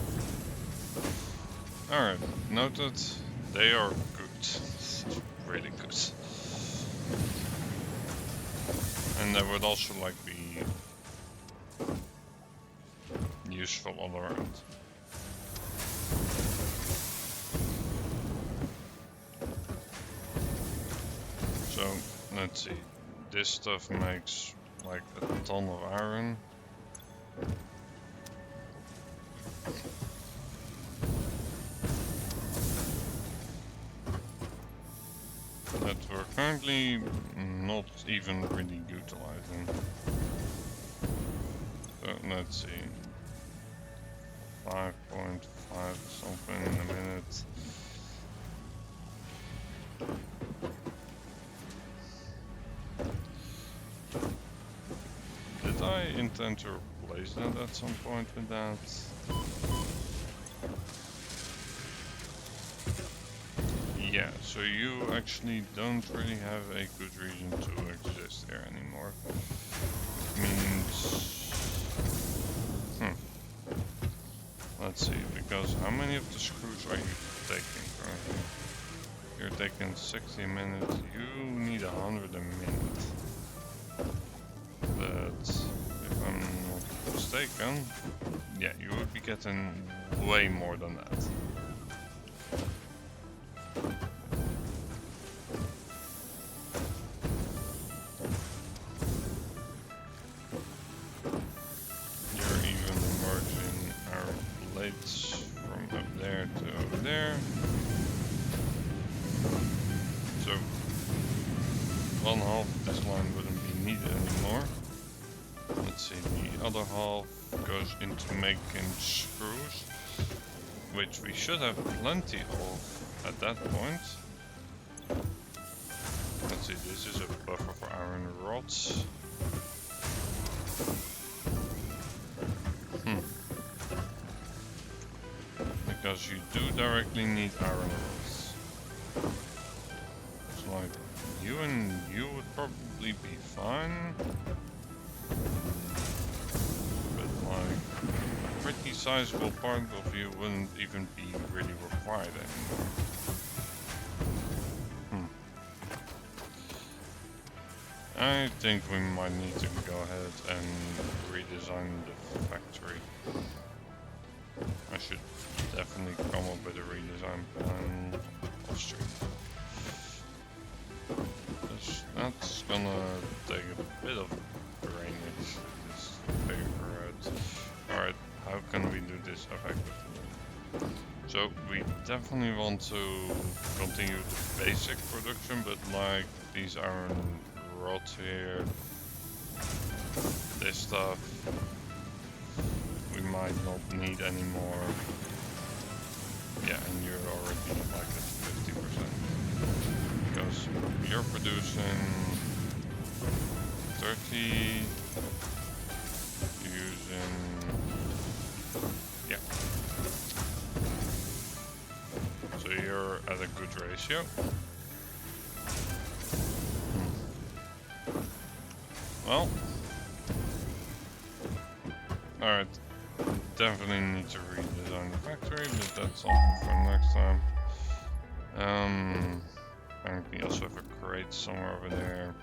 Alright, noted. They are good. Really good. And that would also like be useful all around. So let's see. This stuff makes like a ton of iron. currently not even really utilizing. So let's see. 5.5 something in a minute. Did I intend to replace that at some point with that? Yeah, so you actually don't really have a good reason to exist there anymore. Means... Let's see, because how many of the screws are you taking currently? You're taking 60 a minute, you need 100 a minute. But if I'm not mistaken, yeah, you would be getting way more than that. You're even merging our blades from up there to over there. So one half of this line wouldn't be needed anymore. Let's see, the other half goes into making screws, which we should have plenty of at that point. Let's see, this is a buffer for iron rods. Because you do directly need iron rods. It's like, you and you would probably be fine. But like, a pretty sizable part of you wouldn't even be really required anymore. I think we might need to go ahead and redesign the factory. I should definitely come up with a redesign plan. That's gonna take a bit of brainage, this paper out. Alright, how can we do this effectively? So we definitely want to continue the basic production, but like these iron rods here, this stuff, we might not need anymore. Yeah, and you're already like at 50%. Because you're producing 30, using, yeah. So you're at a good ratio. Well, alright, definitely need to redesign the factory, but that's something for next time. I think we also have a crate somewhere over there.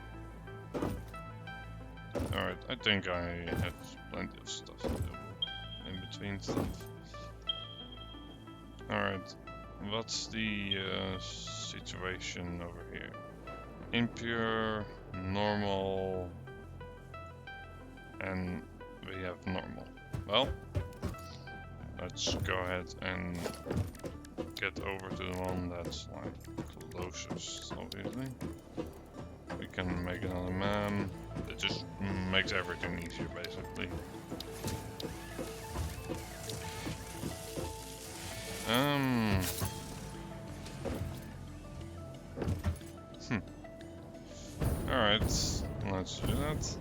Alright, I think I have plenty of stuff to do in between stuff. Alright, what's the situation over here? Impure, normal, and we have normal. Well, let's go ahead and get over to the one that's like closest, obviously. We can make another man. It just makes everything easier, basically. Alright, let's do that.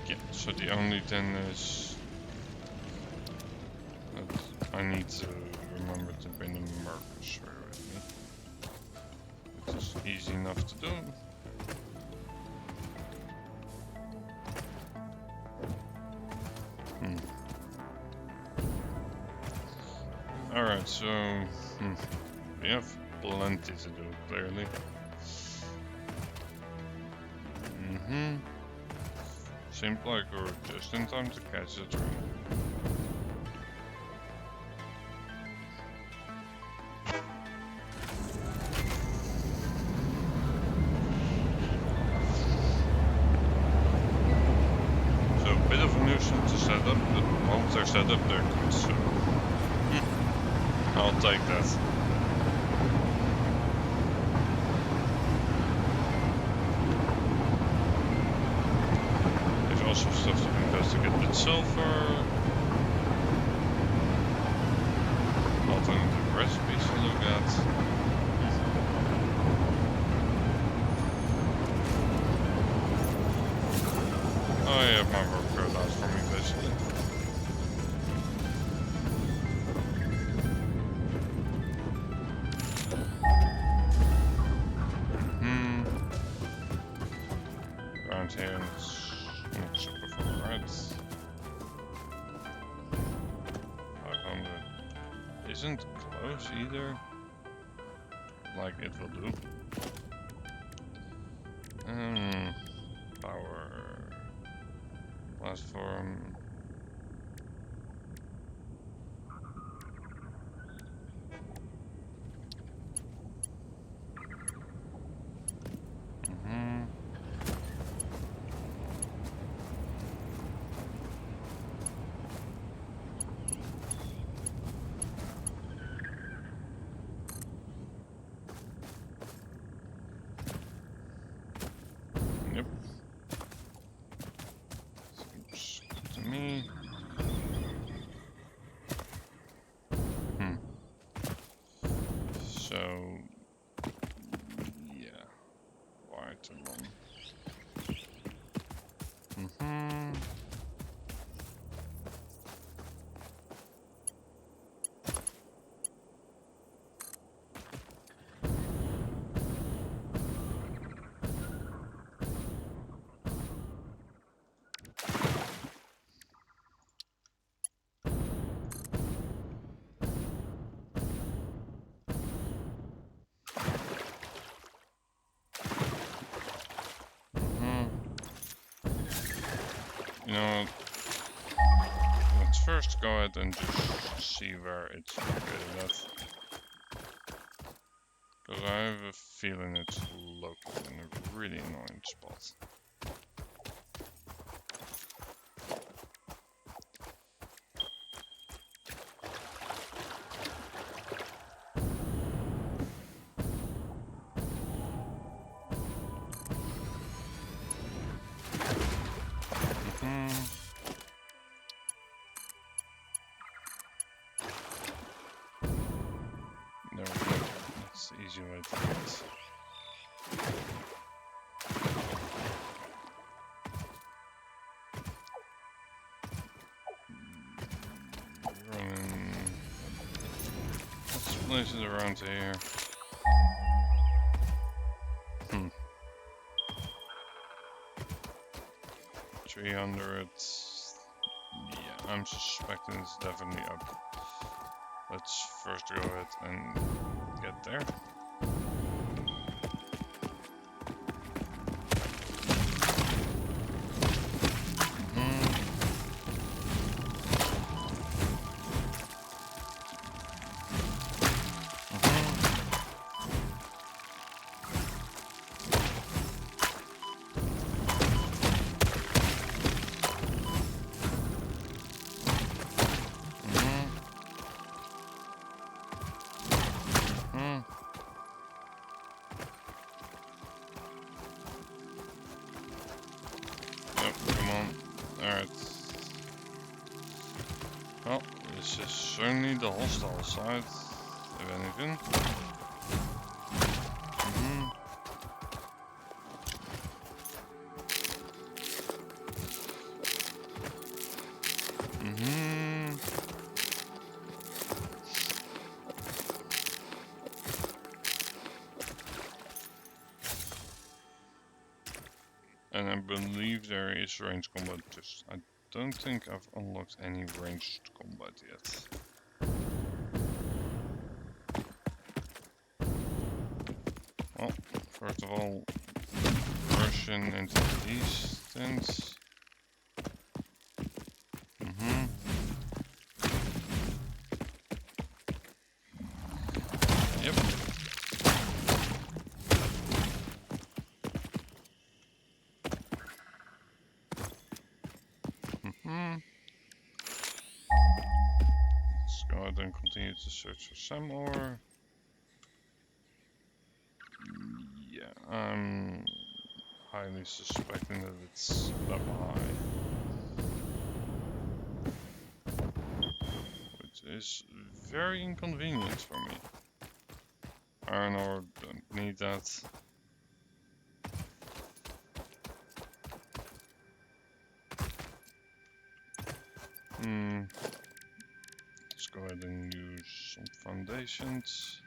Yeah, so the only thing is that I need to remember to bring the Mercury with me. Which is easy enough to do. Alright, so we have plenty to do, clearly. Seems like we're just in time to catch the train. efficient to set up, but once they're set up, they're consumed. I'll take that. There's also stuff to investigate with sulfur. Alternative recipes to look at. Oh yeah, my work cut out for me basically. Around here it's not super far, right? 500 isn't close either. Like it will do. Power platform. Yep. Seems good to me. So yeah, why too long? You know, let's first go ahead and just see where it's located at. Because I have a feeling it's located in a really annoying spot. There we go. That's the easy way to do it. Running. Let's place it around here. 300. Yeah, I'm suspecting it's definitely up. Let's first go ahead and get there. Well, this is certainly the hostile side, if anything. And I believe there is range combat, just I don't think I've unlocked any ranged combat yet. Well, first of all, version into these things. Yep. Let's go ahead and continue to search for some more. Yeah, I'm highly suspecting that it's up high. Which is very inconvenient for me. Iron ore, don't need that. Let's go ahead and use some foundations.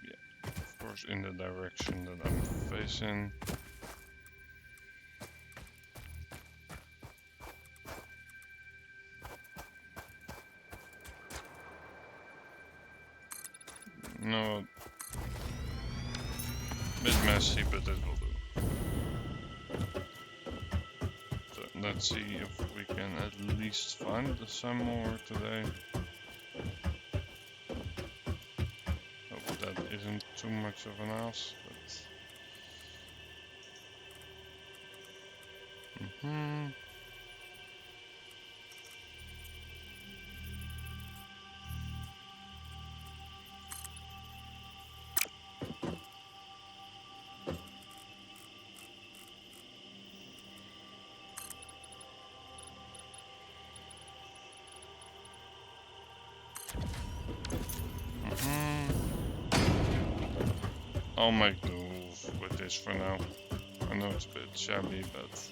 Yeah, of course in the direction that I'm facing. No, a bit messy, but it will do. So let's see if we can at least find some more today. Hope that isn't too much of an ask, but... I'll make do with this for now. I know it's a bit shabby, but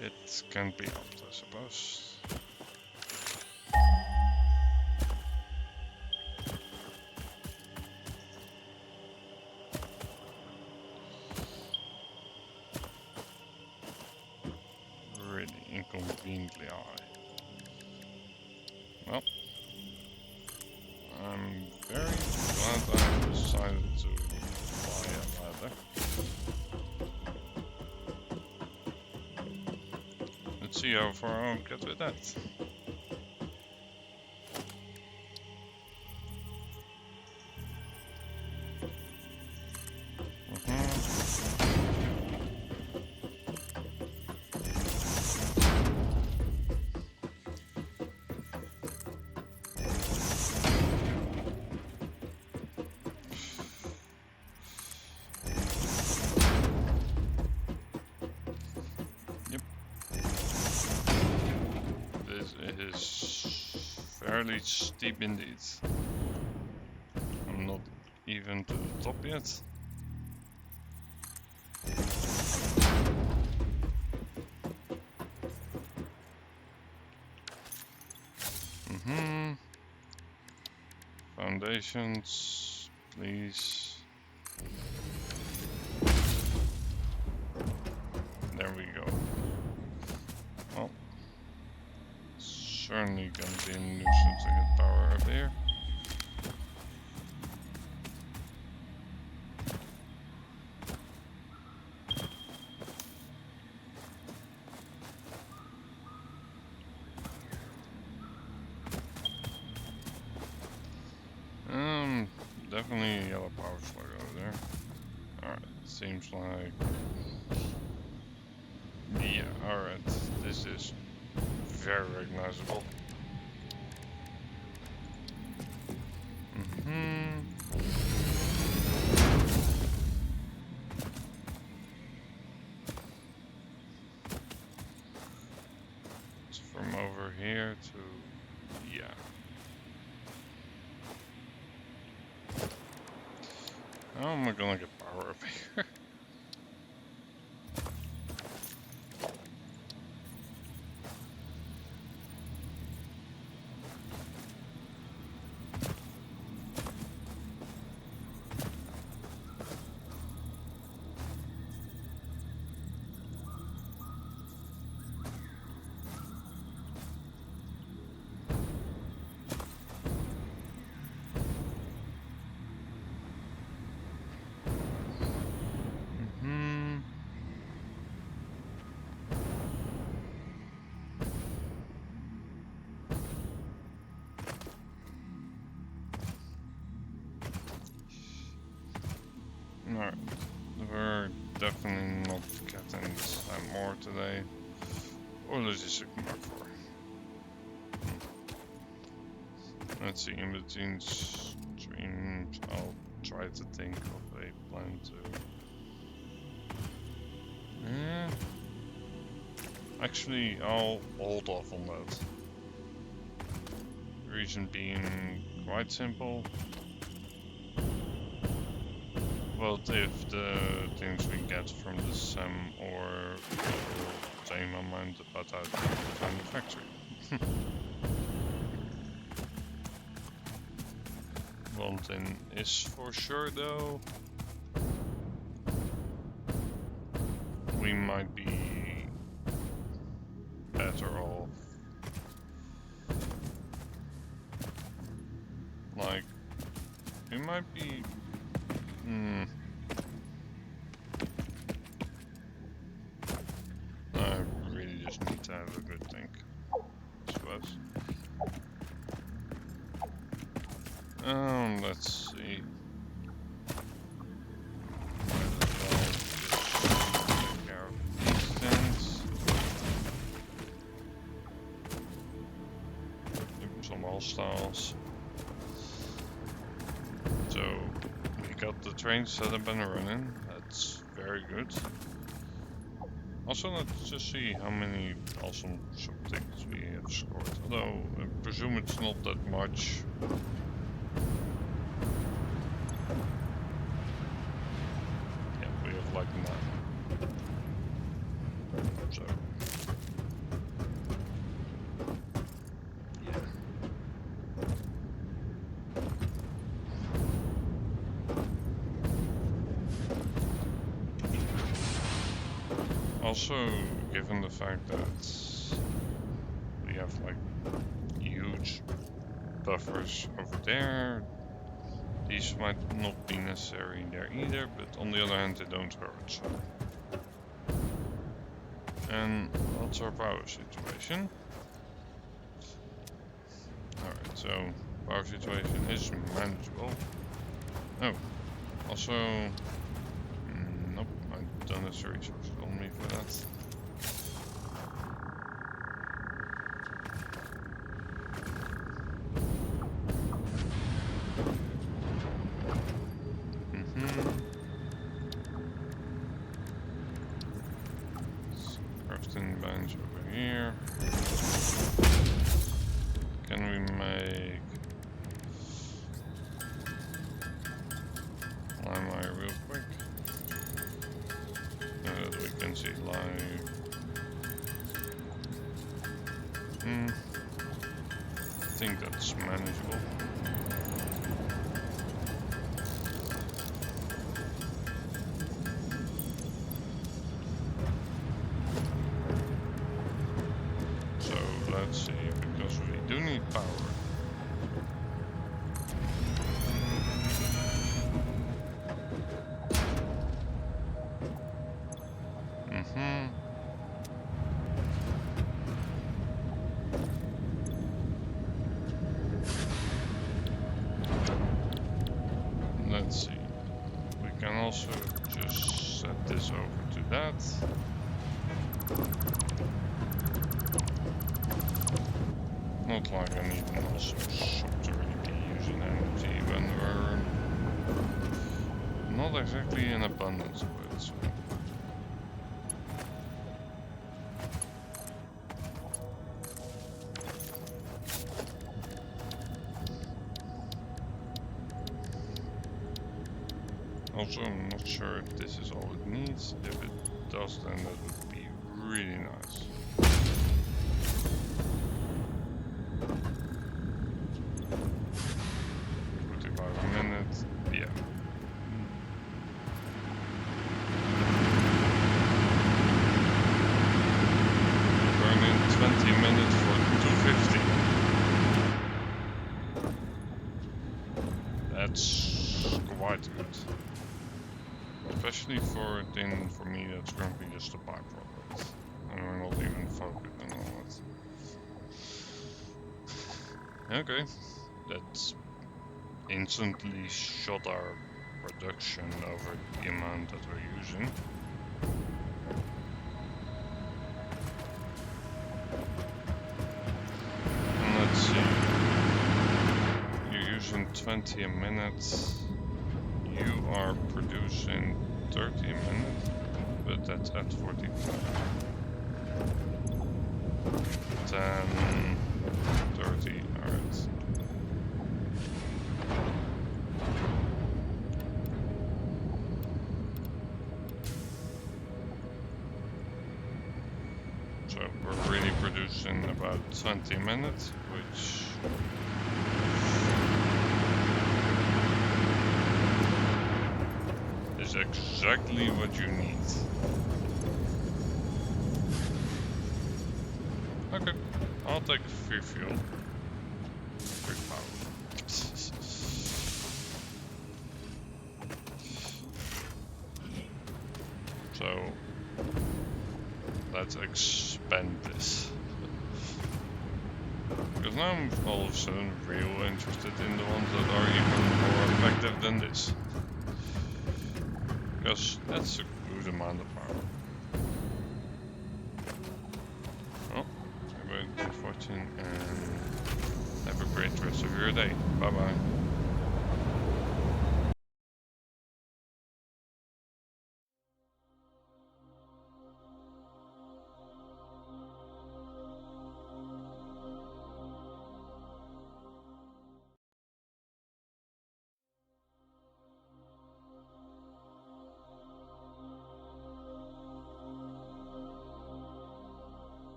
it can be helped, I suppose. Really inconveniently high. Well, I'm very glad I decided to buy a ladder. Let's see how far I'll get with that. Fairly steep indeed. I'm not even to the top yet. Foundations, please. There we go. Well, certainly gonna be a nuisance to get power up here. Definitely a yellow power slug over there. Alright, seems like... Yeah, alright, this is very recognizable. It's from over here to... yeah. How am I gonna get power up here? No, we're definitely not getting this more today. Or logistic mark 4. Let's see, in between streams, I'll try to think of a plan to. Yeah. Actually, I'll hold off on that. Reason being quite simple. Well, if the things we get from the SEM or same amount about that from the factory. One thing is for sure though, we might be better off. Like, we might be. I really just need to have a good think, I suppose. Let's see. Might as well just take care of these things. Some all styles. So we got the train set up and running. That's very good. Also, let's just see how many awesome shop tickets we have scored. Although I presume it's not that much. Yeah, we have like 9. So yeah. Also, given the fact that we have like huge buffers over there, these might not be necessary there either, but on the other hand they don't hurt, so. And what's our power situation? Alright, so power situation is manageable. Oh, also, nope, I don't have the resources on me for that. Crafting bench over here. Can we make lime wire real quick? So that we can see live. I think that's manageable. So let's see, because we do need power. Let's see. We can also just set this over to that. Not like I need an awesome shop to really be using energy when we're not exactly in abundance of it. So. Also, I'm not sure if this is all it needs. If it does, then that would be really nice. 45 a minute, yeah. Burn in 20 minutes for 250. That's quite good. Especially for a thing for me that's currently just a byproduct. And we're not even focused on all that. Okay, that's instantly shot our reduction over the amount that we're using. And let's see. You're using 20 a minute. You are producing 30 a minute, but that's at 45. 10, 30, alright. So we're really producing about 20 minutes, which is exactly what you need. Okay, I'll take free fuel. Free power. So let's expand this. Because now I'm all of a sudden real interested in the ones that are even more effective than this. Because that's a good amount of power. Well, everybody 14 and have a great rest of your day. Bye bye.